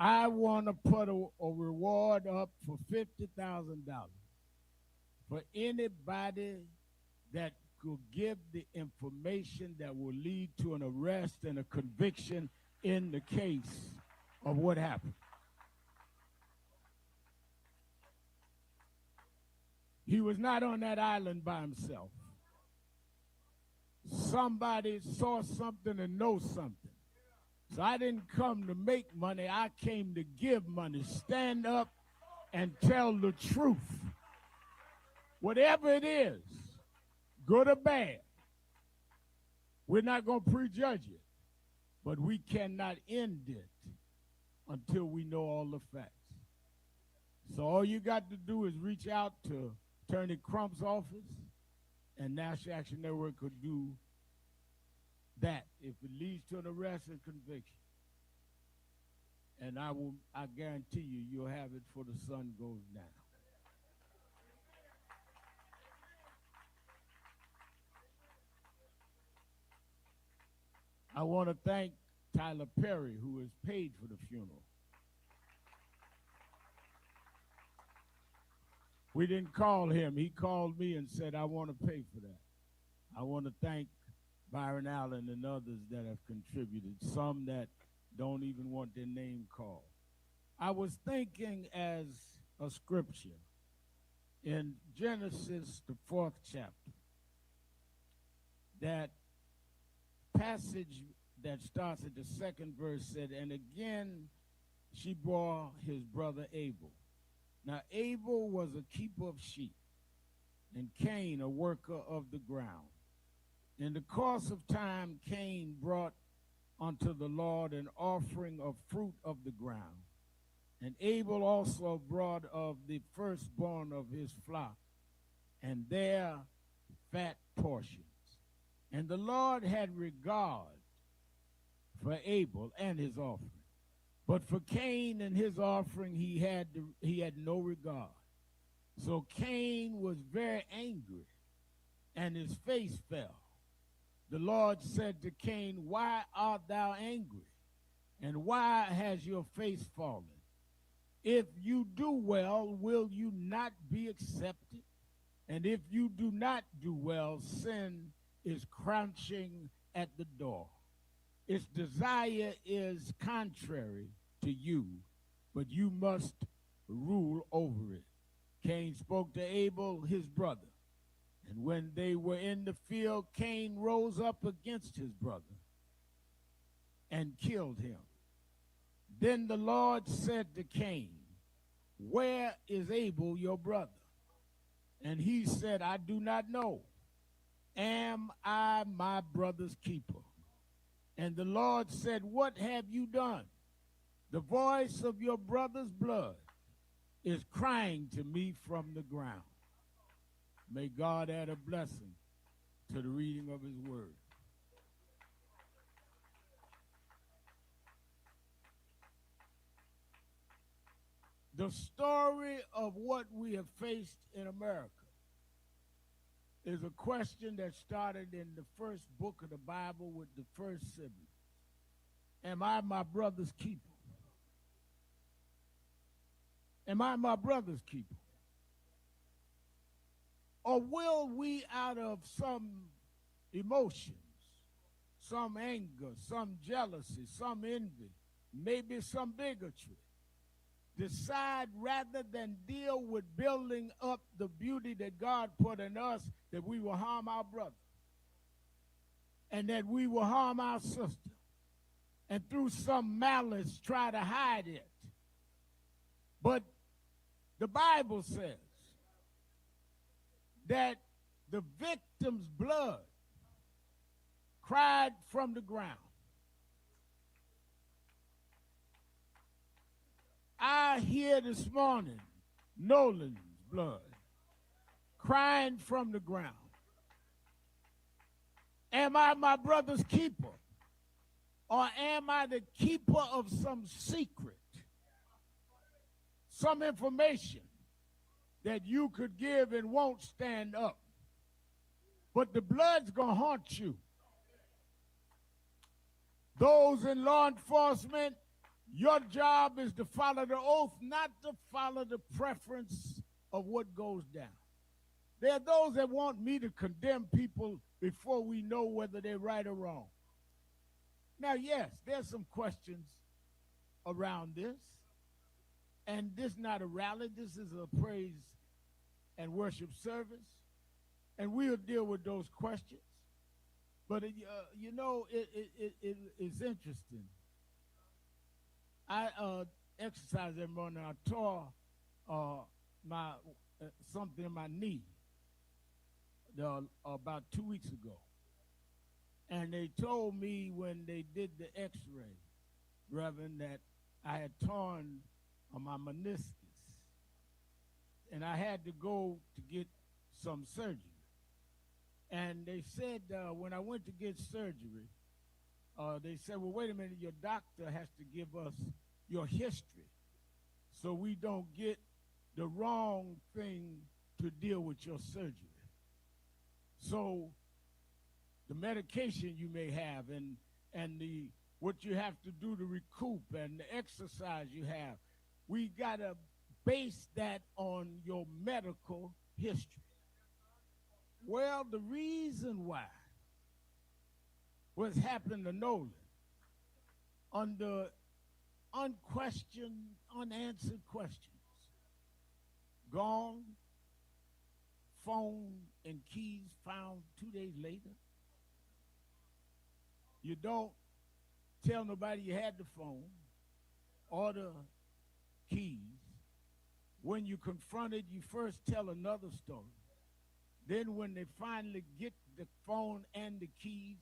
I want to put a reward up for $50,000 for anybody that could give the information that will lead to an arrest and a conviction in the case of what happened. He was not on that island by himself. Somebody saw something and knows something. So I didn't come to make money. I came to give money. Stand up and tell the truth. whatever it is, good or bad, we're not going to prejudge it, but we cannot end it until we know all the facts. So all you got to do is reach out to Attorney Crump's office, and National Action Network could do that if it leads to an arrest and conviction. And I guarantee you, you'll have it before the sun goes down. I want to thank Tyler Perry, who has paid for the funeral. We didn't call him. He called me and said, I want to pay for that. I want to thank Byron Allen and others that have contributed, some that don't even want their name called. I was thinking as a scripture in Genesis, the 4th chapter, that passage that starts at the 2nd verse said, and again she bore his brother Abel. Now Abel was a keeper of sheep, and Cain a worker of the ground. In the course of time, Cain brought unto the Lord an offering of fruit of the ground. And Abel also brought of the firstborn of his flock, and their fat portions. And the Lord had regard for Abel and his offering. But for Cain and his offering he had no regard. So Cain was very angry, and his face fell. The Lord said to Cain, why art thou angry? And why has your face fallen? If you do well, will you not be accepted? And if you do not do well, sin is crouching at the door. Its desire is contrary to you, but you must rule over it. Cain spoke to Abel, his brother. And when they were in the field, Cain rose up against his brother and killed him. Then the Lord said to Cain, where is Abel, your brother? And he said, I do not know. Am I my brother's keeper? And the Lord said, what have you done? The voice of your brother's blood is crying to me from the ground. May God add a blessing to the reading of his word. The story of what we have faced in America is a question that started in the first book of the Bible with the first sibling. Am I my brother's keeper? Am I my brother's keeper? Or will we, out of some emotions, some anger, some jealousy, some envy, maybe some bigotry, decide rather than deal with building up the beauty that God put in us, that we will harm our brother and that we will harm our sister, and through some malice try to hide it? But the Bible says that the victim's blood cried from the ground. I hear this morning Nolan's blood crying from the ground. Am I my brother's keeper? Or am I the keeper of some secret, some information that you could give and won't stand up? But the blood's gonna haunt you. Those in law enforcement, your job is to follow the oath, not to follow the preference of what goes down. There are those that want me to condemn people before we know whether they're right or wrong. Now, yes, there's some questions around this. And this is not a rally. This is a praise and worship service. And we'll deal with those questions. But, you know, it's interesting. I exercise every morning. I tore my something in my knee. about 2 weeks ago. And they told me when they did the x-ray, Reverend, that I had torn my meniscus. And I had to go to get some surgery. And they said when I went to get surgery, they said, well, wait a minute, your doctor has to give us your history so we don't get the wrong thing to deal with your surgery. So the medication you may have and the what you have to do to recoup and the exercise you have, we got to base that on your medical history. Well, the reason why what's happened to Nolan under unquestioned, unanswered questions, gone, phone and keys found 2 days later. You don't tell nobody you had the phone or the keys. When you confront it, you first tell another story. Then when they finally get the phone and the keys,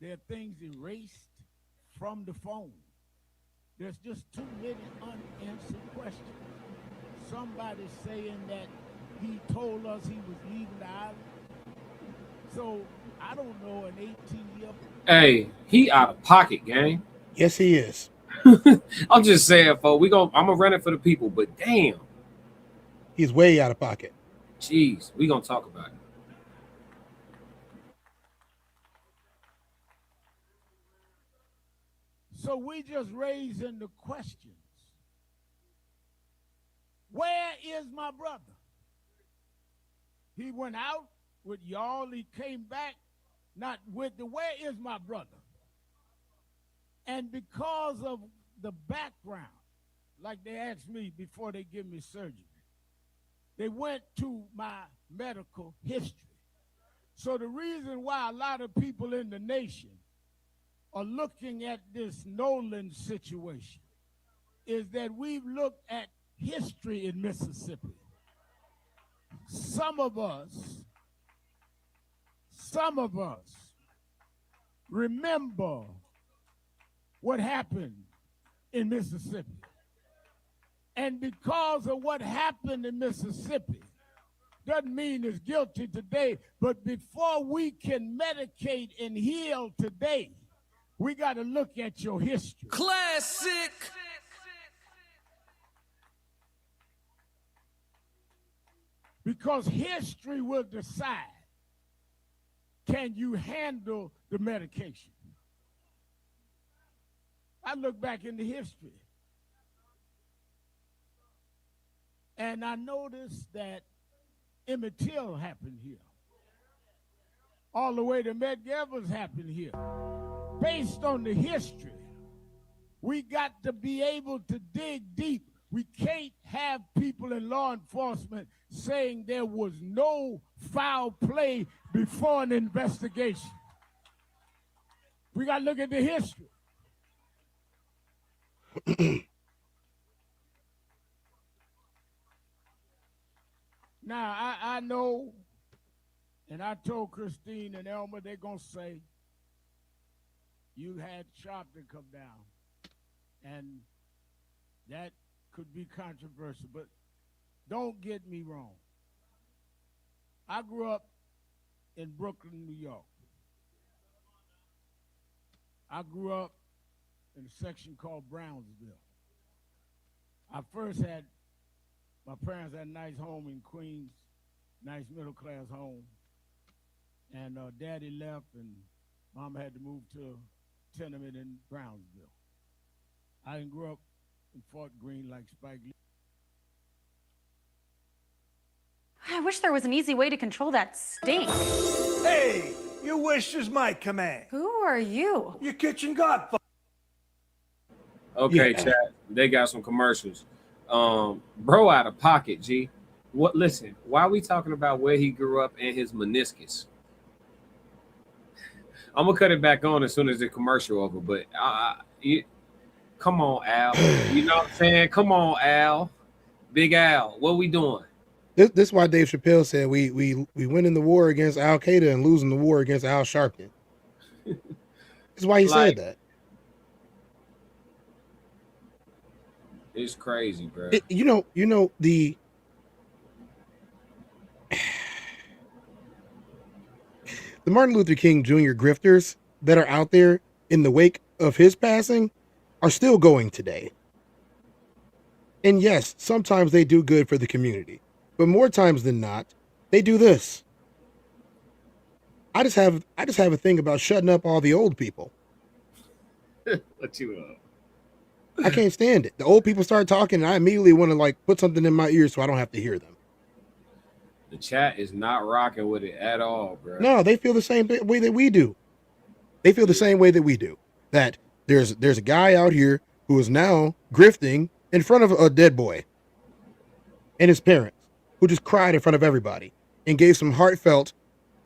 there are things erased from the phone. There's just too many unanswered questions. Somebody saying that he told us he was leaving the island. So I don't know an 18-year-old. Hey, he out of pocket, gang. Yes, he is. I'm just saying, folks. I'm gonna run it for the people, but damn, he's way out of pocket. Jeez, we gonna talk about it. So we just raising the questions. Where is my brother? He went out with y'all. He came back not with the where is my brother? And because of the background, like they asked me before they give me surgery, they went to my medical history. So the reason why a lot of people in the nation are looking at this Nolan situation is that we've looked at history in Mississippi. Some of us remember what happened in Mississippi. And because of what happened in Mississippi, doesn't mean it's guilty today, but before we can medicate and heal today, we got to look at your history. Classic. Because history will decide, can you handle the medication? I look back into history, and I noticed that Emmett Till happened here. All the way to Medgar Evers happened here. Based on the history, we got to be able to dig deep. We can't have people in law enforcement saying there was no foul play before an investigation. We got to look at the history. Now, I know, and I told Christine and Elmer, they're going to say, you had Sharpton come down, and that could be controversial, but don't get me wrong. I grew up in Brooklyn, New York. I grew up in a section called Brownsville. I first had, my parents had a nice home in Queens, nice middle-class home, and Daddy left, and Mom had to move to a tenement in Brownsville. I didn't grow up in Fort Greene like Spike Lee. I wish there was an easy way to control that stink. Hey, your wish is my command. Who are you? Your kitchen godfather. Okay, Yeah. chat. They got some commercials. Bro out of pocket, G. What? Listen, why are we talking about where he grew up and his meniscus? I'm gonna cut it back on as soon as the commercial over. But come on, Al. You know what I'm saying? Come on, Al. Big Al. What we doing? This is why Dave Chappelle said we win in the war against Al Qaeda and losing the war against Al Sharpton. That's why he said that. It's crazy, bro. You know the Martin Luther King Jr. grifters that are out there in the wake of his passing are still going today. And yes, sometimes they do good for the community, but more times than not, they do this. I just have a thing about shutting up all the old people. What you up? I can't stand it. The old people start talking, and I immediately want to like put something in my ears so I don't have to hear them. The chat is not rocking with it at all, bro. No, they feel the same way that we do. They feel the same way that we do. That there's a guy out here who is now grifting in front of a dead boy and his parents, who just cried in front of everybody and gave some heartfelt,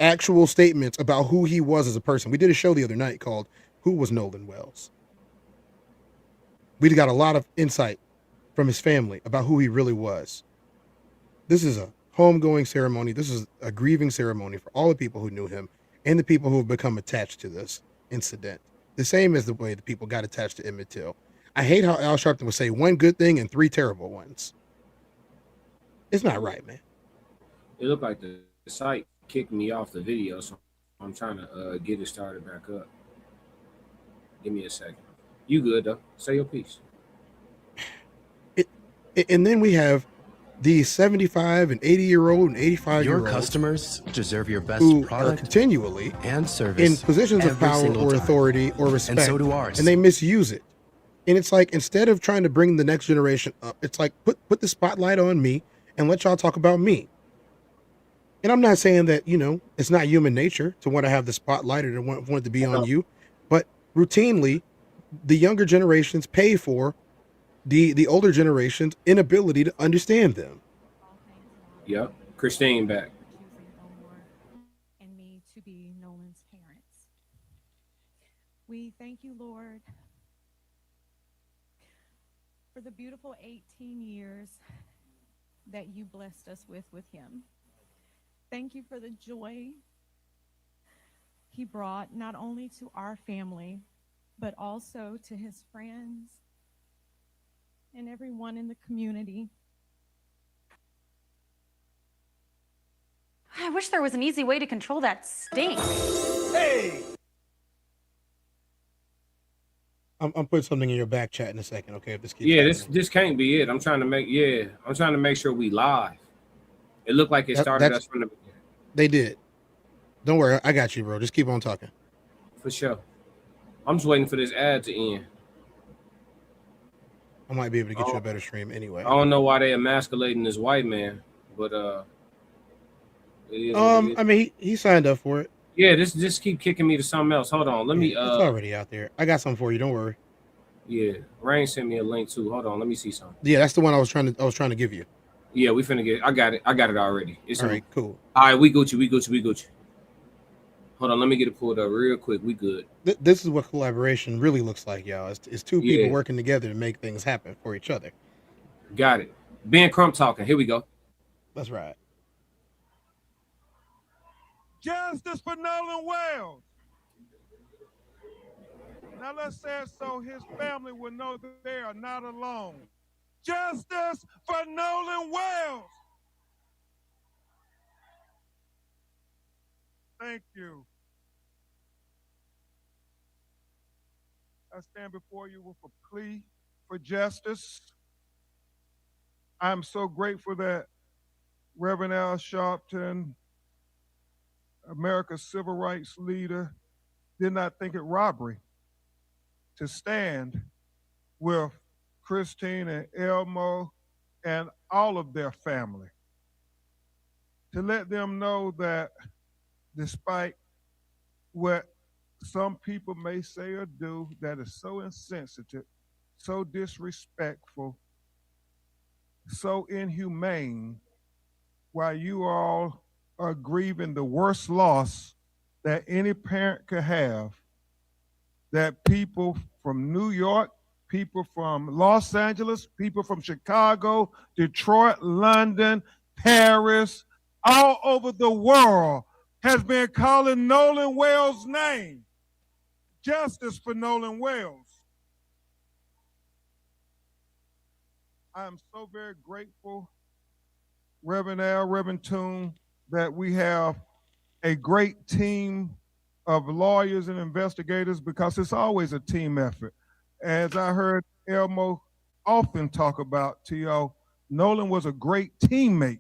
actual statements about who he was as a person. We did a show the other night called "Who Was Nolan Wells?" We got a lot of insight from his family about who he really was. This is a homegoing ceremony. This is a grieving ceremony for all the people who knew him and the people who have become attached to this incident. The same as the way the people got attached to Emmett Till. I hate how Al Sharpton would say one good thing and three terrible ones. It's not right, man. It looked like the site kicked me off the video, so I'm trying to get it started back up. Give me a second. You good though? Say your piece. And then we have the 75 and 80-year-old and 85-year-old. Your customers deserve your best who product are continually and service in positions of every power single or time. authority or respect. And so do ours. And they misuse it. And it's like, instead of trying to bring the next generation up, it's like, put the spotlight on me and let y'all talk about me. And I'm not saying that, it's not human nature to want to have the spotlight or to want it to be on you, but routinely, the younger generations pay for the older generation's inability to understand them. Yep. Christine back. And me to be Nolan's parents. We thank you, Lord, for the beautiful 18 years that you blessed us with him. Thank you for the joy he brought not only to our family, but also to his friends and everyone in the community. I wish there was an easy way to control that stink. Hey! I'm putting something in your back chat in a second, okay? If this keeps this can't be it. I'm trying to make sure we live. It looked like it started us from the beginning. They did. Don't worry, I got you, bro. Just keep on talking. For sure. I'm just waiting for this ad to end. I might be able to get you a better stream anyway. I don't know why they emasculating this white man, but I mean, he signed up for it. Yeah, this keep kicking me to something else. Hold on, let me. It's already out there. I got something for you. Don't worry. Yeah, Rain sent me a link too. Hold on, let me see something. Yeah, that's the one I was trying to give you. Yeah, we finna get. I got it already. It's all right. Cool. All right, we Gucci. Hold on, let me get it pulled up real quick. We good. This is what collaboration really looks like, y'all. It's two people working together to make things happen for each other. Got it. Ben Crump talking. Here we go. That's right. Justice for Nolan Wells. Now let's say it so his family will know that they are not alone. Justice for Nolan Wells. Thank you. I stand before you with a plea for justice. I'm so grateful that Reverend Al Sharpton, America's civil rights leader, did not think it robbery to stand with Christine and Elmo and all of their family, to let them know that despite what some people may say or do that is so insensitive, so disrespectful, so inhumane, while you all are grieving the worst loss that any parent could have, that people from New York, people from Los Angeles, people from Chicago, Detroit, London, Paris, all over the world has been calling Nolan Wells' name. Justice for Nolan Wells. I am so very grateful, Reverend Al, Reverend Toon, that we have a great team of lawyers and investigators, because it's always a team effort. As I heard Elmo often talk about, T.O., Nolan was a great teammate.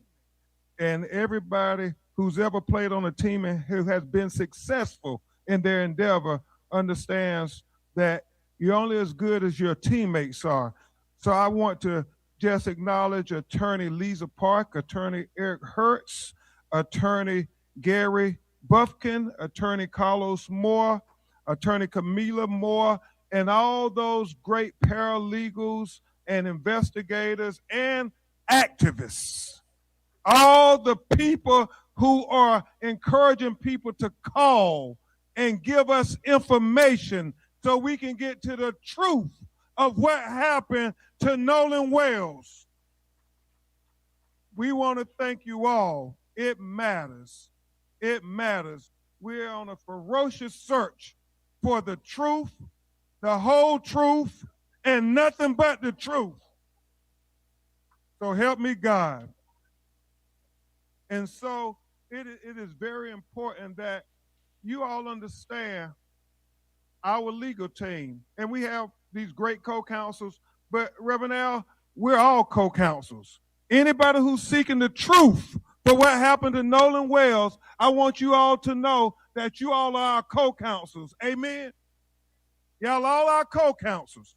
And everybody who's ever played on a team and who has been successful in their endeavor understands that you're only as good as your teammates are. So I want to just acknowledge Attorney Lisa Park, Attorney Eric Hertz, Attorney Gary Buffkin, Attorney Carlos Moore, Attorney Camila Moore, and all those great paralegals and investigators and activists. All the people who are encouraging people to call and give us information so we can get to the truth of what happened to Nolan Wells. We want to thank you all. It matters. It matters. We're on a ferocious search for the truth, the whole truth, and nothing but the truth. So help me God. And so it is very important that you all understand our legal team. And we have these great co-counsels, but Reverend Al, we're all co-counsels. Anybody who's seeking the truth for what happened to Nolan Wells, I want you all to know that you all are our co-counsels. Amen? Y'all all our co-counsels.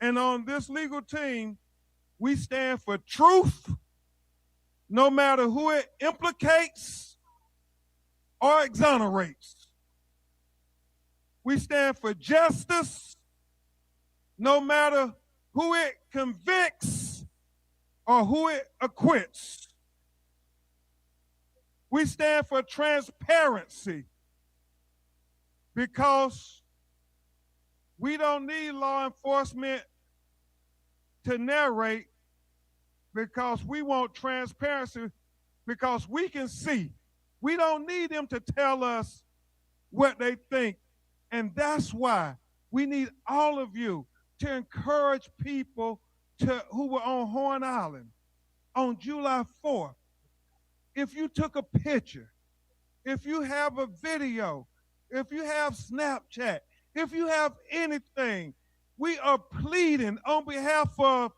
And on this legal team, we stand for truth, no matter who it implicates or exonerates. We stand for justice, no matter who it convicts or who it acquits. We stand for transparency, because we don't need law enforcement to narrate, because we want transparency, because we can see. We don't need them to tell us what they think. And that's why we need all of you to encourage people who were on Horn Island on July 4th. If you took a picture, if you have a video, if you have Snapchat, if you have anything, we are pleading on behalf of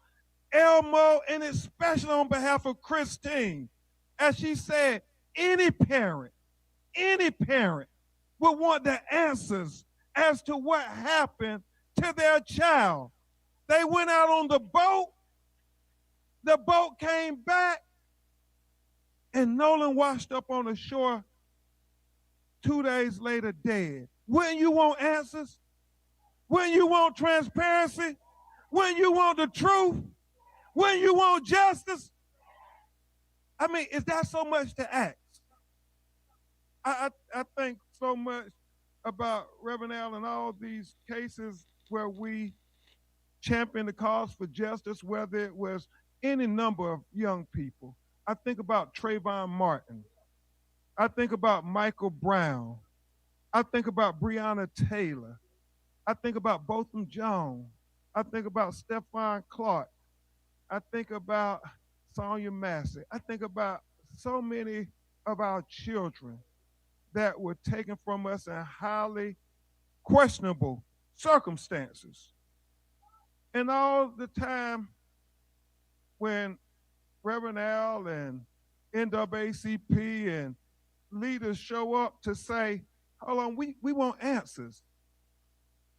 Elmo, and especially on behalf of Christine. As she said, any parent would want the answers as to what happened to their child. They went out on the boat came back, and Nolan washed up on the shore 2 days later dead. Wouldn't you want answers? Wouldn't you want transparency? Wouldn't you want the truth? When you want justice? I mean, is that so much to ask? I think so much about Reverend Al and all these cases where we champion the cause for justice, whether it was any number of young people. I think about Trayvon Martin. I think about Michael Brown. I think about Breonna Taylor. I think about Botham Jones. I think about Stephon Clark. I think about Sonia Massey. I think about so many of our children that were taken from us in highly questionable circumstances. And all the time when Reverend Al and NAACP and leaders show up to say, hold on, we want answers.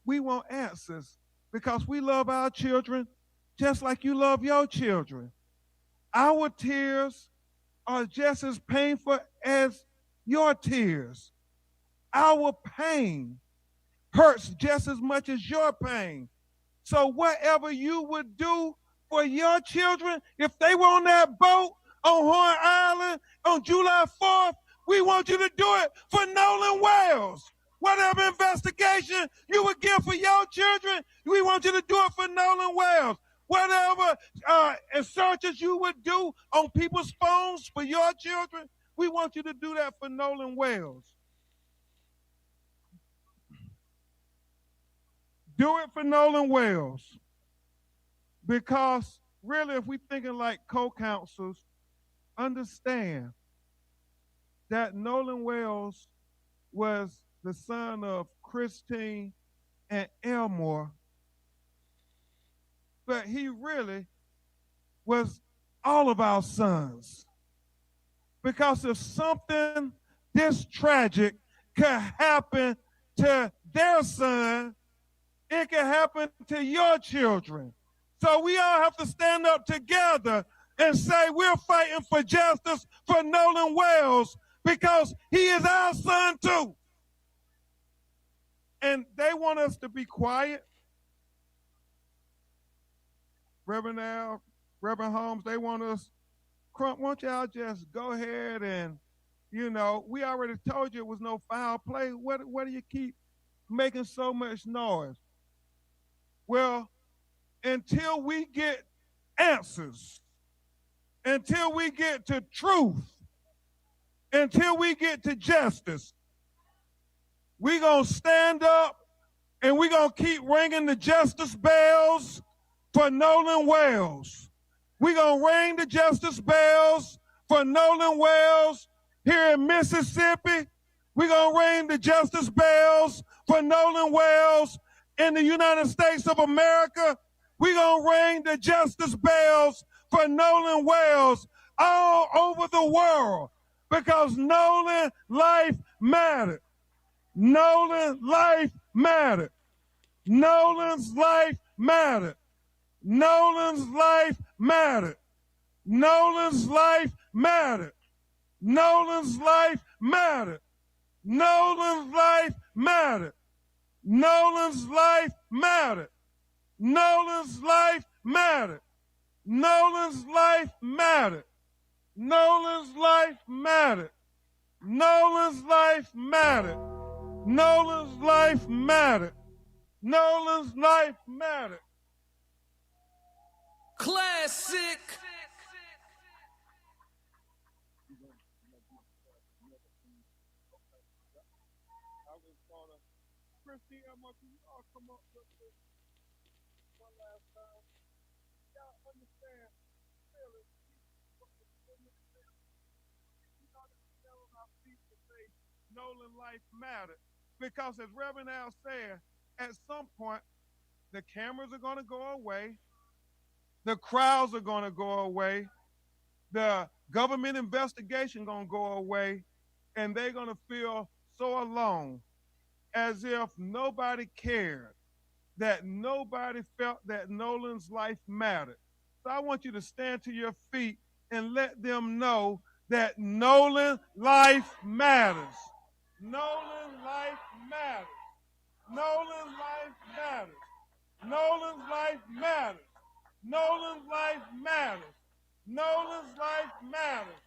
We want answers because we love our children just like you love your children. Our tears are just as painful as your tears. Our pain hurts just as much as your pain. So whatever you would do for your children, if they were on that boat on Horn Island on July 4th, we want you to do it for Nolan Wells. Whatever investigation you would give for your children, we want you to do it for Nolan Wells. whatever searches you would do on people's phones for your children, we want you to do that for Nolan Wells. Do it for Nolan Wells. Because really, if we're thinking like co-counsels, understand that Nolan Wells was the son of Christine and Elmore, but he really was all of our sons. Because if something this tragic could happen to their son, it can happen to your children. So we all have to stand up together and say we're fighting for justice for Nolan Wells because he is our son too. And they want us to be quiet. Reverend Al, Reverend Holmes, they want us, Crump, won't y'all just go ahead and, we already told you it was no foul play. What do you keep making so much noise? Well, until we get answers, until we get to truth, until we get to justice, we're going to stand up and we're going to keep ringing the justice bells for Nolan Wells. We're going to ring the justice bells for Nolan Wells here in Mississippi. We're going to ring the justice bells for Nolan Wells in the United States of America. We're going to ring the justice bells for Nolan Wells all over the world because Nolan life mattered. Nolan's life mattered. Nolan's life mattered. Nolan's life mattered. Nolan's life mattered. Nolan's life mattered. Nolan's life mattered. Nolan's life mattered. Nolan's life mattered. Nolan's life mattered. Nolan's life mattered. Nolan's life mattered. Nolan's life mattered. Nolan's life mattered. Classic. Christine, can you all come up with this one last time? Y'all understand, really, on our feet to say Nolan life mattered. Because as Reverend Al said, at some point, the cameras are going to go away. The crowds are going to go away. The government investigation going to go away. And they're going to feel so alone, as if nobody cared, that nobody felt that Nolan's life mattered. So I want you to stand to your feet and let them know that Nolan's life matters. Nolan's life matters. Nolan's life matters. Nolan's life matters. Nolan's life matters. Nolan's life matters.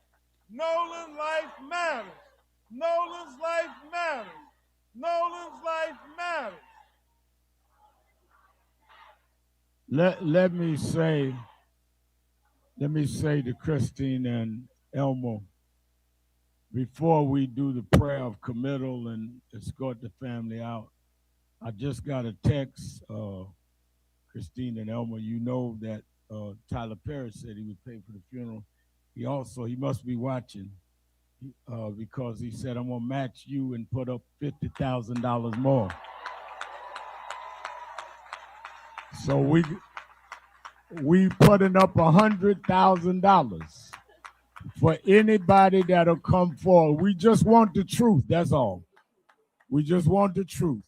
Nolan's life matters. Nolan's life matters. Nolan's life matters. Let me say to Christine and Elmo, before we do the prayer of committal and escort the family out, I just got a text, Christine and Elmo, you know that Tyler Perry said he would pay for the funeral. He must be watching because he said, I'm gonna match you and put up $50,000 more. So we putting up $100,000 for anybody that'll come forward. We just want the truth, that's all. We just want the truth.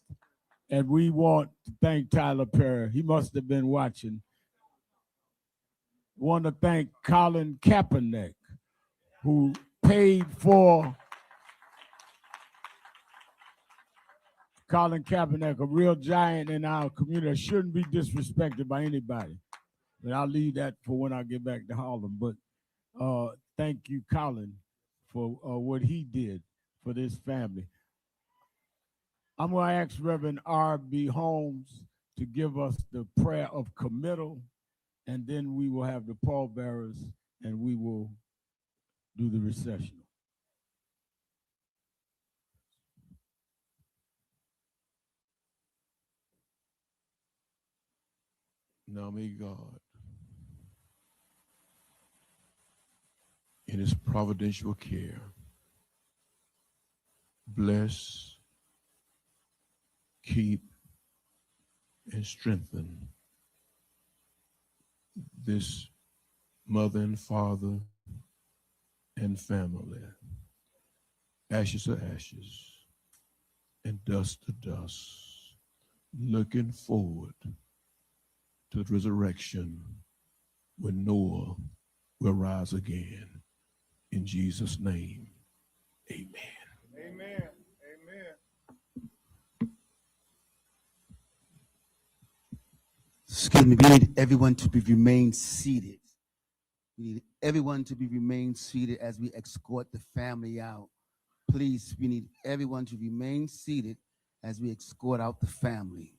And we want to thank Tyler Perry. He must have been watching. Want to thank Colin Kaepernick, who paid for Colin Kaepernick, a real giant in our community, shouldn't be disrespected by anybody. But I'll leave that for when I get back to Harlem. But thank you, Colin, for what he did for this family. I'm going to ask Reverend R.B. Holmes to give us the prayer of committal and then we will have the pallbearers, and we will do the recessional. Now may God, in his providential care, bless, keep, and strengthen this mother and father and family, ashes to ashes and dust to dust, looking forward to the resurrection when Noah will rise again. In Jesus' name, amen. Amen. Amen. Excuse me, we need everyone to remain seated. We need everyone to remain seated as we escort the family out. Please, we need everyone to remain seated as we escort out the family.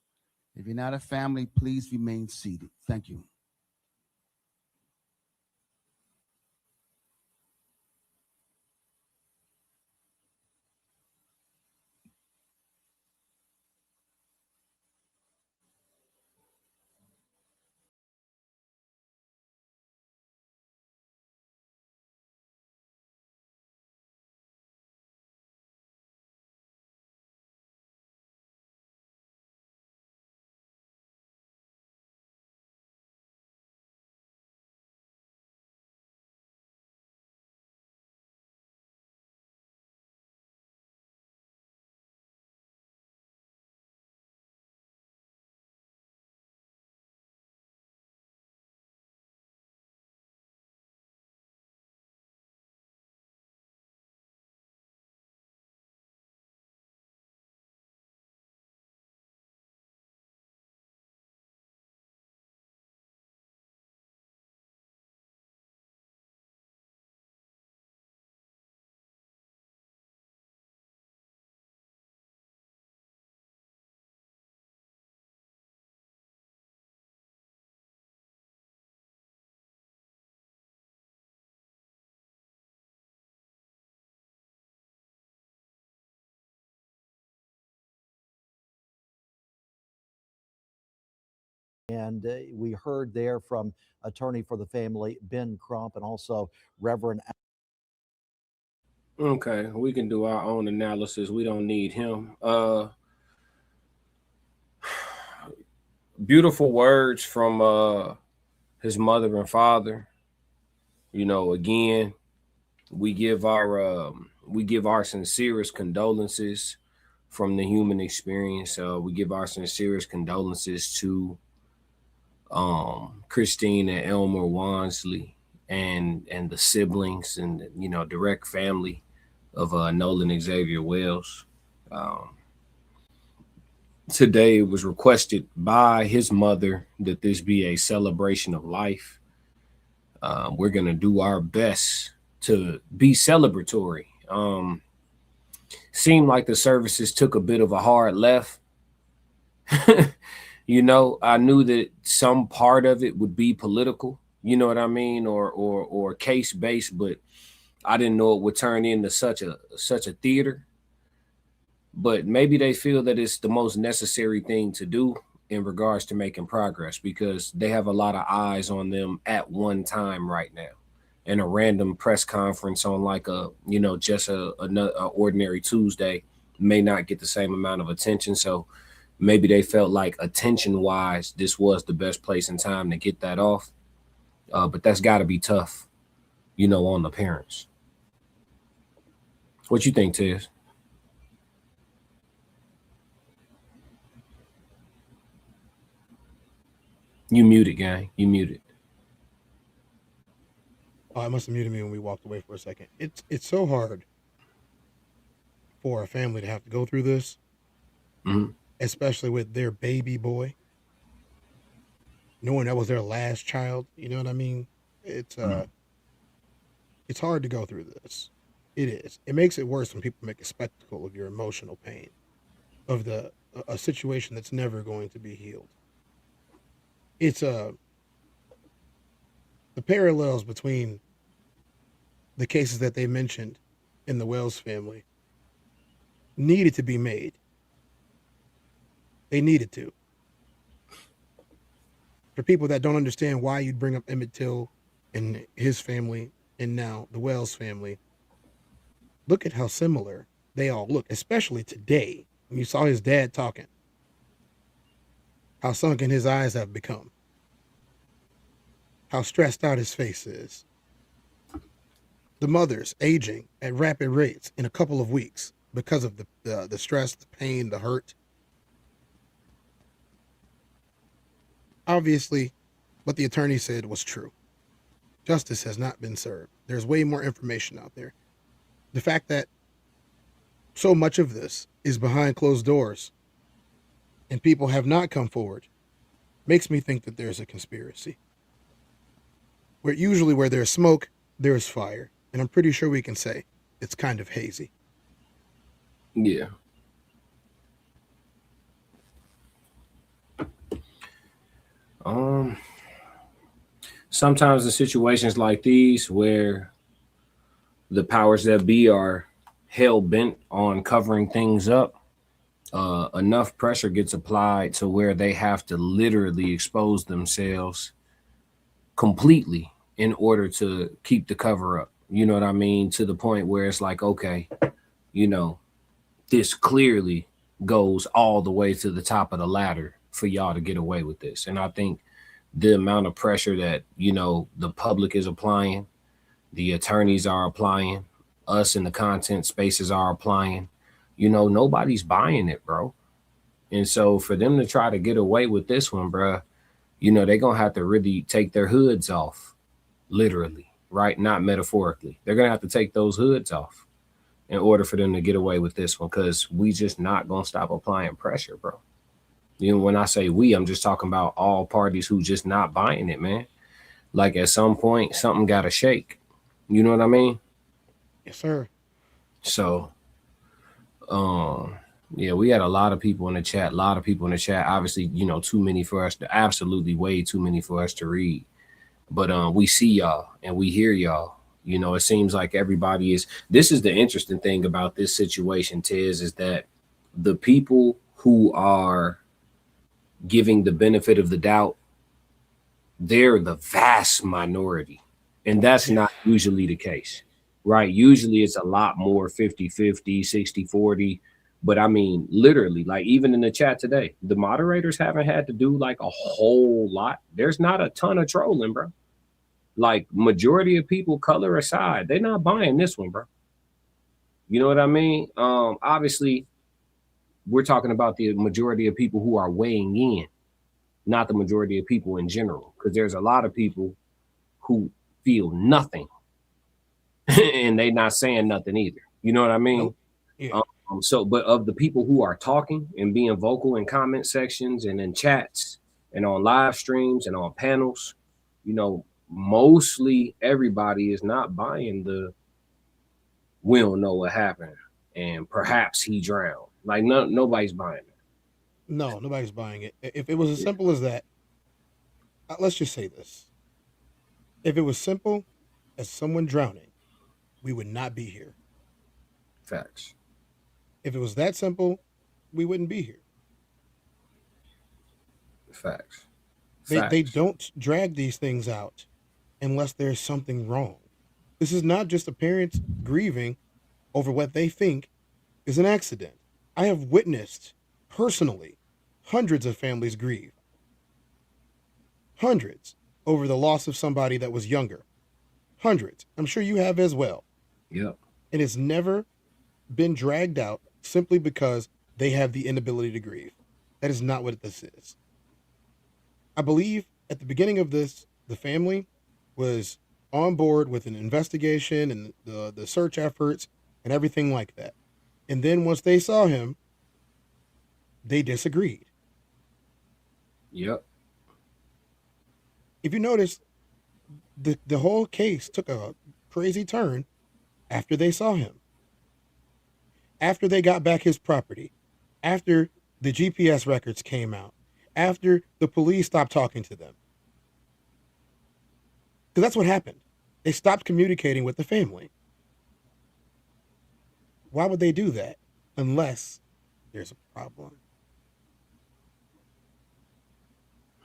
If you're not a family, please remain seated. Thank you. And we heard there from attorney for the family, Ben Crump, and also Reverend. Okay, we can do our own analysis. We don't need him. Beautiful words from his mother and father. You know, again, we give our sincerest condolences from the human experience. We give our sincerest condolences to Christine and Elmer Wansley and the siblings and, you know, direct family of Nolan Xavier Wells. Today it was requested by his mother that this be a celebration of life. We're going to do our best to be celebratory. Seemed like the services took a bit of a hard left. You know, I knew that some part of it would be political, you know what I mean, or case based, but I didn't know it would turn into such a theater. But maybe they feel that it's the most necessary thing to do in regards to making progress, because they have a lot of eyes on them at one time right now. And a random press conference on like a, you know, just a ordinary Tuesday may not get the same amount of attention. So maybe they felt like attention wise, this was the best place and time to get that off. But that's got to be tough, you know, on the parents. What you think, Tez? You muted, gang. You muted. Oh, I must have muted me when we walked away for a second. It's so hard for a family to have to go through this, especially with their baby boy, knowing that was their last child. You know what I mean? It's hard to go through this. It is. It makes it worse when people make a spectacle of your emotional pain, of a situation that's never going to be healed. It's the parallels between the cases that they mentioned in the Wells family needed to be made. They needed to. For people that don't understand why you'd bring up Emmett Till and his family and now the Wells family, look at how similar they all look, especially today when you saw his dad talking. How sunken his eyes have become. How stressed out his face is. The mothers aging at rapid rates in a couple of weeks because of the stress, the pain, the hurt. Obviously, what the attorney said was true. Justice has not been served. There's way more information out there. The fact that so much of this is behind closed doors and people have not come forward makes me think that there's a conspiracy. Where there's smoke, there's fire. And I'm pretty sure we can say it's kind of hazy. Yeah. Sometimes in situations like these where the powers that be are hell bent on covering things up, enough pressure gets applied to where they have to literally expose themselves completely in order to keep the cover up. You know what I mean? To the point where it's like, okay, this clearly goes all the way to the top of the ladder for y'all to get away with this. And I think the amount of pressure that, the public is applying, the attorneys are applying, us in the content spaces are applying, nobody's buying it, bro. And so for them to try to get away with this one, bro, they're going to have to really take their hoods off, literally, right? Not metaphorically. They're going to have to take those hoods off in order for them to get away with this one, because we just not going to stop applying pressure, bro. When I say we, I'm just talking about all parties who just not buying it, man. Like at some point, something got to shake. You know what I mean? Yes, sir. So, yeah, we had a lot of people in the chat, Obviously, too many for us to, absolutely way too many for us to read. But we see y'all and we hear y'all. It seems like everybody is. This is the interesting thing about this situation, Tiz, is that the people who are giving the benefit of the doubt, they're the vast minority. And that's not usually the case, right? Usually it's a lot more 50-50, 60-40. But I mean, literally, like even in the chat today, the moderators haven't had to do like a whole lot. There's not a ton of trolling, bro. Like majority of people, color aside, they're not buying this one, bro. You know what I mean? Obviously, we're talking about the majority of people who are weighing in, not the majority of people in general, because there's a lot of people who feel nothing and they not saying nothing either. You know what I mean? Nope. Yeah. But of the people who are talking and being vocal in comment sections and in chats and on live streams and on panels, mostly everybody is not buying we don't know what happened and perhaps he drowned. Like nobody's buying it. No, nobody's buying it. If it was as simple as that, let's just say this. If it was simple as someone drowning, we would not be here. Facts. If it was that simple, we wouldn't be here. Facts. They don't drag these things out unless there's something wrong. This is not just a parent grieving over what they think is an accident. I have witnessed personally hundreds of families grieve. Hundreds over the loss of somebody that was younger. Hundreds. I'm sure you have as well. Yep. And it's never been dragged out simply because they have the inability to grieve. That is not what this is. I believe at the beginning of this, the family was on board with an investigation and the search efforts and everything like that. And then once they saw him, they disagreed. Yep. If you notice, the whole case took a crazy turn after they saw him. After they got back his property, after the GPS records came out, after the police stopped talking to them. Because that's what happened. They stopped communicating with the family. Why would they do that unless there's a problem?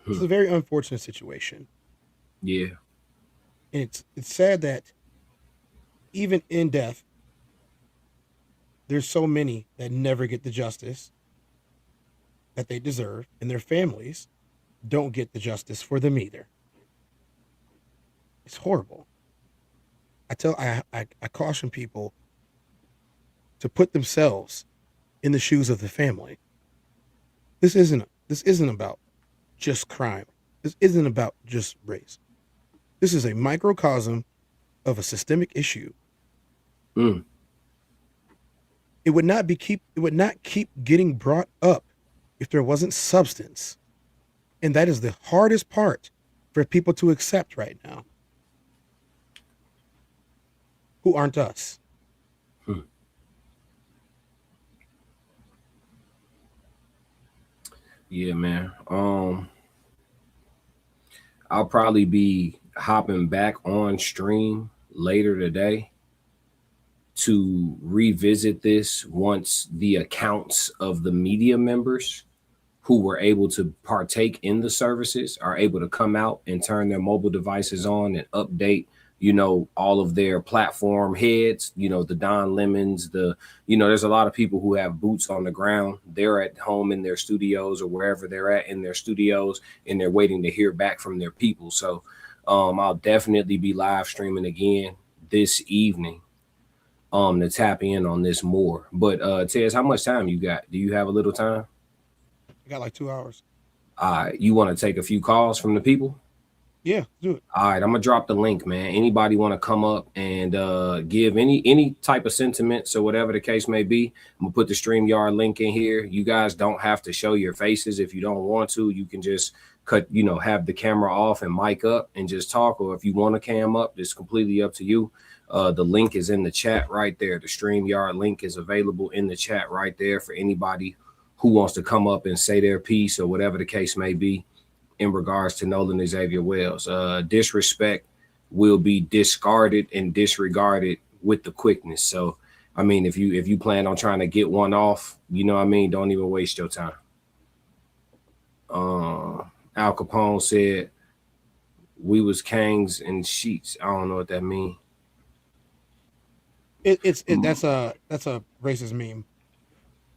It's a very unfortunate situation. Yeah. And it's sad that even in death, there's so many that never get the justice that they deserve, and their families don't get the justice for them either. It's horrible. I caution people to put themselves in the shoes of the family. This isn't about just crime. This isn't about just race. This is a microcosm of a systemic issue. It would not keep getting brought up if there wasn't substance. And that is the hardest part for people to accept right now, who aren't us. Yeah, man. I'll probably be hopping back on stream later today to revisit this once the accounts of the media members who were able to partake in the services are able to come out and turn their mobile devices on and update, all of their platform heads, the Don Lemons, there's a lot of people who have boots on the ground. They're at home in their studios or wherever they're at in their studios, and they're waiting to hear back from their people. So I'll definitely be live streaming again this evening to tap in on this more. But Tez, how much time you got? Do you have a little time? I got like 2 hours. You want to take a few calls from the people? Yeah, do it. All right, I'm gonna drop the link, man. Anybody want to come up and give any type of sentiments or whatever the case may be? I'm gonna put the StreamYard link in here. You guys don't have to show your faces if you don't want to. You can just have the camera off and mic up and just talk, or if you want to cam up, it's completely up to you. The link is in the chat right there. The StreamYard link is available in the chat right there for anybody who wants to come up and say their piece or whatever the case may be in regards to Nolan Xavier Wells. Disrespect will be discarded and disregarded with the quickness. So, I mean, if you plan on trying to get one off, don't even waste your time. Al Capone said we was kangs and sheets. I don't know what that means. That's a racist meme.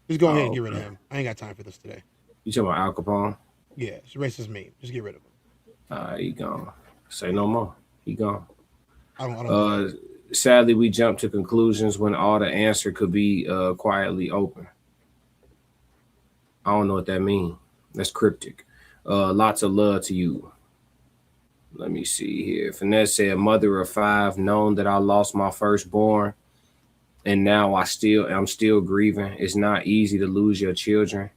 Just go ahead and get rid of him. I ain't got time for this today. You talking about Al Capone? Yeah, it's a racist meme. Just get rid of him. He gone. Say no more. He gone. I don't Sadly, we jumped to conclusions when all the answer could be quietly open. I don't know what that means. That's cryptic. Lots of love to you. Let me see here. Finesse said, mother of 5, known that I lost my firstborn, and now I'm still grieving. It's not easy to lose your children,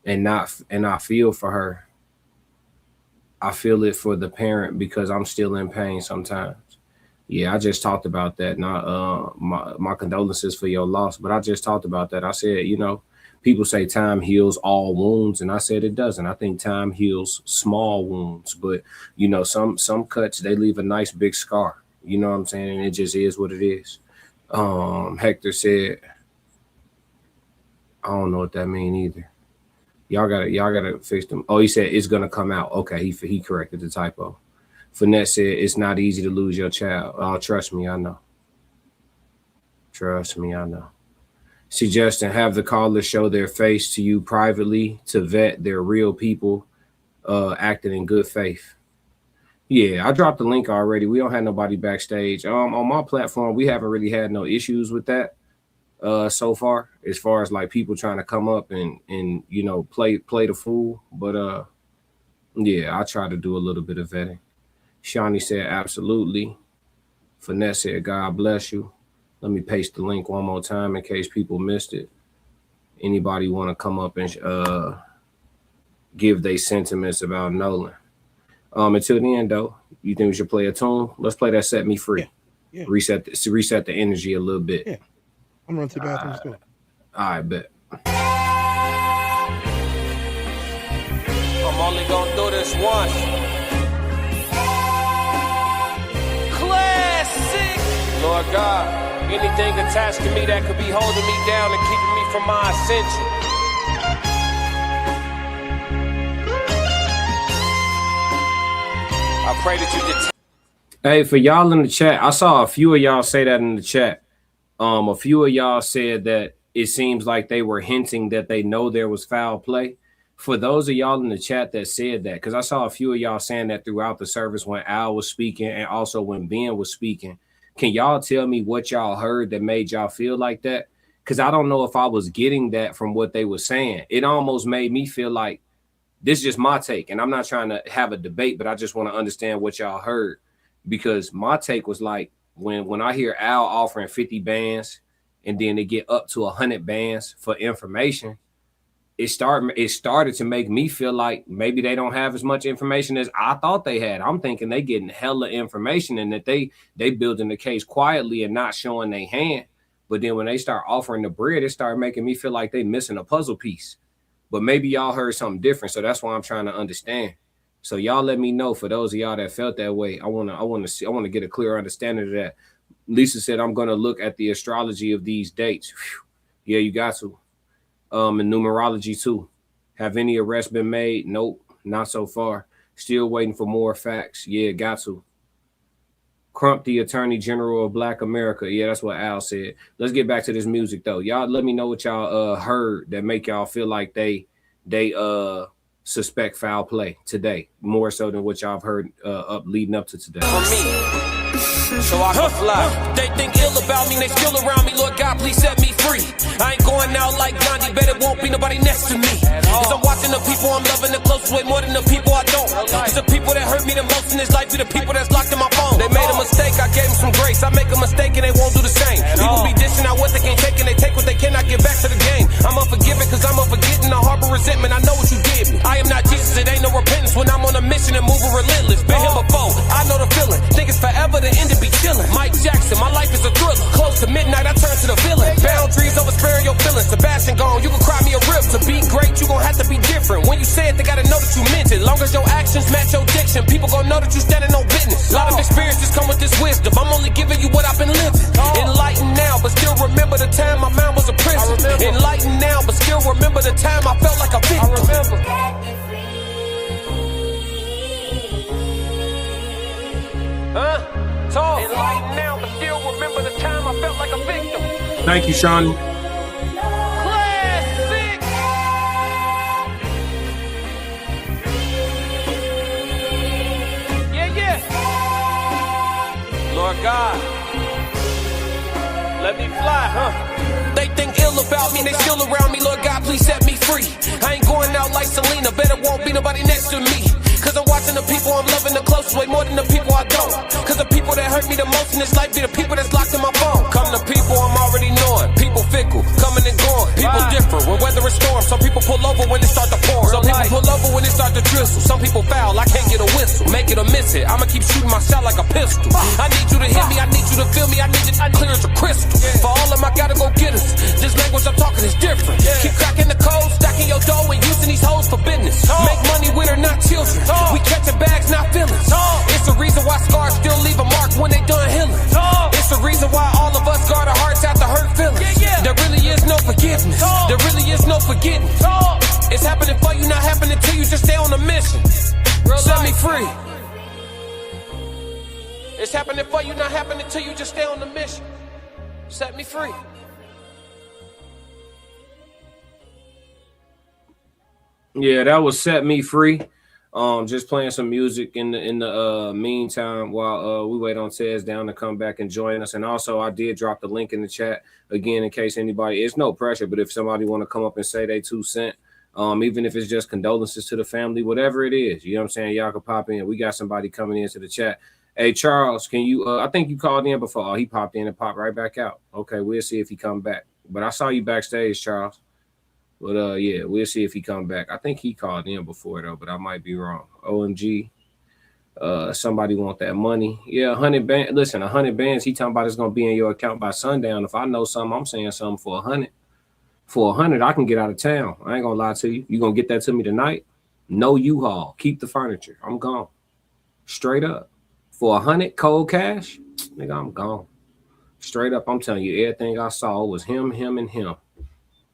and I feel for her. I feel it for the parent because I'm still in pain sometimes. Yeah, I just talked about that. Not my condolences for your loss, but I just talked about that. I said, people say time heals all wounds, and I said it doesn't. I think time heals small wounds, but some cuts, they leave a nice big scar. You know what I'm saying? And it just is what it is. Hector said, I don't know what that means either. Y'all gotta fix them. Oh, he said it's gonna come out. Okay, he corrected the typo. Finesse said it's not easy to lose your child. Oh, trust me, I know. Trust me, I know. Suggesting have the caller show their face to you privately to vet their real people acting in good faith. Yeah, I dropped the link already. We don't have nobody backstage. On my platform, we haven't really had no issues with that so far, as far as like people trying to come up and play the fool. But yeah, I try to do a little bit of vetting. Shawnee said absolutely. Finesse said God bless you. Let me paste the link one more time in case people missed it. Anybody want to come up and give their sentiments about Nolan? Until the end, though, you think we should play a tune? Let's play that Set Me Free. Yeah. Reset the energy a little bit. Yeah. I'm running to the bathroom still. I bet. I'm only gonna do this once. Lord God, anything attached to me that could be holding me down and keeping me from my ascension. I pray that you detect. Hey, for y'all in the chat, I saw a few of y'all say that in the chat. A few of y'all said that it seems like they were hinting that they know there was foul play. For those of y'all in the chat that said that, because I saw a few of y'all saying that throughout the service when Al was speaking and also when Ben was speaking. Can y'all tell me what y'all heard that made y'all feel like that? Because I don't know if I was getting that from what they were saying. It almost made me feel like this is just my take, and I'm not trying to have a debate, but I just want to understand what y'all heard. Because my take was like, when I hear Al offering 50 bands and then they get up to 100 bands for information, it started to make me feel like maybe they don't have as much information as I thought they had. I'm thinking they getting hella information and that they building the case quietly and not showing their hand. But then when they start offering the bread, it started making me feel like they missing a puzzle piece. But maybe y'all heard something different, so that's why I'm trying to understand. So y'all let me know, for those of y'all that felt that way. I want to get a clear understanding of that. Lisa said, I'm going to look at the astrology of these dates. Whew. Yeah, you got to. And numerology too. Have any arrests been made? Nope, not so far. Still waiting for more facts. Yeah, got to. Crump, the Attorney General of Black America. Yeah, that's what Al said. Let's get back to this music though. Y'all let me know what y'all heard that make y'all feel like they suspect foul play today, more so than what y'all have heard leading up to today. For me, so I can fly. They think ill about me, they still around me. Lord God, please set me free. I ain't going out like Gandhi, bet it won't be nobody next to me. Cause I'm watching the people I'm loving the closest way more than the people I don't. Cause the people that hurt me the most in this life be the people that's locked in my phone. They made a mistake, I gave them some grace. I make a mistake and they won't do the same. People be dishing out what they can't take and they take what they cannot get back to the game. I'm unforgiving cause I'm unforgetting. I harbor resentment, I know what you did me. I am not Jesus, it ain't no repentance when I'm on a mission and moving relentless. Been here before, I know the feeling. Think it's forever, the end to be chilling. Mike Jackson, my life is a thriller. Close to midnight, I turn to the villain. Boundaries over sparing your feelings. Sebastian gone, you can cry me a rib. To be great, you gon' have to be different. When you say it, they gotta know that you meant it. Long as your actions match your diction, people gon' know that you standing on business. A lot of experiences come with this wisdom. I'm only giving you what I've been living. Enlightened now, but still remember the time my mind was a prison. Enlightened now, but still remember the time I felt like a victim. I remember. Talk. Enlightened now, but still remember the time I felt like a victim. Thank you, Shawnee. Classic. Yeah. Lord God, let me fly, They think ill about me, they still around me. Lord God, please set me free. I ain't going out like Selena, bet it won't be nobody next to me. Cause I'm watching the people I'm loving the closest way more than the people I don't. Cause the people that hurt me the most in this life be the people that's locked in my phone. Come to people I'm already knowing. People fickle, coming and going. People different when weather is storm. Some people pull over when it start to pour. Some people pull over when it start to drizzle. Some people foul, I can't get a whistle. Make it or miss it, I'ma keep shooting my shot like a pistol. I need you to hit me, I need you to feel me, I need you clear as a crystal. For all of them, I gotta go get us. This language I'm talking is different. Keep cracking the code, stacking your dough and using these hoes for business. Make money with her, not children. We catching bags, not feelings. It's the reason why scars still leave a mark when they done healing. It's the reason why all of us guard our hearts out the hurt feelings. There really is no forgiveness. There really is no forgiveness. It's happening for you, not happening to you. Just stay on the mission. Set me free. It's happening for you, not happening to you. Just stay on the mission. Set me free. Yeah, that was Set Me Free. Just playing some music in the meantime while we wait on Tez down to come back and join us. And also, I did drop the link in the chat again in case anybody. It's no pressure, but if somebody want to come up and say they 2 cents, even if it's just condolences to the family, whatever it is, you know what I'm saying? Y'all can pop in. We got somebody coming into the chat. Hey Charles, can you? I think you called in before. Oh, he popped in and popped right back out. Okay, we'll see if he come back. But I saw you backstage, Charles. But yeah, we'll see if he come back. I think he called in before though, but I might be wrong. OMG. Somebody want that money. Yeah, 100 bands. Listen, 100 bands. He talking about it's gonna be in your account by sundown. If I know something, I'm saying something for 100. For 100, I can get out of town. I ain't gonna lie to you. You gonna get that to me tonight? No U-Haul. Keep the furniture. I'm gone. Straight up. For 100 cold cash, nigga, I'm gone. Straight up, I'm telling you, everything I saw was him, and him.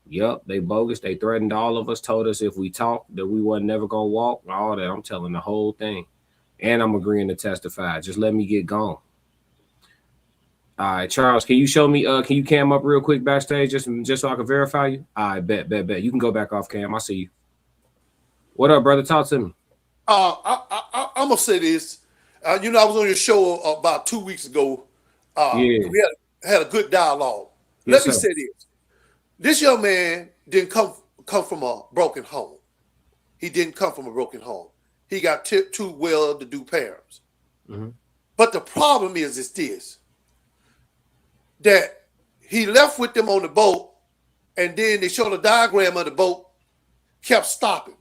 Yup, they bogus. They threatened all of us, told us if we talked that we wasn't never gonna walk. All that. I'm telling the whole thing. And I'm agreeing to testify. Just let me get gone. All right, Charles, can you show me, can you cam up real quick backstage just so I can verify you? All right, bet. You can go back off cam. I see you. What up, brother? Talk to me. I'm gonna say this. I was on your show about 2 weeks ago. Yeah. We had a good dialogue. Yes, Let me sir. say this. This young man didn't come from a broken home. He didn't come from a broken home. He got two well-to-do parents. Mhm. But the problem is this, that he left with them on the boat, and then they showed a diagram of the boat, kept stopping.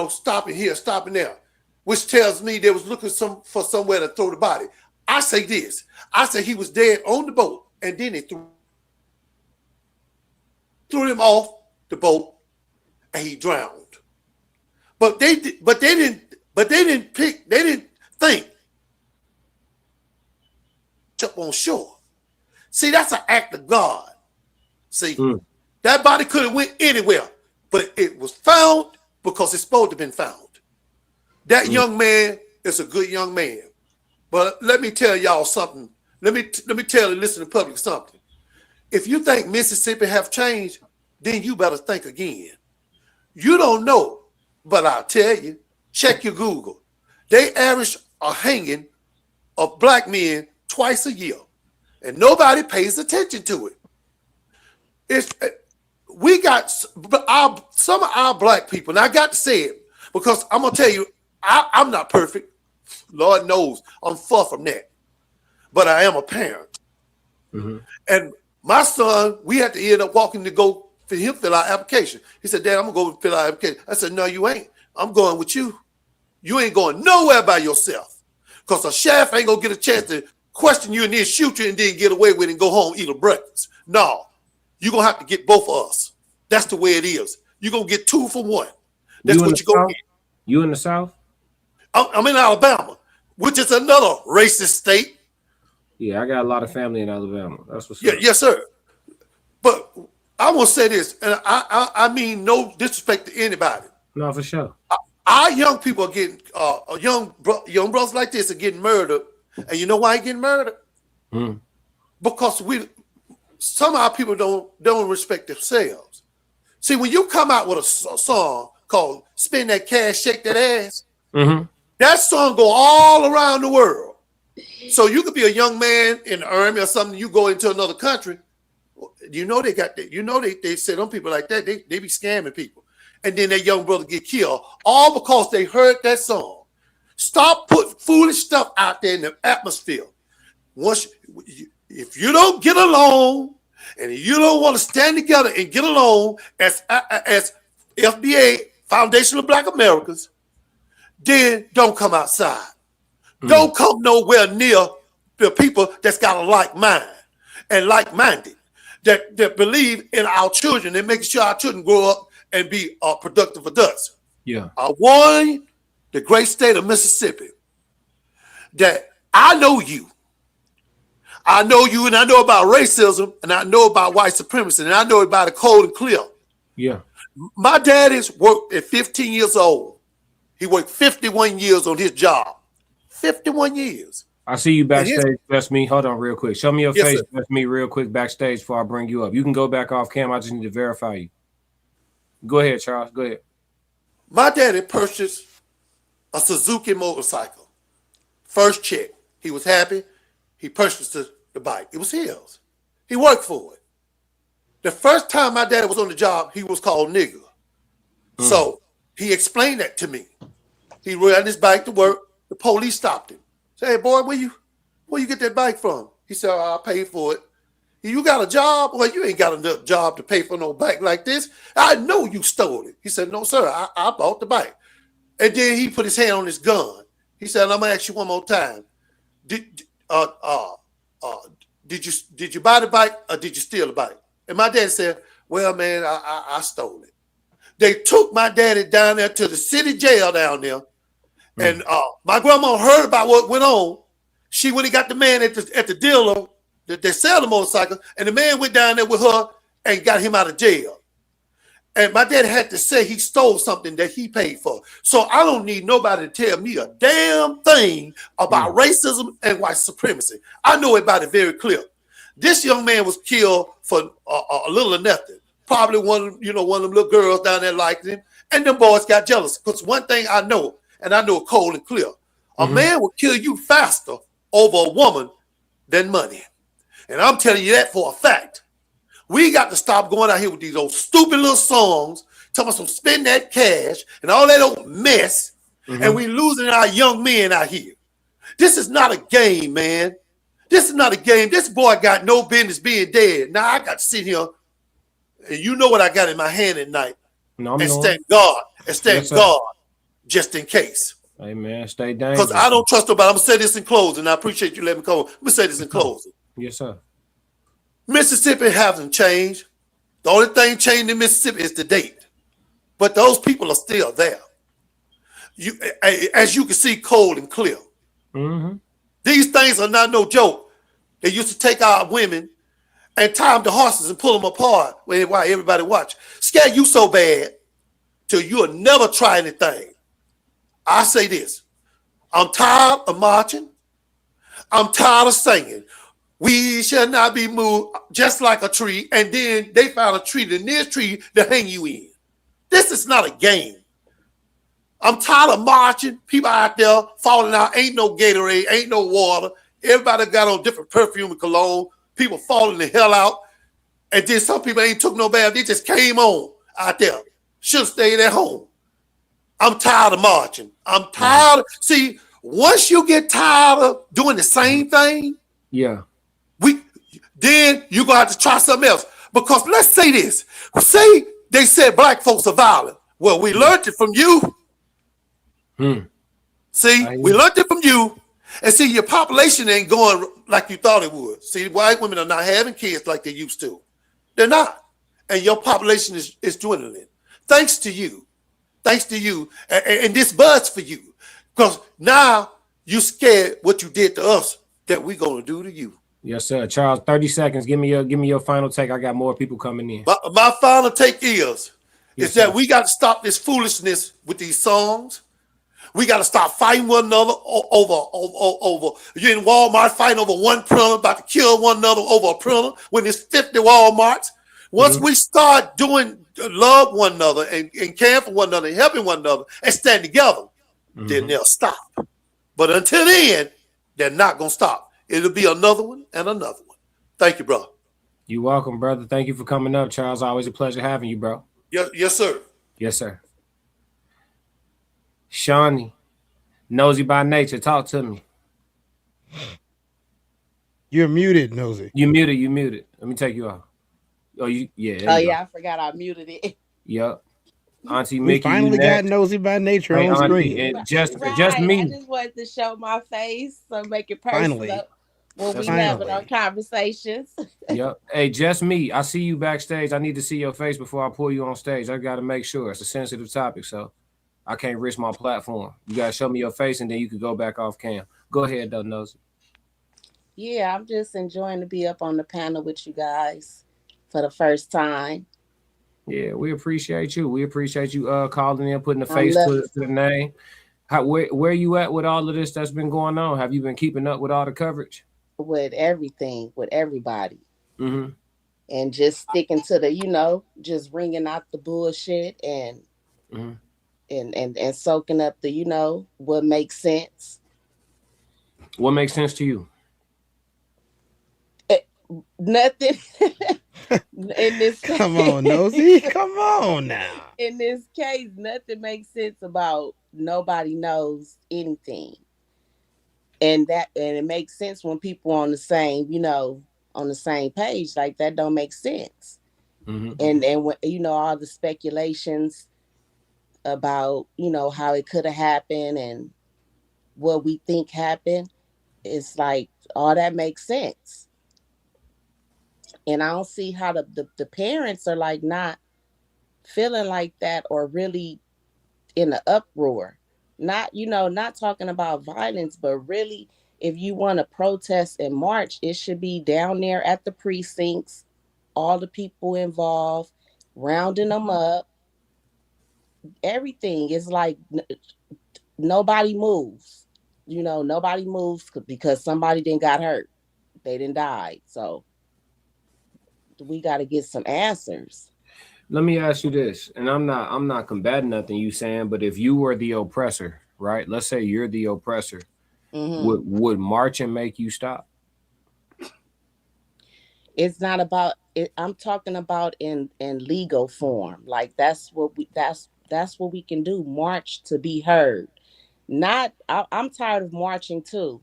Stopping here, stopping there, which tells me they was looking for somewhere to throw the body. I say this. I say he was dead on the boat, and then they threw him off the boat, and he drowned. But they didn't think up on shore. See, that's an act of God. See, that body could have went anywhere, but it was found because it's supposed to have been found. That young man is a good young man. But let me tell y'all something. Let me tell the listening public something. If you think Mississippi have changed, then you better think again. You don't know, but I'll tell you, check your Google. They average a hanging of black men twice a year, and nobody pays attention to it. We got some of our black people, and I got to say it because I'm going to tell you, I'm not perfect. Lord knows I'm far from that. But I am a parent. Mm-hmm. And my son, we had to end up walking to go for him fill out application. He said, Dad, I'm going to go fill out application. I said, no, you ain't. I'm going with you. You ain't going nowhere by yourself. Because a sheriff ain't going to get a chance to question you and then shoot you and then get away with it and go home eat a breakfast. No. You're going to have to get both of us. That's the way it is. You're going to get 2 for 1. That's what you're going to get. You in the South? I'm in Alabama, which is another racist state. Yeah, I got a lot of family in Alabama. That's what's Yeah, up. yes, sir. But I want to say this, and I mean no disrespect to anybody. No, for sure. Our young people are getting, young brothers like this are getting murdered. And you know why they're getting murdered? Because some of our people don't respect themselves. See, when you come out with a song called "Spend That Cash, Shake That Ass," that song go all around the world. So you could be a young man in the army or something. You go into another country. You know they got that. You know they say them people like that. They be scamming people, and then that young brother get killed all because they heard that song. Stop putting foolish stuff out there in the atmosphere. If you don't get along and you don't want to stand together and get along as FBA, Foundation of Black Americans, then don't come outside. Don't come nowhere near the people that's got a like mind and like-minded that believe in our children and making sure our children grow up and be productive adults. Yeah. I warn the great state of Mississippi that I know you. I know you, and I know about racism, and I know about white supremacy, and I know about the cold and clear. Yeah. My daddy's worked at 15 years old. He worked 51 years on his job. 51 years. I see you backstage. That's me. Hold on real quick. Show me your Yes, face. sir. That's me real quick backstage before I bring you up. You can go back off cam. I just need to verify you. Go ahead, Charles. Go ahead. My daddy purchased a Suzuki motorcycle. First check. He was happy. He purchased the bike. It was his. He worked for it. The first time my daddy was on the job, he was called nigger. So he explained that to me. He rode his bike to work. The police stopped him. Said, hey, boy, where you get that bike from? He said, I paid for it. You got a job? Well, you ain't got enough job to pay for no bike like this. I know you stole it. He said, no, sir, I bought the bike. And then he put his hand on his gun. He said, I'm gonna ask you one more time. Did you buy the bike or did you steal the bike? And my dad said, well, man, I stole it. They took my daddy down there to the city jail down there. And my grandma heard about what went on. She went and got the man at the dealer They sell the motorcycle, and the man went down there with her and got him out of jail. And my dad had to say he stole something that he paid for. So I don't need nobody to tell me a damn thing about racism and white supremacy. I know about it very clear. This young man was killed for a little of nothing. Probably one of them little girls down there liked him, and them boys got jealous. Because one thing I know, and I know cold and clear, a man will kill you faster over a woman than money. And I'm telling you that for a fact. We got to stop going out here with these old stupid little songs, talking about some spend that cash and all that old mess, and we losing our young men out here. This is not a game, man. This is not a game. This boy got no business being dead. Now I got to sit here, and you know what I got in my hand at night, and stand guard, just in case. Hey, man, stay dangerous. Because I don't trust nobody. I'm going to say this in closing. I appreciate you letting me come. I'm going to say this in closing. Yes, sir. Mississippi hasn't changed. The only thing changed in Mississippi is the date. But those people are still there. As you can see, cold and clear. These things are not no joke. They used to take our women and tie them to horses and pull them apart while everybody watch. Scare you so bad till you'll never try anything. I say this. I'm tired of marching. I'm tired of singing. We shall not be moved just like a tree. And then they found a tree, the nearest tree to hang you in. This is not a game. I'm tired of marching. People out there falling out. Ain't no Gatorade, ain't no water. Everybody got on different perfume and cologne. People falling the hell out. And then some people ain't took no bath. They just came on out there. Should have stayed at home. I'm tired of marching. I'm tired. See, once you get tired of doing the same thing, then you're going to have to try something else. Because let's say this. Say they said black folks are violent. Well, we learned it from you. See, we learned it from you. And see, your population ain't going like you thought it would. See, white women are not having kids like they used to. They're not. And your population is dwindling. Thanks to you. Thanks to you. And this buzz for you. Because now you scared what you did to us that we're going to do to you. Yes, sir. Charles, 30 seconds. Give me your final take. I got more people coming in. My final take is that we got to stop this foolishness with these songs. We got to stop fighting one another over. You're in Walmart fighting over one printer, about to kill one another over a printer when there's 50 Walmarts. Once we start doing love one another and caring for one another and helping one another and stand together, then they'll stop. But until then, they're not going to stop. It'll be another one and another one. Thank you, bro. You're welcome, brother. Thank you for coming up, Charles. Always a pleasure having you, bro. Yes, sir. Yes, sir. Shawnee, nosy by nature, talk to me. You're muted, nosy. You muted. Let me take you off. Oh, I forgot I muted it. Yep. Auntie We Mickey, finally got nosy by nature on screen. And just me. I just wanted to show my face, so make it personal when we having our conversations. Yep. Hey, just me. I see you backstage. I need to see your face before I pull you on stage. I got to make sure. It's a sensitive topic, so I can't risk my platform. You got to show me your face, and then you can go back off cam. Go ahead, though, Nosy. Yeah, I'm just enjoying to be up on the panel with you guys for the first time. Yeah, we appreciate you. We appreciate you calling in, putting a face to the name. Where you at with all of this that's been going on? Have you been keeping up with all the coverage? With everything, with everybody. And just sticking to the, just ringing out the bullshit and and soaking up the, what makes sense. What makes sense to you? Nothing. In this case, come on, Nosy. Come on now. In this case, nothing makes sense about nobody knows anything. And it makes sense when people on the same, on the same page. Like that don't make sense. And when, all the speculations about, how it could have happened and what we think happened, it's like all that makes sense. And I don't see how the parents are like not feeling like that or really in an uproar. Not, not talking about violence, but really if you want to protest and march, it should be down there at the precincts, all the people involved, rounding them up. Everything is like nobody moves. You know, nobody moves because somebody didn't got hurt. They didn't die. So we got to get some answers. Let me ask you this, and I'm not combating nothing you saying, but if you were the oppressor, right? Let's say you're the oppressor, would marching make you stop? It's not about it. I'm talking about in legal form. Like that's what we can do. March to be heard. Not I'm tired of marching too,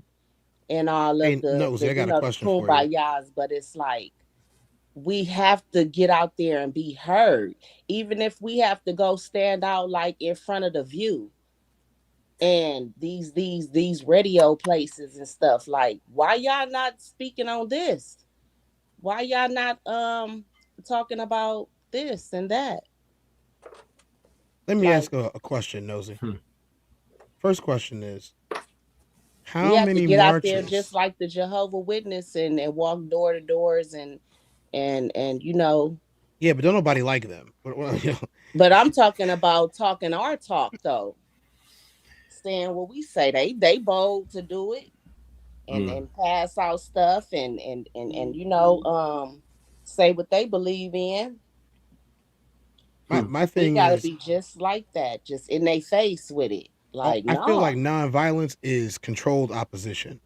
and all Hey, of the Nosy, I got a the question for you. kumbayas. But it's like we have to get out there and be heard, even if we have to go stand out like in front of the View and these radio places and stuff. Like, why y'all not speaking on this? Why y'all not talking about this and that? Let me ask a question, Nosy. First question is, We how have to many get out there marches? just like the Jehovah Witness and walk door to doors and you know. Yeah, but don't nobody like them. You know. But I'm talking about talking our talk though. Saying what we say. They bold to do it and pass out stuff and you know say what they believe in. My We thing gotta is, be just like that, just in their face with it. Like, I feel like no. nonviolence is controlled opposition.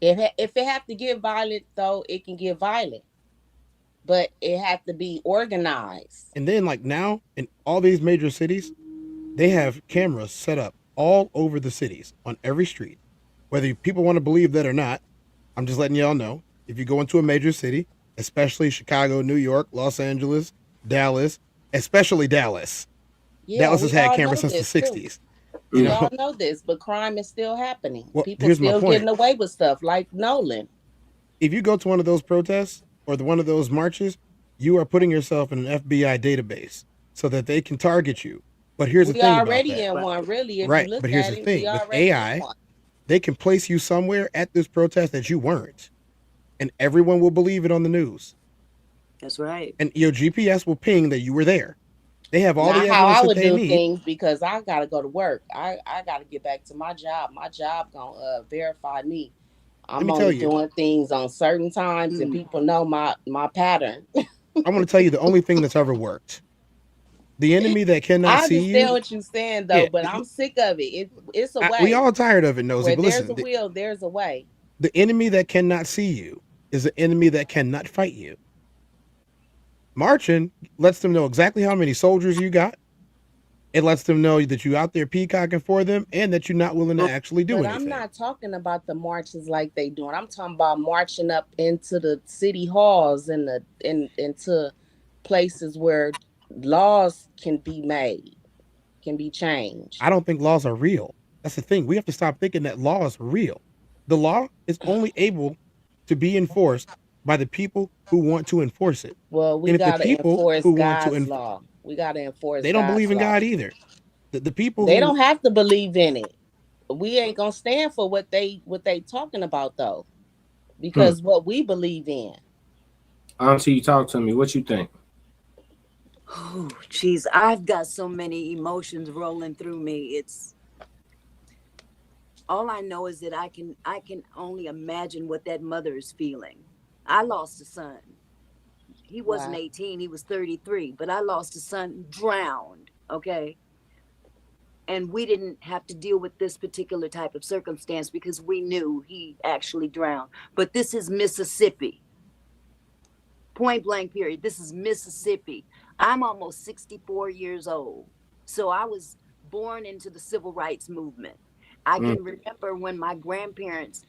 If it have to get violent, though, it can get violent, but it have to be organized. And then, like now, in all these major cities, they have cameras set up all over the cities on every street. Whether people want to believe that or not, I'm just letting y'all know. If you go into a major city, especially Chicago, New York, Los Angeles, Dallas, especially Dallas, Yeah, Dallas has we had all cameras know since the this too. 60s. We You know, all know this, but crime is still happening. well, People here's my still point. getting away with stuff like Nolan. If you go to one of those protests or one of those marches, you are putting yourself in an FBI database so that they can target you. But here's the We thing about already that. in one, really. If you Right. look But here's at the it, we thing with already in AI, one. they can place you somewhere at this protest that you weren't, and everyone will believe it on the news. That's right. And your GPS will ping that you were there. They have all Not the how evidence I that would they do need. things because I gotta go to work. I gotta get back to my job. My job gonna verify me. Let I'm me tell only you, doing things on certain times, and people know my pattern. I want to tell you the only thing that's ever worked. The enemy that cannot I see understand you. what you're saying Yeah, though, but I'm sick of it. It's a we way. all tired of it, Nosy. Where But there's a listen, will, there's a way. the enemy that cannot see you is the enemy that cannot fight you. Marching lets them know exactly how many soldiers you got. It lets them know that you're out there peacocking for them and that you're not willing to actually do But anything. I'm not talking about the marches like they doing. I'm talking about marching up into the city halls and into places where laws can be made, can be changed. I don't think laws are real. That's the thing. We have to stop thinking that law is real. The law is only able to be enforced by the people who want to enforce it. Well, we And if the gotta people enforce who want to God's law. We gotta enforce they don't God's believe in law. God either. The people They who don't have to believe in it. We ain't gonna stand for what they talking about though, because what we believe in. Auntie, you talk to me. What you think? Oh, geez, I've got so many emotions rolling through me. It's all I know is that I can only imagine what that mother is feeling. I lost a son. He wasn't 18, he was 33, but I lost a son drowned, okay? And we didn't have to deal with this particular type of circumstance because we knew he actually drowned. But this is Mississippi. Point blank period. This is Mississippi. I'm almost 64 years old. So I was born into the civil rights movement. I can remember when my grandparents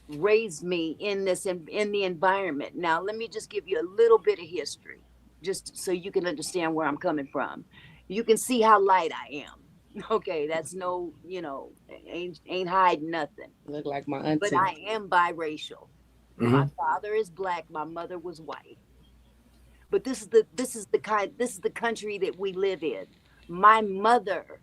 raised me in the environment. Now, let me just give you a little bit of history, just so you can understand where I'm coming from. You can see how light I am. Okay, that's no, ain't hiding nothing. Look like my auntie. But I am biracial. My father is black, my mother was white. But this is the country that we live in. My mother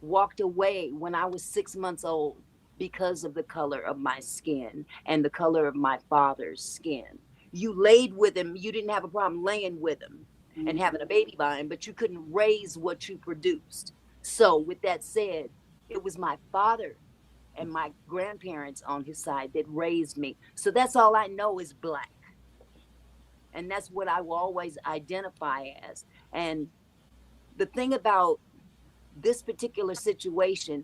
walked away when I was 6 months old because of the color of my skin and the color of my father's skin. You laid with him. You didn't have a problem laying with him and having a baby by him, but you couldn't raise what you produced. So with that said, it was my father and my grandparents on his side that raised me. So that's all I know is black. And that's what I will always identify as. And the thing about this particular situation,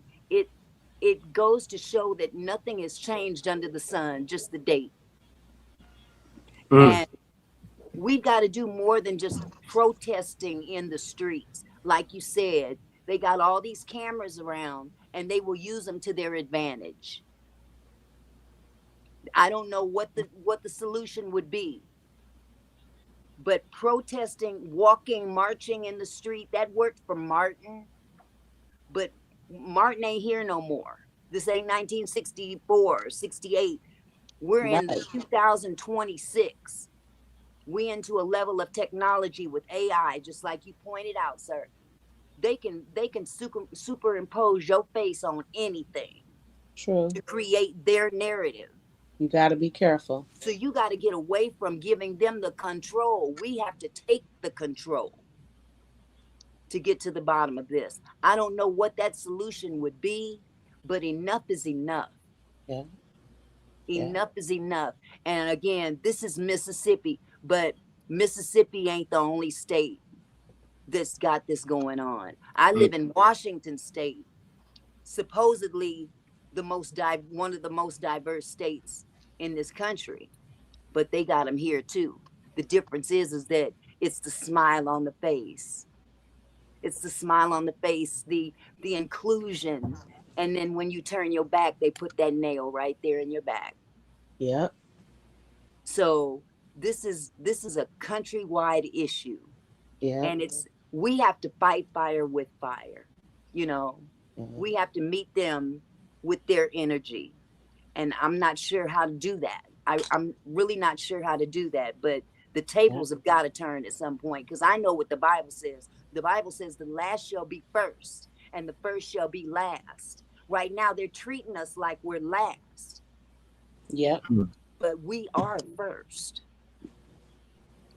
it goes to show that nothing has changed under the sun, just the date. And we've got to do more than just protesting in the streets. Like you said, they got all these cameras around and they will use them to their advantage. I don't know what the solution would be. But protesting, walking, marching in the street, that worked for Martin. But Martin ain't here no more. This ain't 1964 or 68. We're in 2026. We into a level of technology with AI, just like you pointed out, sir. They can superimpose your face on anything. True. To create their narrative. You got to be careful. So you got to get away from giving them the control. We have to take the control to get to the bottom of this. I don't know what that solution would be, but enough is enough. Yeah. Enough is enough. And again, this is Mississippi, but Mississippi ain't the only state that's got this going on. I live in Washington State, supposedly one of the most diverse states in this country, but they got them here too. The difference is that it's the smile on the face. It's the smile on the face, the inclusion. And then when you turn your back, they put that nail right there in your back. Yep. So this is a countrywide issue. Yeah. And we have to fight fire with fire. You know, we have to meet them with their energy. And I'm not sure how to do that. I'm really not sure how to do that, but the tables have got to turn at some point, because I know what the Bible says. The Bible says the last shall be first and the first shall be last. Right now, they're treating us like we're last. Yep. But we are first.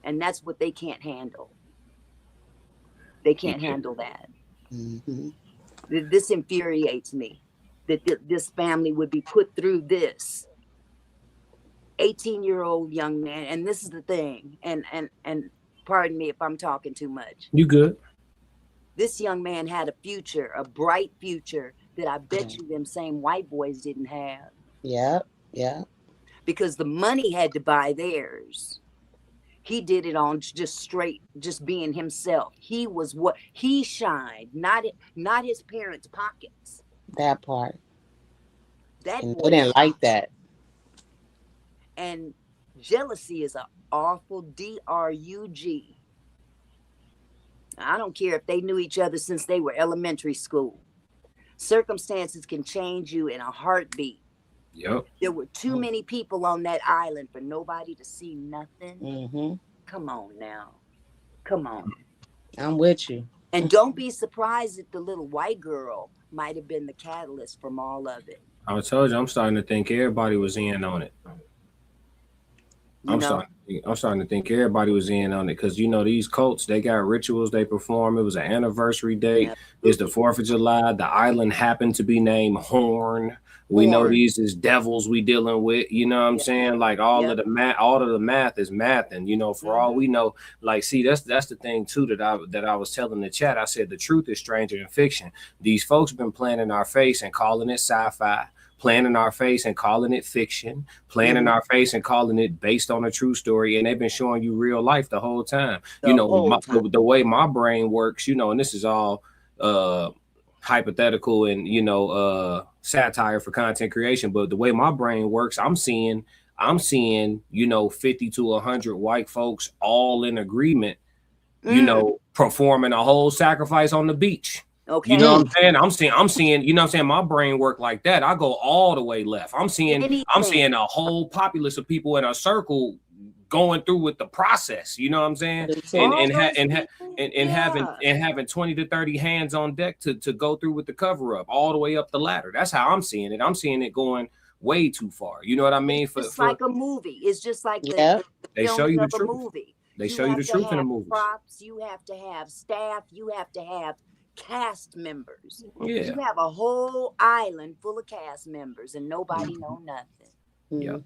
And that's what they can't handle. They can't handle that. Mm-hmm. This infuriates me, that this family would be put through this. 18-year-old young man, and this is the thing, and pardon me if I'm talking too much. You good. This young man had a future, a bright future that I bet you them same white boys didn't have. Yeah, yeah. Because the money had to buy theirs. He did it on just being himself. He was what he shined, not his parents' pockets. That part. That and they didn't like that. And jealousy is an awful D-R-U-G. I don't care if they knew each other since they were elementary school. Circumstances can change you in a heartbeat. Yep. There were too many people on that island for nobody to see nothing. Mm-hmm. Come on now. Come on. I'm with you. And don't be surprised if the little white girl might have been the catalyst from all of it. I told you, I'm starting to think everybody was in on it. I'm starting to think everybody was in on it, because these cults, they got rituals they perform. It was an anniversary date. It's the 4th of July. The island happened to be named Horn. We know these is devils we dealing with. You know what I'm saying? Like all of the math is math, and for all we know, like, see, that's the thing too that I was telling the chat. I said the truth is stranger than fiction. These folks been playing in our face and calling it sci-fi. Playing in our face and calling it fiction, playing in our face and calling it based on a true story, and they've been showing you real life the whole time. The way my brain works, and this is all hypothetical and satire for content creation, but the way my brain works, I'm seeing 50 to 100 white folks all in agreement, performing a whole sacrifice on the beach. Okay. You know what I'm saying? I'm seeing, my brain work like that. I go all the way left. I'm seeing a whole populace of people in a circle going through with the process. You know what I'm saying? And having 20 to 30 hands on deck to go through with the cover up all the way up the ladder. That's how I'm seeing it. I'm seeing it going way too far. You know what I mean? It's like a movie. It's just like they show you the of a truth. movie. They show you the truth in the have movies. props. You have to have staff. You have to have cast members. Yeah. You have a whole island full of cast members and nobody know nothing. Yeah.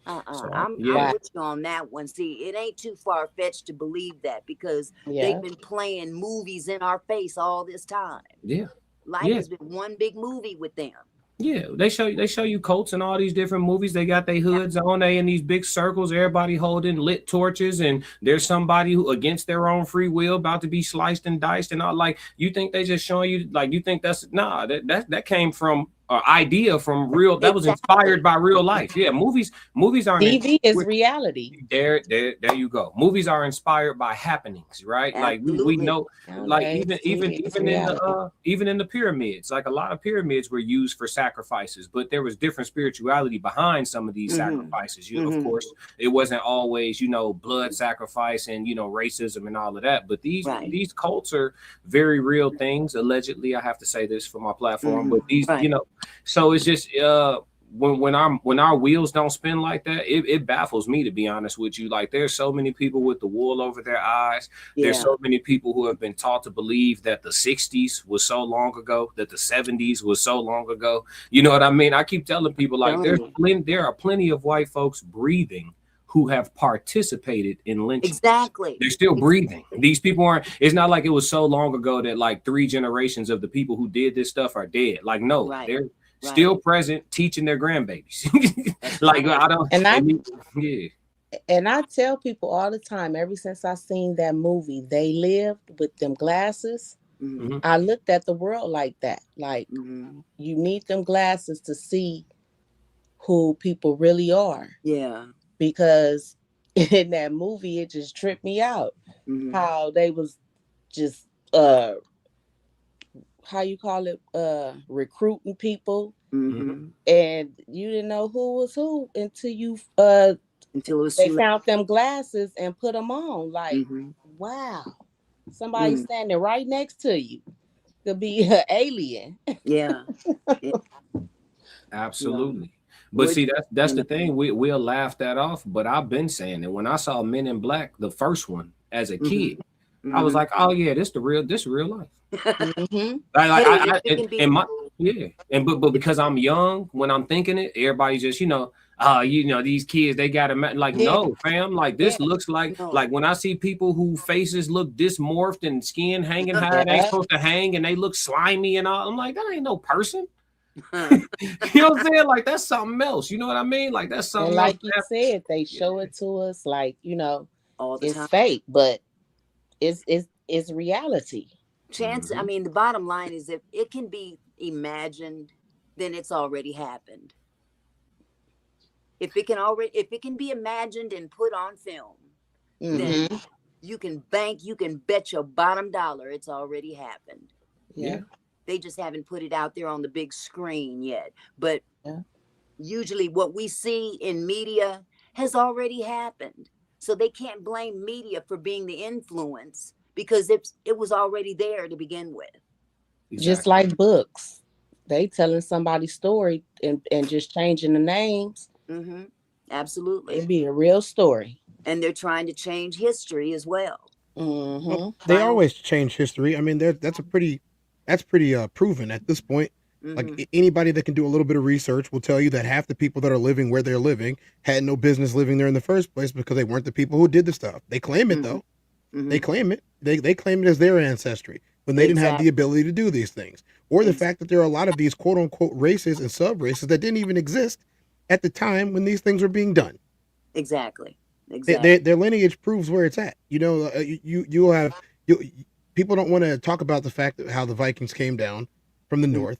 I'm with you on that one. See, it ain't too far fetched to believe that because they've been playing movies in our face all this time. Yeah. Life has been one big movie with them. Yeah, they show you Colts and all these different movies. They got their hoods on, they in these big circles, everybody holding lit torches, and there's somebody who against their own free will about to be sliced and diced and all. Like, you think they just showing you, like, you think that's that came from idea from real, that was inspired by real life. Yeah, movies aren't TV is reality. There you go. Movies are inspired by happenings, right? Absolutely. Like we know, like Okay, even in the pyramids, like a lot of pyramids were used for sacrifices, but there was different spirituality behind some of these sacrifices. You know, of course, it wasn't always, you know, blood sacrifice and, you know, racism and all of that. But these cults are very real things. Allegedly, I have to say this for my platform, but these, you know. So it's just when our wheels don't spin like that, it baffles me, to be honest with you. Like, there's so many people with the wool over their eyes. There's so many people who have been taught to believe that the 60s was so long ago, that the 70s was so long ago. You know what I mean? I keep telling people, like, there are plenty of white folks breathing who have participated in lynching. Exactly. They're still breathing. These people aren't, it's not like it was so long ago that like 3 generations of the people who did this stuff are dead. Like, no, they're still present, teaching their grandbabies. Like, I don't, and I tell people all the time, ever since I seen that movie, They Lived, with them glasses, I looked at the world like that. Like, you need them glasses to see who people really are. Yeah. Because in that movie, it just tripped me out how they was just how you call it, recruiting people, and you didn't know who was who until they found them glasses and put them on. Like, wow, somebody standing right next to you could be an alien. Yeah. Absolutely. But see, that's the thing. We'll laugh that off. But I've been saying that when I saw Men in Black, the first one, as a kid, I was like, oh yeah, this real life. But because I'm young, when I'm thinking it, everybody just, you know, these kids, they got to like, no, fam, like this looks like when I see people who faces look dysmorphed and skin hanging high, they ain't supposed to hang, and they look slimy and all. I'm like, that ain't no person. You know what I'm saying? Like, that's something else. You know what I mean? Like, that's something and like else. you said, they show it to us like, you know, all the it's time. fake, but it's reality. I mean, the bottom line is, if it can be imagined, then it's already happened. If it can be imagined and put on film, then you can bet your bottom dollar it's already happened. Yeah. They just haven't put it out there on the big screen yet. But usually what we see in media has already happened. So they can't blame media for being the influence, because it was already there to begin with. Just like books. They telling somebody's story and just changing the names. Absolutely. It'd be a real story. And they're trying to change history as well. They always change history. I mean, that's pretty proven at this point. Like, anybody that can do a little bit of research will tell you that half the people that are living where they're living had no business living there in the first place, because they weren't the people who did the stuff. They claim it though. They claim it. They claim it as their ancestry when they didn't have the ability to do these things. Or the fact that there are a lot of these quote unquote races and sub races that didn't even exist at the time when these things were being done. Exactly. Their lineage proves where it's at. You know, people don't want to talk about the fact that how the Vikings came down from the north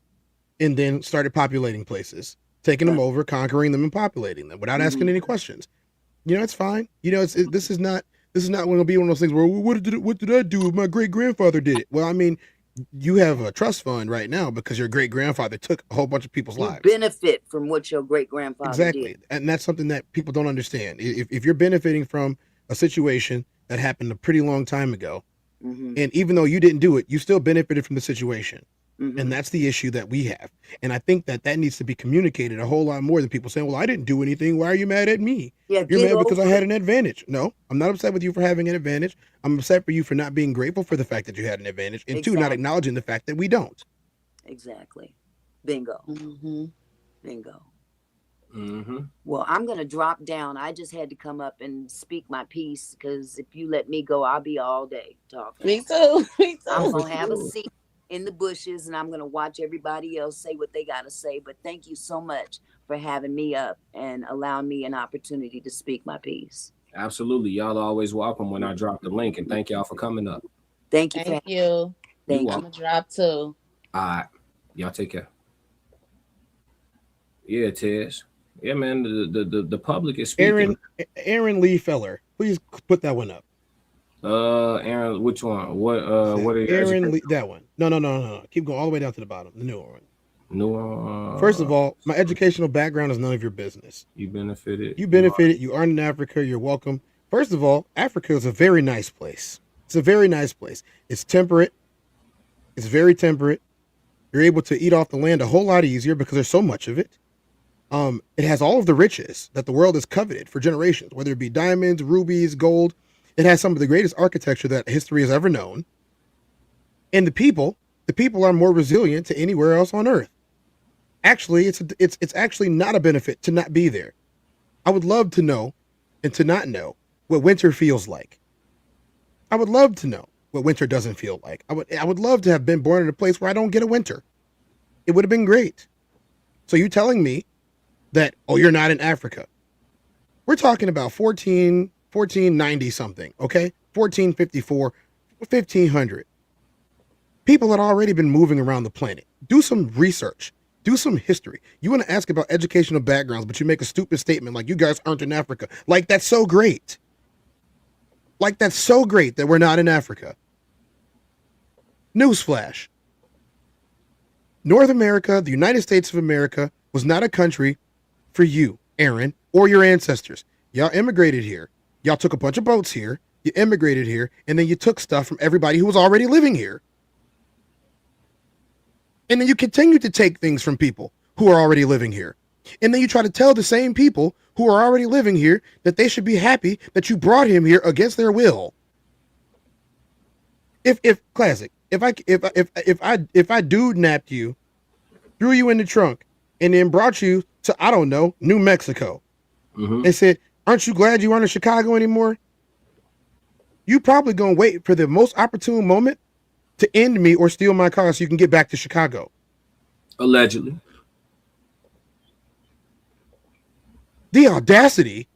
and then started populating places, taking them over, conquering them, and populating them without asking any questions. You know, it's fine. You know, this is not going to be one of those things where what did I do if my great grandfather did it? Well, I mean, you have a trust fund right now because your great grandfather took a whole bunch of people's You lives. benefit from what your great grandfather Exactly. did. And that's something that people don't understand. If you're benefiting from a situation that happened a pretty long time ago, Mhm. and even though you didn't do it, you still benefited from the situation. Mhm. And that's the issue that we have. And I think that needs to be communicated a whole lot more than people saying, well, I didn't do anything. Why are you mad at me? Yeah, You're get mad because I over had it. an advantage. No, I'm not upset with you for having an advantage. I'm upset for you for not being grateful for the fact that you had an advantage. And two, not Exactly. acknowledging the fact that we don't. Exactly. Bingo. Mm-hmm. Bingo. Mm-hmm. Well, I'm going to drop down. I just had to come up and speak my piece because if you let me go, I'll be all day talking. Me too. Me too. I'm going to have a seat in the bushes and I'm going to watch everybody else say what they got to say. But thank you so much for having me up and allowing me an opportunity to speak my piece. Absolutely. Y'all are always welcome when I drop the link. And thank y'all for coming up. Thank you. Thank you. You're Thank I'm welcome. gonna drop too. All right. Y'all take care. Yeah, Tez. Yeah, man. The public is speaking. Aaron Lee Feller, please put that one up. Aaron, which one? What are you? Aaron Lee, that one. No. Keep going all the way down to the bottom. The newer one. No. First of all, my educational background is none of your business. You benefited. You benefited. You aren't in Africa. You're welcome. First of all, Africa is a very nice place. It's a very nice place. It's temperate. It's very temperate. You're able to eat off the land a whole lot easier because there's so much of it. It has all of the riches that the world has coveted for generations, whether it be diamonds, rubies, gold. It has some of the greatest architecture that history has ever known. And the people are more resilient to anywhere else on earth. Actually, it's actually not a benefit to not be there. I would love to know and to not know what winter feels like. I would love to know what winter doesn't feel like. I would love to have been born in a place where I don't get a winter. It would have been great. So you telling me that, oh, you're not in Africa. We're talking about 1490 something, okay? 1454, 1500. People had already been moving around the planet. Do some research. Do some history. You want to ask about educational backgrounds, but you make a stupid statement like you guys aren't in Africa. Like that's so great. Like that's so great that we're not in Africa. Newsflash. North America, the United States of America, was not a country for you, Aaron, or your ancestors. Y'all immigrated here. Y'all took a bunch of boats here. You immigrated here, and then you took stuff from everybody who was already living here. And then you continue to take things from people who are already living here. And then you try to tell the same people who are already living here that they should be happy that you brought him here against their will. If I dude napped you, threw you in the trunk, and then brought you to, I don't know, New Mexico, and said, aren't you glad you aren't in Chicago anymore? You probably gonna wait for the most opportune moment to end me or steal my car so you can get back to Chicago. Allegedly. The audacity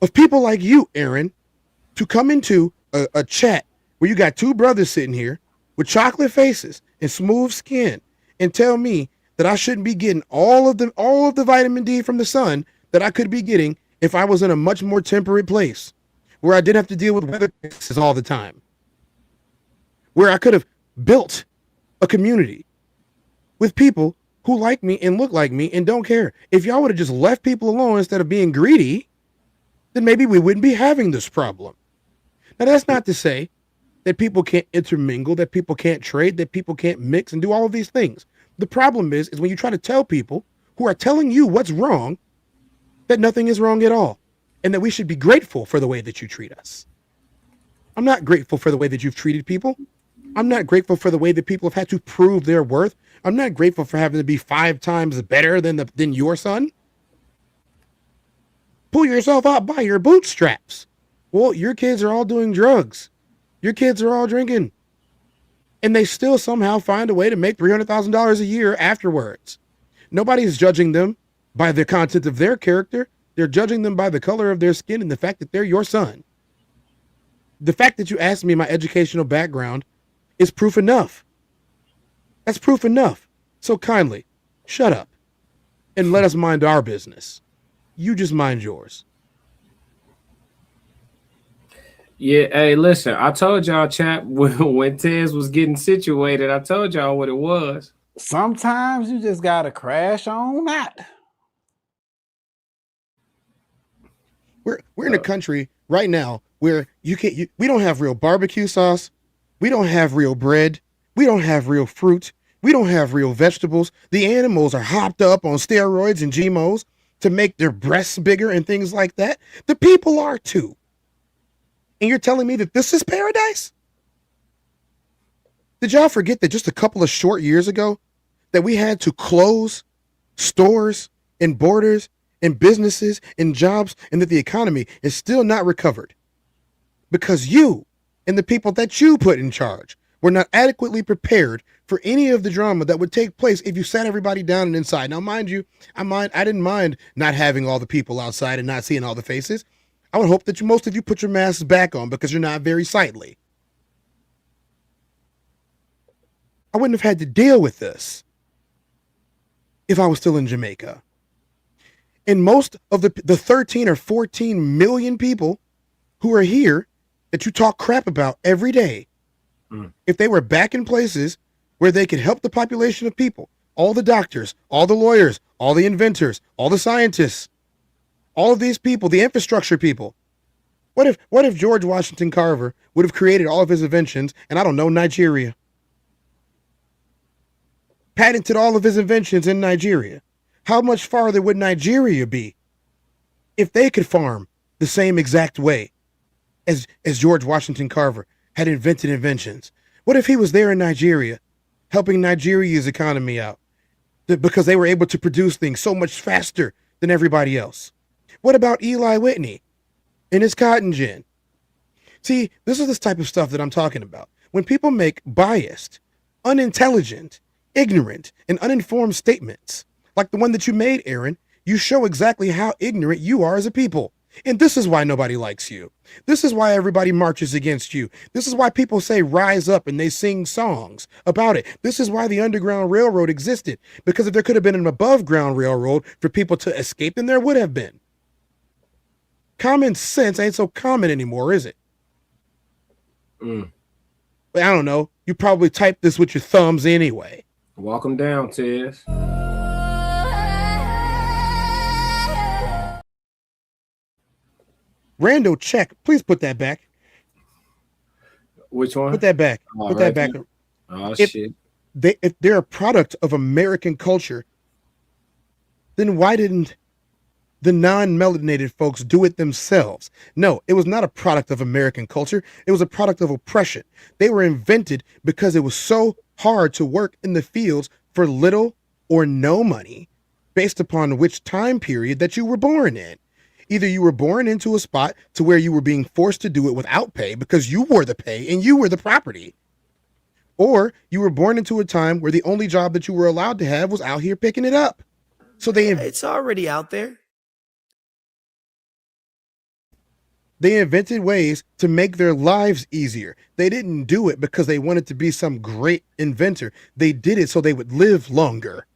of people like you, Aaron, to come into a chat where you got two brothers sitting here with chocolate faces and smooth skin and tell me that I shouldn't be getting all of the vitamin D from the sun that I could be getting if I was in a much more temperate place where I didn't have to deal with weather crises all the time, where I could have built a community with people who like me and look like me and don't care. If y'all would have just left people alone instead of being greedy, then maybe we wouldn't be having this problem. Now, that's not to say that people can't intermingle, that people can't trade, that people can't mix and do all of these things. The problem is when you try to tell people who are telling you what's wrong, that nothing is wrong at all, and that we should be grateful for the way that you treat us. I'm not grateful for the way that you've treated people. I'm not grateful for the way that people have had to prove their worth. I'm not grateful for having to be 5 times better than your son. Pull yourself out by your bootstraps. Well, your kids are all doing drugs. Your kids are all drinking. And they still somehow find a way to make $300,000 a year afterwards. Nobody's judging them by the content of their character. They're judging them by the color of their skin and the fact that they're your son. The fact that you asked me my educational background is proof enough. That's proof enough. So kindly, shut up and let us mind our business. You just mind yours. Yeah, hey, listen, I told y'all, chap, when Tez was getting situated, I told y'all what it was. Sometimes you just gotta crash on out. We're in a country right now where we don't have real barbecue sauce, we don't have real bread, we don't have real fruit, we don't have real vegetables. The animals are hopped up on steroids and GMOs to make their breasts bigger and things like that. The people are too. And you're telling me that this is paradise? Did y'all forget that just a couple of short years ago that we had to close stores and borders and businesses and jobs, and that the economy is still not recovered because you and the people that you put in charge were not adequately prepared for any of the drama that would take place if you sat everybody down and inside. Now, mind you, I didn't mind not having all the people outside and not seeing all the faces. I would hope that most of you put your masks back on because you're not very sightly. I wouldn't have had to deal with this if I was still in Jamaica. And most of the 13 or 14 million people who are here that you talk crap about every day, if they were back in places where they could help the population of people, all the doctors, all the lawyers, all the inventors, all the scientists, all of these people, the infrastructure people. What if George Washington Carver would have created all of his inventions in, I don't know, Nigeria? Patented all of his inventions in Nigeria. How much farther would Nigeria be if they could farm the same exact way as George Washington Carver had invented inventions? What if he was there in Nigeria helping Nigeria's economy out because they were able to produce things so much faster than everybody else? What about Eli Whitney and his cotton gin? See, this is this type of stuff that I'm talking about. When people make biased, unintelligent, ignorant, and uninformed statements, like the one that you made, Aaron, you show exactly how ignorant you are as a people. And this is why nobody likes you. This is why everybody marches against you. This is why people say rise up and they sing songs about it. This is why the Underground Railroad existed. Because if there could have been an above ground railroad for people to escape, then there would have been. Common sense ain't so common anymore, is it? But I don't know. You probably typed this with your thumbs anyway. Walk them down, Tez. Rando check. Please put that back. Which one? Put that back. Oh, Put right that back. there. Oh, if shit. If they're a product of American culture, then why didn't the non-melanated folks do it themselves? No, it was not a product of American culture. It was a product of oppression. They were invented because it was so hard to work in the fields for little or no money based upon which time period that you were born in. Either you were born into a spot to where you were being forced to do it without pay because you were the pay and you were the property, or you were born into a time where the only job that you were allowed to have was out here picking it up. So it's already out there. They invented ways to make their lives easier. They didn't do it because they wanted to be some great inventor. They did it so they would live longer.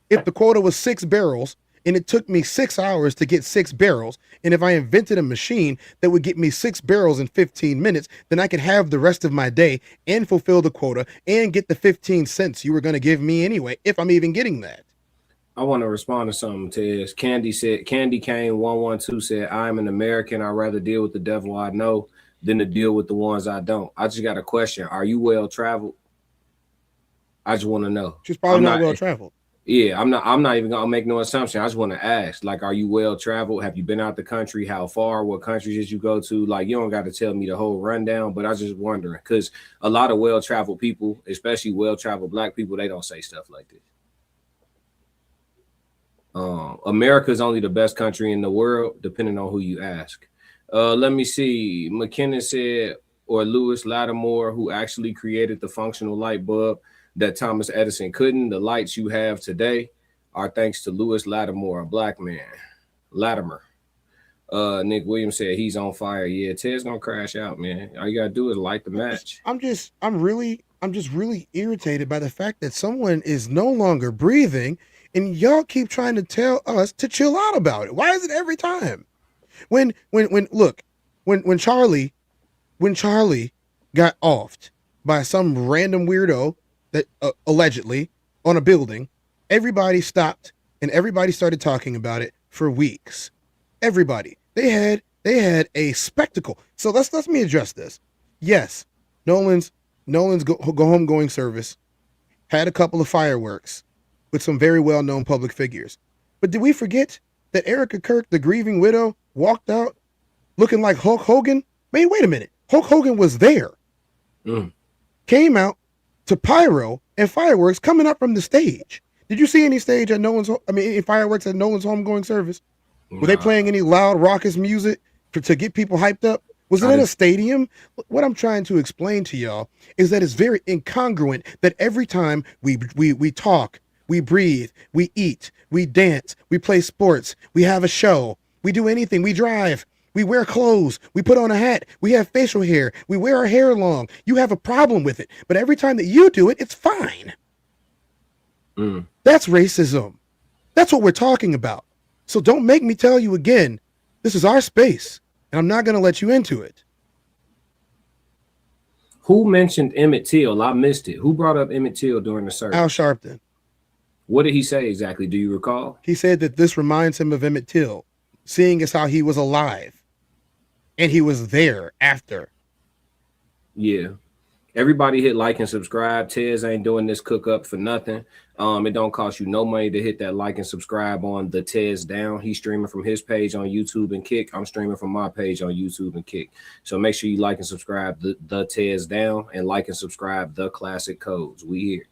If the quota was 6 barrels and it took me 6 hours to get 6 barrels, and if I invented a machine that would get me 6 barrels in 15 minutes, then I could have the rest of my day and fulfill the quota and get the 15 cents you were going to give me anyway, if I'm even getting that. I want to respond to something, Tez. Candy Kane 112 said, I'm an American. I'd rather deal with the devil I know than to deal with the ones I don't. I just got a question. Are you well traveled? I just want to know. She's probably not well traveled. Yeah, I'm not even gonna make no assumption. I just want to ask, like, are you well traveled? Have you been out the country? How far? What countries did you go to? Like, you don't got to tell me the whole rundown, but I was just wondering, because a lot of well traveled people, especially well traveled Black people, they don't say stuff like this. America is only the best country in the world, depending on who you ask. Let me see. McKinnon said, or Lewis Lattimore, who actually created the functional light bulb that Thomas Edison couldn't. The lights you have today are thanks to Lewis Lattimore, a Black man. Latimer. Nick Williams said he's on fire. Yeah, Ted's gonna crash out, man. All you gotta do is light the match. I'm just really irritated by the fact that someone is no longer breathing And y'all keep trying to tell us to chill out about it. Why is it every time? When Charlie got offed by some random weirdo that allegedly on a building, everybody stopped and everybody started talking about it for weeks. Everybody. They had a spectacle. So let me address this. Yes, Nolan's homegoing service had a couple of fireworks with some very well-known public figures. But did we forget that Erica Kirk, the grieving widow, walked out looking like Hulk Hogan? Man, wait a minute. Hulk Hogan was there. Came out to pyro and fireworks coming up from the stage. Did you see any stage at any fireworks at Nolan's homegoing service? Were they playing any loud, raucous music to get people hyped up? Was it in a stadium? What I'm trying to explain to y'all is that it's very incongruent that every time we talk, we breathe, we eat, we dance, we play sports, we have a show, we do anything, we drive, we wear clothes, we put on a hat, we have facial hair, we wear our hair long. You have a problem with it. But every time that you do it, it's fine. That's racism. That's what we're talking about. So don't make me tell you again, this is our space, and I'm not going to let you into it. Who mentioned Emmett Till? I missed it. Who brought up Emmett Till during the service? Al Sharpton. What did he say exactly? Do you recall? He said that this reminds him of Emmett Till, seeing as how he was alive, and he was there after. Yeah. Everybody hit like and subscribe. Tez ain't doing this cook up for nothing. It don't cost you no money to hit that like and subscribe on the Tez Down. He's streaming from his page on YouTube and Kick. I'm streaming from my page on YouTube and Kick. So make sure you like and subscribe the Tez Down and like and subscribe the Classic Codes. We here.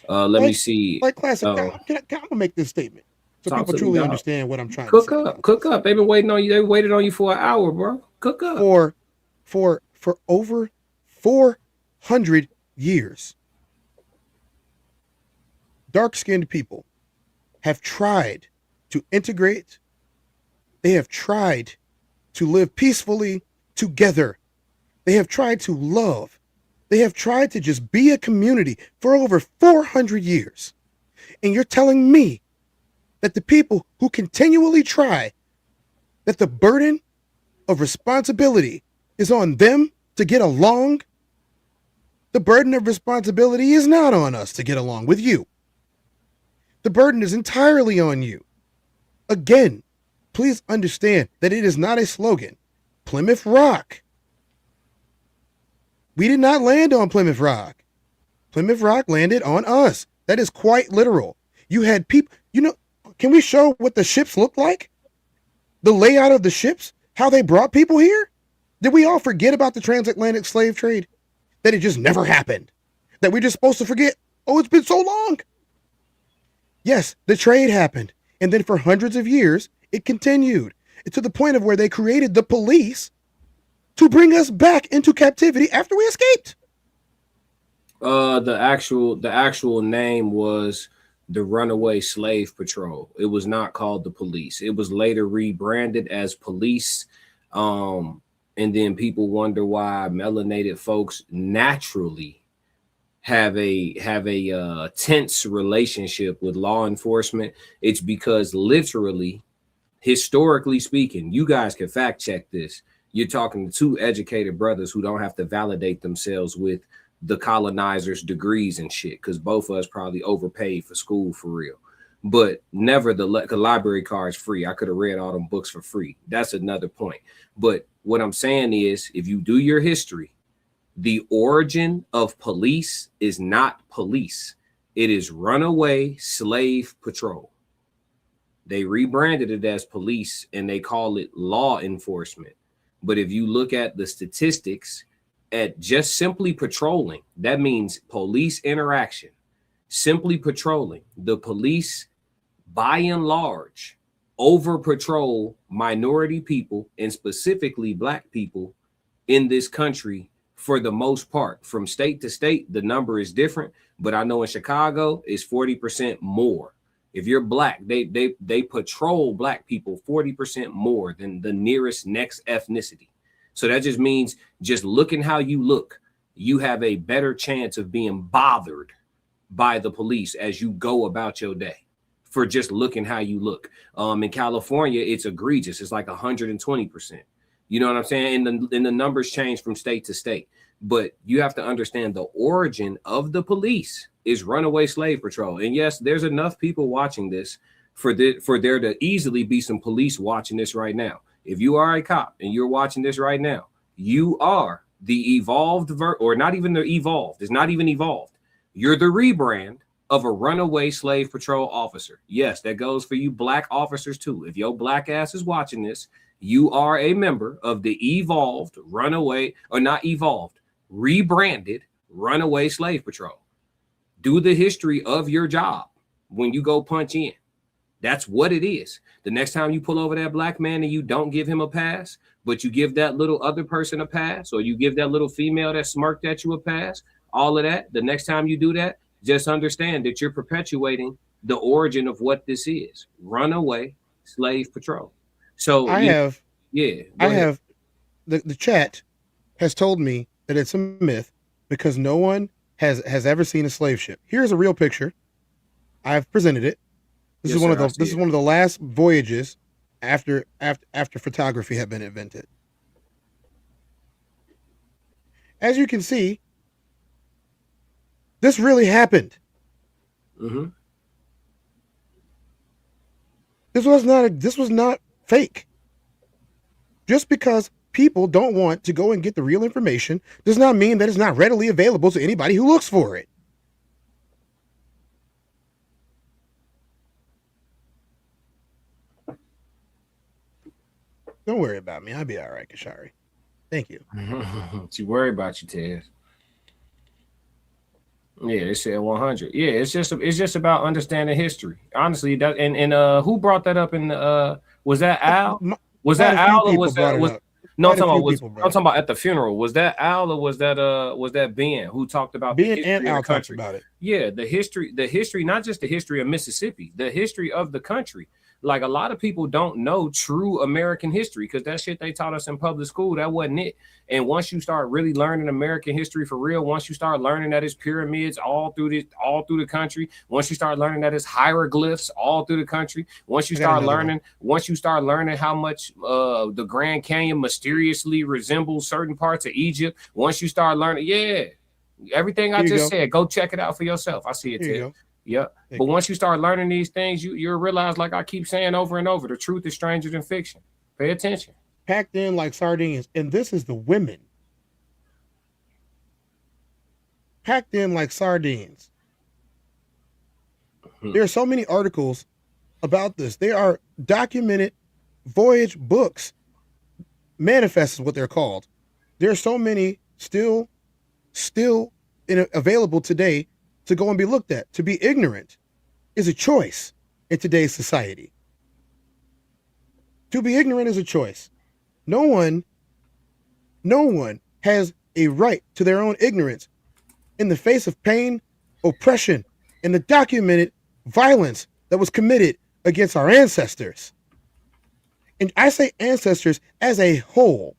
Let me see. Like Classic. I'm gonna make this statement so people truly understand what I'm trying to say. Cook up. They've been waiting on you. They waited on you for an hour, bro. Cook up. For over 400 years, dark-skinned people have tried to integrate. They have tried to live peacefully together. They have tried to love. They have tried to just be a community for over 400 years. And you're telling me that the people who continually try, that the burden of responsibility is on them to get along? The burden of responsibility is not on us to get along with you. The burden is entirely on you. Again, please understand that it is not a slogan. Plymouth Rock. We did not land on Plymouth Rock. Plymouth Rock landed on us. That is quite literal. You had people, can we show what the ships look like? The layout of the ships? How they brought people here? Did we all forget about the transatlantic slave trade? That it just never happened? That we're just supposed to forget? Oh, it's been so long. Yes, the trade happened. And then for hundreds of years, it continued to the point of where they created the police to bring us back into captivity after we escaped. The actual name was the Runaway Slave Patrol. It was not called the police. It was later rebranded as police. And then people wonder why melanated folks naturally have a tense relationship with law enforcement. It's because literally, historically speaking, you guys can fact check this. You're talking to two educated brothers who don't have to validate themselves with the colonizers' degrees and shit, because both of us probably overpaid for school for real. But never the library card's free. I could have read all them books for free. That's another point. But what I'm saying is, if you do your history, the origin of police is not police. It is Runaway Slave Patrol. They rebranded it as police and they call it law enforcement. But if you look at the statistics at just simply patrolling, that means police interaction, simply patrolling, the police by and large over patrol minority people and specifically black people in this country for the most part. From state to state, the number is different, but I know in Chicago it's 40% more. If you're black, they patrol black people 40% more than the nearest next ethnicity. So that just means just looking how you look, you have a better chance of being bothered by the police as you go about your day. for just looking how you look. In California, it's egregious. It's like 120%. You know what I'm saying? And the numbers change from state to state. But you have to understand the origin of the police is runaway slave patrol. And yes, there's enough people watching this for there to easily be some police watching this right now. If you are a cop and you're watching this right now, you are the evolved or not even the evolved. It's not even evolved. You're the rebrand of a runaway slave patrol officer. Yes, that goes for you black officers too. If your black ass is watching this, you are a member of the evolved runaway, or not evolved, rebranded runaway slave patrol. Do the history of your job when you go punch in. That's what it is. The next time you pull over that black man and you don't give him a pass, but you give that little other person a pass, or you give that little female that smirked at you a pass, all of that, the next time you do that, just understand that you're perpetuating the origin of what this is. Runaway slave patrol. So I have the chat has told me that it's a myth because no one has ever seen a slave ship. Here's a real picture. I've presented it. This is one of the last voyages after photography had been invented. As you can see, this really happened. Mm-hmm. This was not fake. Just because people don't want to go and get the real information does not mean that it's not readily available to anybody who looks for it. Don't worry about me. I'll be all right, Kashari. Thank you. She worry about you, Tez. Yeah, they said 100. Yeah, it's just about understanding history. Honestly, that and who brought that up in was that Al? Was that Al or was that no, I'm talking about at the funeral. Was that Al or was that Ben who talked about Ben and Al talked about it? Yeah, the history, not just the history of Mississippi, the history of the country. Like a lot of people don't know true American history because that shit they taught us in public school, that wasn't it. And once you start really learning American history for real, once you start learning that it's pyramids all through the country, once you start learning that it's hieroglyphs all through the country, once you start learning how much the Grand Canyon mysteriously resembles certain parts of Egypt, once you start learning, everything I just said, go check it out for yourself. I see it, Ted. Yeah. But once you start learning these things, you'll realize, like I keep saying over and over, the truth is stranger than fiction. Pay attention. Packed in like sardines. And this is the women. Packed in like sardines. There are so many articles about this. They are documented voyage books. Manifests is what they're called. There are so many still available today to go and be looked at. To be ignorant is a choice in today's society. To be ignorant is a choice. No one has a right to their own ignorance in the face of pain, oppression, and the documented violence that was committed against our ancestors. And I say ancestors as a whole,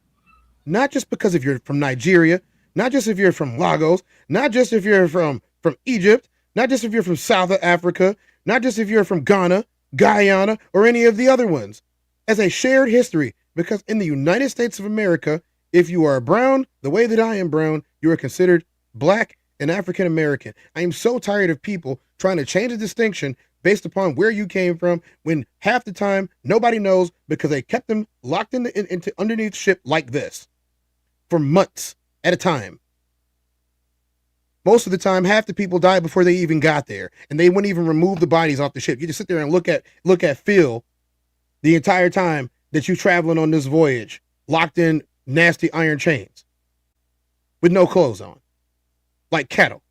not just because if you're from Nigeria, not just if you're from Lagos, not just if you're from Egypt, not just if you're from South Africa, not just if you're from Ghana, Guyana, or any of the other ones, as a shared history, because in the United States of America, if you are brown, the way that I am brown, you are considered black and African American. I am so tired of people trying to change the distinction based upon where you came from, when half the time nobody knows because they kept them locked into underneath ship like this for months at a time. Most of the time, half the people died before they even got there, and they wouldn't even remove the bodies off the ship. You just sit there and look at Phil the entire time that you're traveling on this voyage, locked in nasty iron chains with no clothes on, like cattle.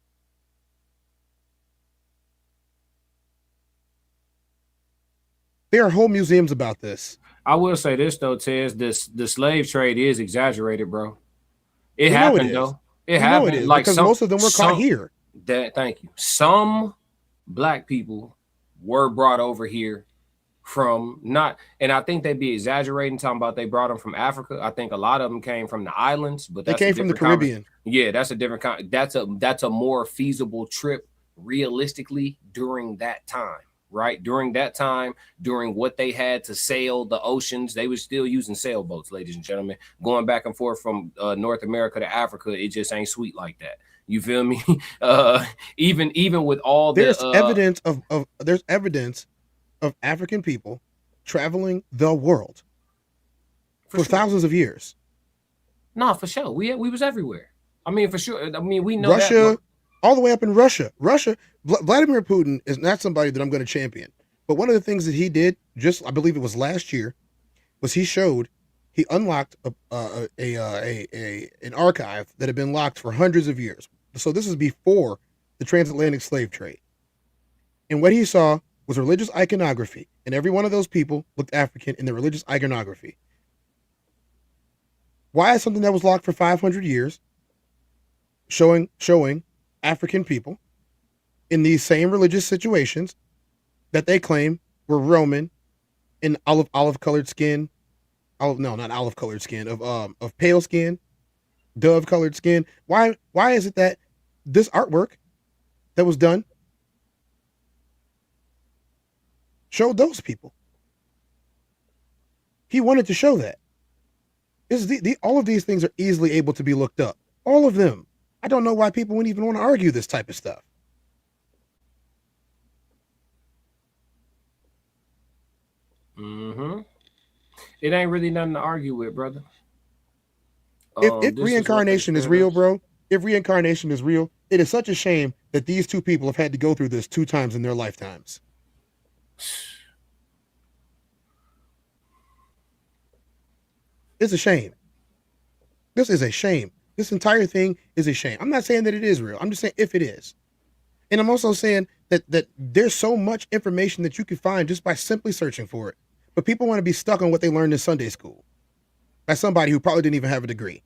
There are whole museums about this. I will say this though, Tez, the slave trade is exaggerated, bro. It happened though. It happened. It is, like because most of them were caught here. Thank you. Some black people were brought over here from and I think they'd be exaggerating talking about they brought them from Africa. I think a lot of them came from the islands, but they came from the Caribbean. Yeah, that's a different that's a more feasible trip realistically during that time. right? During that time, during what they had to sail the oceans, they were still using sailboats, ladies and gentlemen, going back and forth from North America to Africa. It just ain't sweet like that. You feel me? Even with all There's the evidence there's evidence of African people traveling the world for thousands of years. No, for sure. We was everywhere. I mean, for sure. I mean, we know Russia, that. all the way up in Russia. Vladimir Putin is not somebody that I'm going to champion. But one of the things that he did, just I believe it was last year, was he unlocked an archive that had been locked for hundreds of years. So this is before the transatlantic slave trade. And what he saw was religious iconography, and every one of those people looked African in their religious iconography. Why is something that was locked for 500 years showing African people in these same religious situations that they claim were Roman in olive colored skin? Not olive colored skin, of pale skin, dove colored skin. Why is it that this artwork that was done showed those people? He wanted to show that. All of these things are easily able to be looked up. All of them. I don't know why people wouldn't even want to argue this type of stuff. Mm-hmm. It ain't really nothing to argue with, brother. If reincarnation is real, bro, if reincarnation is real, it is such a shame that these two people have had to go through this 2 times in their lifetimes. It's a shame. This is a shame. This entire thing is a shame. I'm not saying that it is real. I'm just saying if it is. And I'm also saying that there's so much information that you can find just by simply searching for it. But people want to be stuck on what they learned in Sunday school by somebody who probably didn't even have a degree.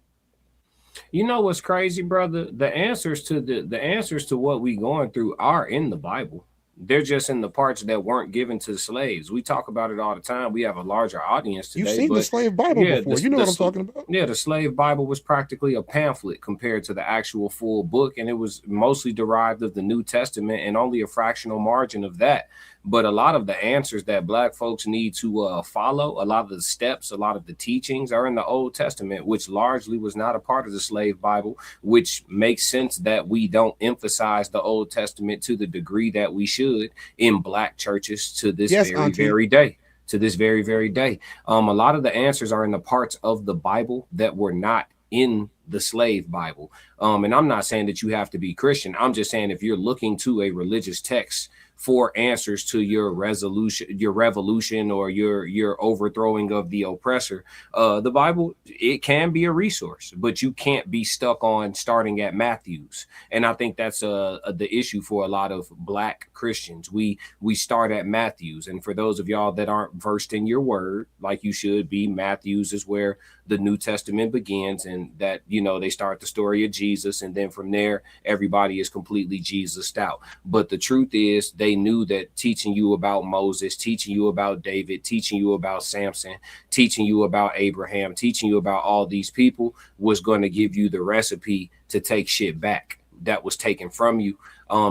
You know what's crazy, brother? The answers to what we going through are in the Bible. They're just in the parts that weren't given to slaves. We talk about it all the time. We have a larger audience today. You've seen the slave Bible before. You know what I'm talking about. Yeah, the slave Bible was practically a pamphlet compared to the actual full book, and it was mostly derived of the New Testament and only a fractional margin of that. But a lot of the answers that Black folks need to follow, a lot of the steps, a lot of the teachings are in the Old Testament, which largely was not a part of the slave Bible, which makes sense that we don't emphasize the Old Testament to the degree that we should in Black churches to this very day. To this very, very day. A lot of the answers are in the parts of the Bible that were not in the slave Bible. And I'm not saying that you have to be Christian. I'm just saying if you're looking to a religious text for answers to your revolution, or your overthrowing of the oppressor, the Bible, it can be a resource, but you can't be stuck on starting at Matthew's. And I think that's the issue for a lot of Black Christians. We start at Matthew's, and for those of y'all that aren't versed in your word, like you should be, Matthew's is where the New Testament begins, and that, they start the story of Jesus, and then from there everybody is completely Jesused out. But the truth is, they knew that teaching you about Moses, teaching you about David, teaching you about Samson, teaching you about Abraham, teaching you about all these people was going to give you the recipe to take shit back that was taken from you.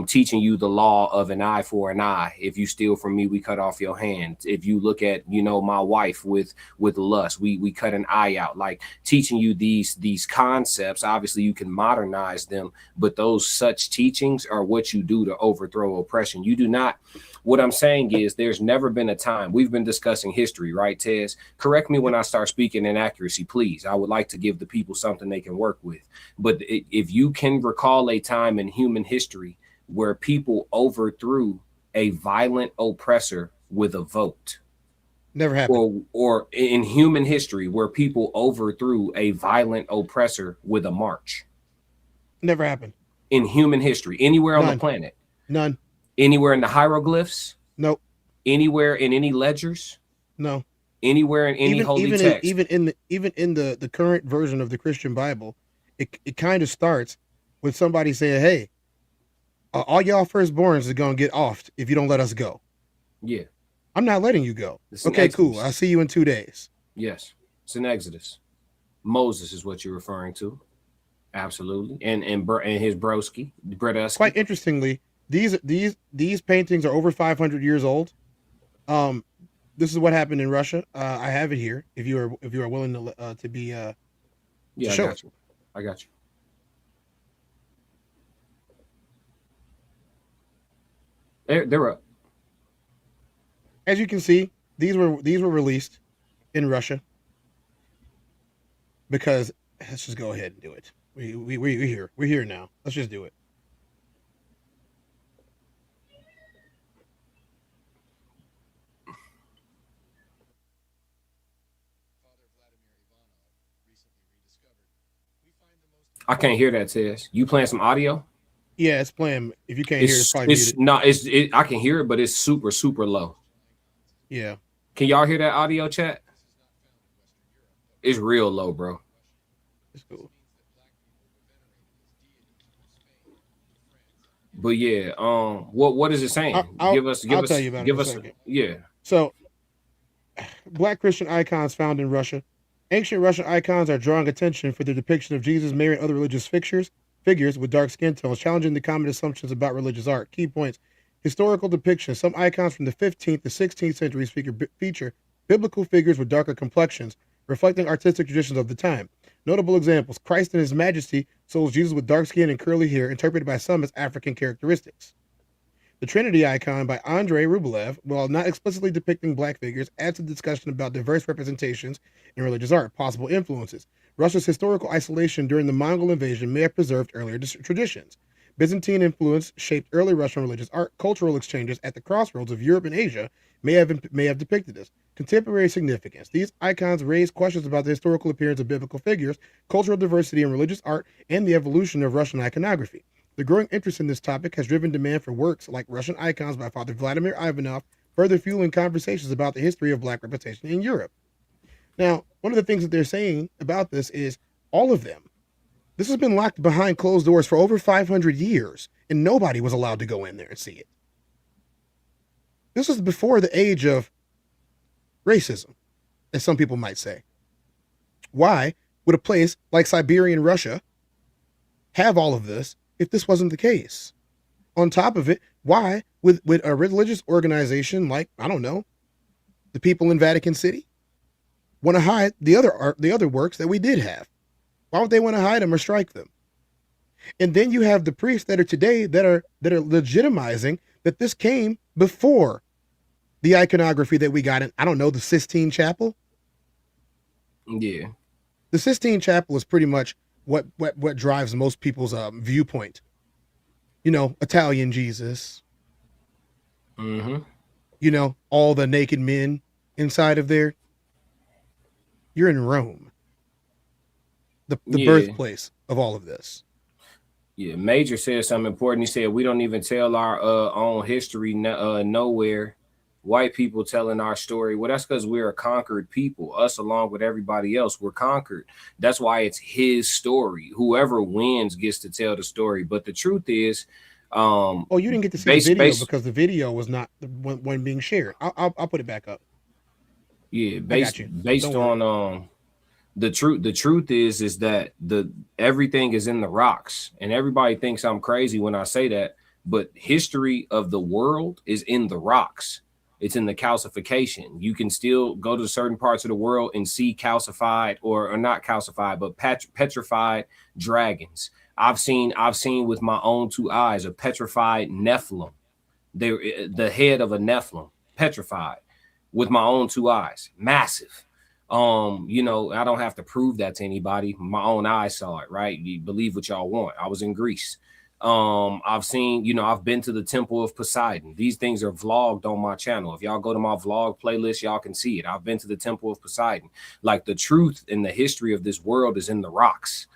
Teaching you the law of an eye for an eye. If you steal from me, we cut off your hand. If you look at, my wife with lust, we cut an eye out. Like, teaching you these concepts. Obviously you can modernize them, but those such teachings are what you do to overthrow oppression. You do not. What I'm saying is, there's never been a time. We've been discussing history, right, Tez? Correct me when I start speaking inaccuracy, please. I would like to give the people something they can work with. But if you can recall a time in human history where people overthrew a violent oppressor with a vote. Never happened. Or in human history where people overthrew a violent oppressor with a march. Never happened. In human history, anywhere on the planet. None. Anywhere in the hieroglyphs? Nope. Anywhere in any ledgers? No. Anywhere in any holy text? Even in the current version of the Christian Bible, it kind of starts with somebody saying, hey, all y'all firstborns is going to get offed if you don't let us go. Yeah. I'm not letting you go. Okay, cool. I'll see you in 2 days. Yes. It's an Exodus. Moses is what you're referring to. Absolutely. And his broski. Quite interestingly, these paintings are over 500 years old. This is what happened in Russia. I have it here. If you are willing to be yeah, to I show got it. you. I got you. They're up. As you can see, these were released in Russia because let's just go ahead and do it. We're here. We're here now. Let's just do it. I can't hear that, Tess. You playing some audio? Yeah, it's playing. If you can't hear it, it's probably muted. not. I can hear it, but it's super low. Yeah. Can y'all hear that audio, chat? It's real low, bro. It's cool. But yeah, what is it saying? Give us. I'll tell you about it in a second. Yeah. So, Black Christian icons found in Russia. Ancient Russian icons are drawing attention for their depiction of Jesus, Mary, and other religious figures with dark skin tones, challenging the common assumptions about religious art. Key points: historical depictions. Some icons from the 15th to 16th centuries feature biblical figures with darker complexions, reflecting artistic traditions of the time. Notable examples: Christ in His Majesty shows Jesus with dark skin and curly hair, interpreted by some as African characteristics. The Trinity icon by Andrei Rublev, while not explicitly depicting black figures, adds to the discussion about diverse representations in religious art. Possible influences. Russia's historical isolation during the Mongol invasion may have preserved earlier traditions. Byzantine influence shaped early Russian religious art. Cultural exchanges at the crossroads of Europe and Asia may have depicted this. Contemporary significance. These icons raise questions about the historical appearance of biblical figures, cultural diversity in religious art, and the evolution of Russian iconography. The growing interest in this topic has driven demand for works like Russian icons by Father Vladimir Ivanov, further fueling conversations about the history of black representation in Europe. Now, one of the things that they're saying about this is all of them. This has been locked behind closed doors for over 500 years, and nobody was allowed to go in there and see it. This was before the age of racism, as some people might say. Why would a place like Siberian Russia have all of this if this wasn't the case? On top of it, why would a religious organization like, I don't know, the people in Vatican City want to hide the other art, the other works that we did have? Why would they want to hide them or strike them? And then you have the priests that are today that are legitimizing that this came before the iconography that we got in, I don't know, the Sistine Chapel. Yeah. The Sistine Chapel is pretty much what drives most people's viewpoint. You know, Italian Jesus. Mm-hmm. You know, all the naked men inside of there. You're in Rome. The birthplace of all of this. Yeah, Major said something important. He said, we don't even tell our own history nowhere. White people telling our story. Well, that's because we're a conquered people. Us along with everybody else, we're conquered. That's why it's his story. Whoever wins gets to tell the story. But the truth is, you didn't get to see the video because the video was not the one being shared. I'll put it back up. Yeah, based on the truth is that everything is in the rocks, and everybody thinks I'm crazy when I say that, but history of the world is in the rocks. It's in the calcification. You can still go to certain parts of the world and see calcified or not calcified, but petrified dragons. I've seen with my own two eyes a petrified Nephilim. The head of a Nephilim, petrified, with my own two eyes, massive. You know, I don't have to prove that to anybody. My own eyes saw it, right? You believe what y'all want. I was in Greece. I've seen, you know, I've been to the Temple of Poseidon. These things are vlogged on my channel. If y'all go to my vlog playlist, y'all can see it. I've been to the Temple of Poseidon. Like, the truth and the history of this world is in the rocks.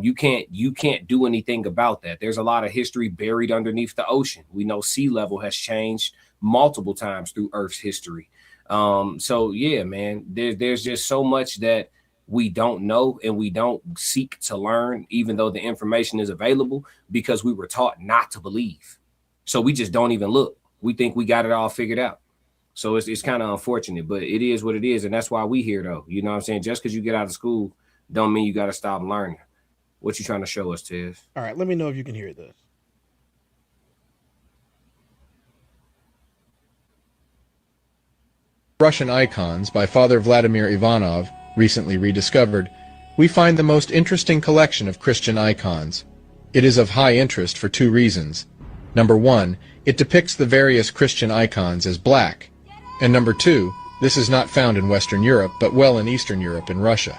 You can't do anything about that. There's a lot of history buried underneath the ocean. We know sea level has changed multiple times through Earth's history. So yeah, man, there's just so much that we don't know and we don't seek to learn, even though the information is available, because we were taught not to believe. So we just don't even look. We think we got it all figured out. So it's kind of unfortunate, but it is what it is. And that's why we here, though. You know what I'm saying? Just because you get out of school don't mean you got to stop learning. What you trying to show us, Tiz? All right, let me know if you can hear this. Russian icons by Father Vladimir Ivanov, recently rediscovered, we find the most interesting collection of Christian icons. It is of high interest for two reasons. Number one, it depicts the various Christian icons as black. And number two, this is not found in Western Europe, but well in Eastern Europe and Russia.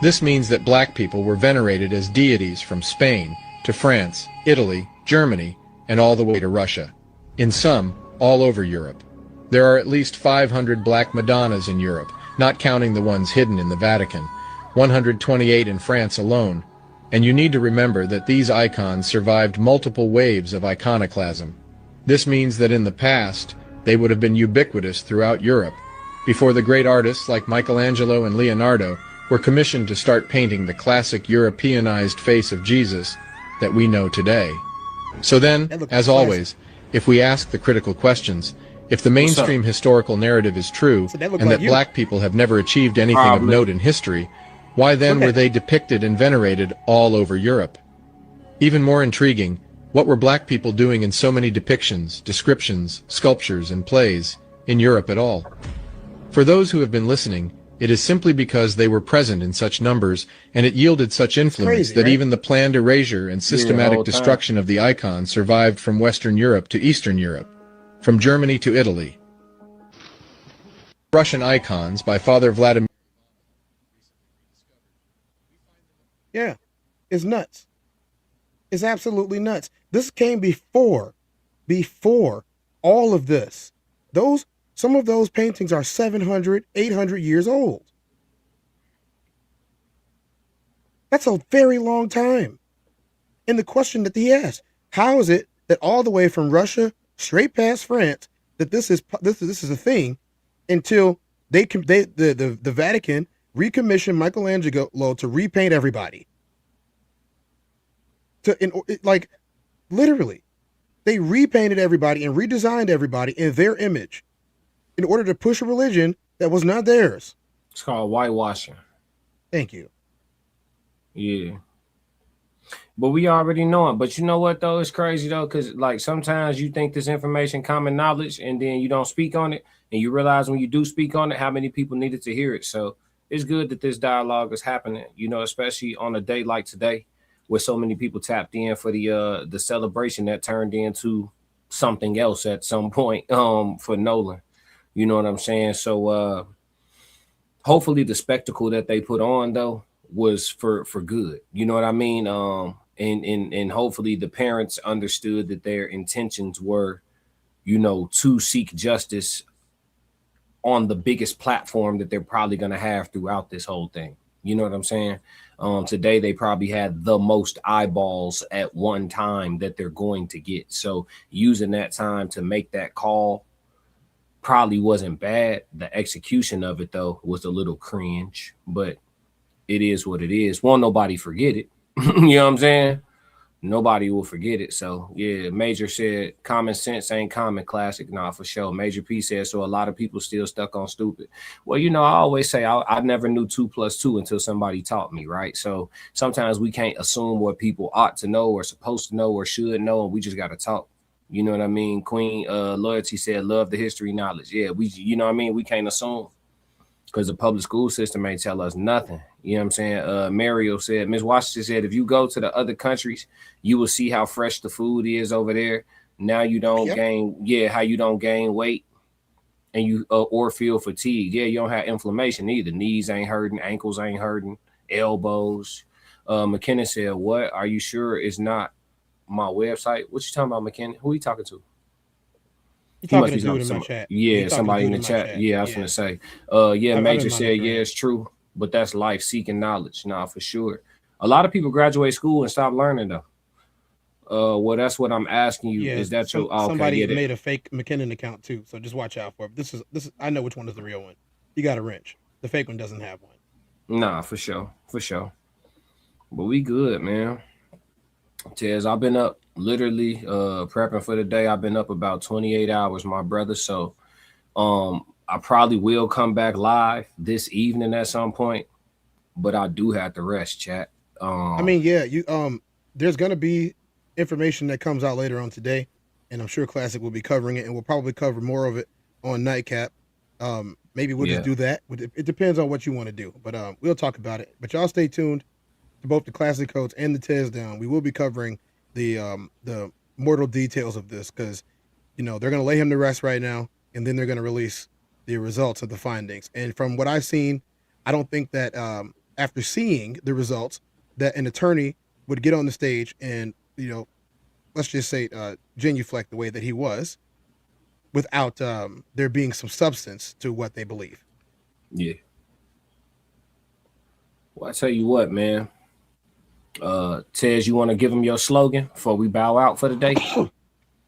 This means that black people were venerated as deities from Spain to France, Italy, Germany, and all the way to Russia. In some, all over Europe. There are at least 500 black Madonnas in Europe, not counting the ones hidden in the Vatican, 128 in France alone, and you need to remember that these icons survived multiple waves of iconoclasm. This means that in the past, they would have been ubiquitous throughout Europe, before the great artists like Michelangelo and Leonardo were commissioned to start painting the classic Europeanized face of Jesus that we know today. So then, as always, if we ask the critical questions, if the mainstream historical narrative is true, and that black people have never achieved anything of note in history, why then were they depicted and venerated all over Europe? Even more intriguing, what were black people doing in so many depictions, descriptions, sculptures, and plays in Europe at all? For those who have been listening, it is simply because they were present in such numbers, and it yielded such influence that even the planned erasure and systematic destruction of the icons survived from Western Europe to Eastern Europe, from Germany to Italy. Russian icons by Father Vladimir. Yeah, it's nuts. It's absolutely nuts. This came before all of this. Some of those paintings are 700, 800 years old. That's a very long time. And the question that he asked, how is it that all the way from Russia straight past France that this is a thing until the Vatican recommissioned Michelangelo to repaint everybody? Literally, they repainted everybody and redesigned everybody in their image in order to push a religion that was not theirs. It's called whitewashing. Thank you. Yeah. But we already know it. But you know what, though? It's crazy, though, because, like, sometimes you think this information common knowledge, and then you don't speak on it, and you realize when you do speak on it, how many people needed to hear it. So it's good that this dialogue is happening, you know, especially on a day like today, where so many people tapped in for the celebration that turned into something else at some point for Nolan. You know what I'm saying? So hopefully the spectacle that they put on, though, was for good. You know what I mean? And hopefully the parents understood that their intentions were, you know, to seek justice on the biggest platform that they're probably going to have throughout this whole thing. You know what I'm saying? Today, they probably had the most eyeballs at one time that they're going to get. So using that time to make that call probably wasn't bad. The execution of it, though, was a little cringe, but it is what it is. Won't nobody forget it. You know what I'm saying? Nobody will forget it. So yeah, Major said common sense ain't common, classic. Nah, for sure. Major P said, so a lot of people still stuck on stupid. Well, you know, I always say I never knew 2 + 2 until somebody taught me, right? So sometimes we can't assume what people ought to know or supposed to know or should know, and we just got to talk. You know what I mean? Queen Loyalty said, love the history knowledge. Yeah, you know what I mean? We can't assume, because the public school system ain't tell us nothing. You know what I'm saying? Mario said, Ms. Washington said, if you go to the other countries, you will see how fresh the food is over there. Now you don't how you don't gain weight and you or feel fatigue. Yeah, you don't have inflammation either. Knees ain't hurting, ankles ain't hurting, elbows. McKenna said, what? Are you sure it's not my website? What you talking about, McKenna? Who are you talking to? You talking to dude in my chat. Yeah, somebody in the chat. Yeah, I was gonna say. Major said, yeah, it's true, but that's life seeking knowledge. Nah, for sure. A lot of people graduate school and stop learning though. Well, that's what I'm asking you. Is that your somebody made a fake McKinnon account too? So just watch out for it. This is I know which one is the real one. You got a wrench. The fake one doesn't have one. Nah, for sure. But we good, man. Tez, I've been up literally prepping for the day. I've been up about 28 hours, my brother. So I probably will come back live this evening at some point, but I do have to rest, chat. I mean, yeah, you there's gonna be information that comes out later on today, and I'm sure Classic will be covering it, and we'll probably cover more of it on Nightcap. maybe we'll just do that. It depends on what you want to do, but we'll talk about it. But y'all stay tuned to both the Classic Codes and the Tez Down. We will be covering the mortal details of this because, you know, they're going to lay him to rest right now, and then they're going to release the results of the findings. And from what I've seen, I don't think that after seeing the results that an attorney would get on the stage and, you know, let's just say genuflect the way that he was without there being some substance to what they believe. Yeah. Well, I tell you what, man. Tez, you want to give him your slogan before we bow out for the day?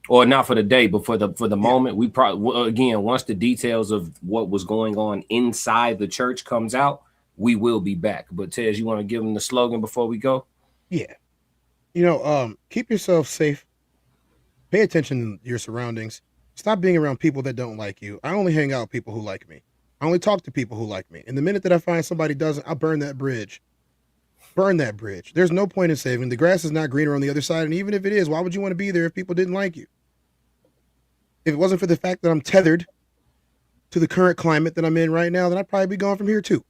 Or not for the day, but for the moment. We probably, again, once the details of what was going on inside the church comes out, we will be back. But Tez, you want to give him the slogan before we go? Yeah. You know, keep yourself safe. Pay attention to your surroundings. Stop being around people that don't like you. I only hang out with people who like me. I only talk to people who like me. And the minute that I find somebody doesn't, I'll burn that bridge. Burn that bridge. There's no point in saving. The grass is not greener on the other side. And even if it is, why would you want to be there if people didn't like you? If it wasn't for the fact that I'm tethered to the current climate that I'm in right now, then I'd probably be gone from here too.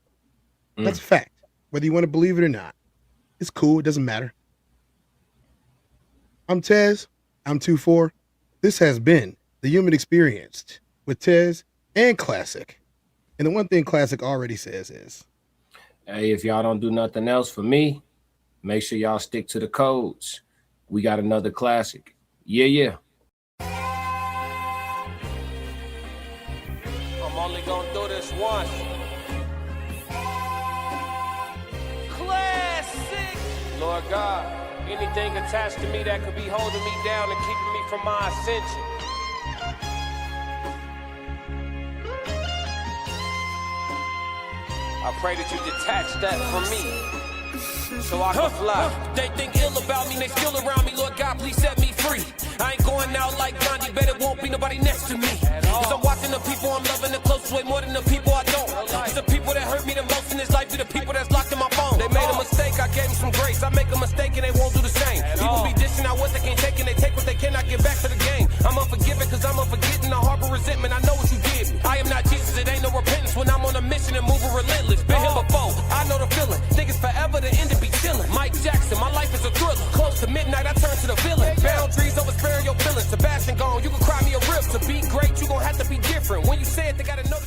That's a fact. Whether you want to believe it or not. It's cool. It doesn't matter. I'm Tez. I'm 2-4. This has been The Human Experience with Tez and Classic. And the one thing Classic already says is, hey, if y'all don't do nothing else for me, make sure y'all stick to the codes. We got another classic. Yeah. I'm only gonna do this once. Classic. Lord God, anything attached to me that could be holding me down and keeping me from my ascension. I pray that you detach that from me, so I can fly. They think ill about me, they still around me. Lord God, please set me free. I ain't going out like Gandhi, bet it won't be nobody next to me. Cause I'm watching the people I'm loving the closest way more than the people I don't. It's the people that hurt me the most in this life, be the people that's locked in my phone. They made a mistake, I gave them some grace. I make a mistake and they won't do the same. People be dishing out what they can't take and they take what they cannot get back to the game. I'm unforgiving cause I'm unforgetting, I harbor resentment. I know what you did me. I am not Jesus, it ain't no repentance when I'm on a mission and moving relentless. Been here before, I know the feeling. Think it's forever, the end to be chilling. Mike Jackson, my life is a thriller. Close to midnight, I turn to the villain. Boundaries over sparing your feelings. Sebastian gone, you can cry me a rip. To be great, you gon' have to be different. When you say it, they gotta know.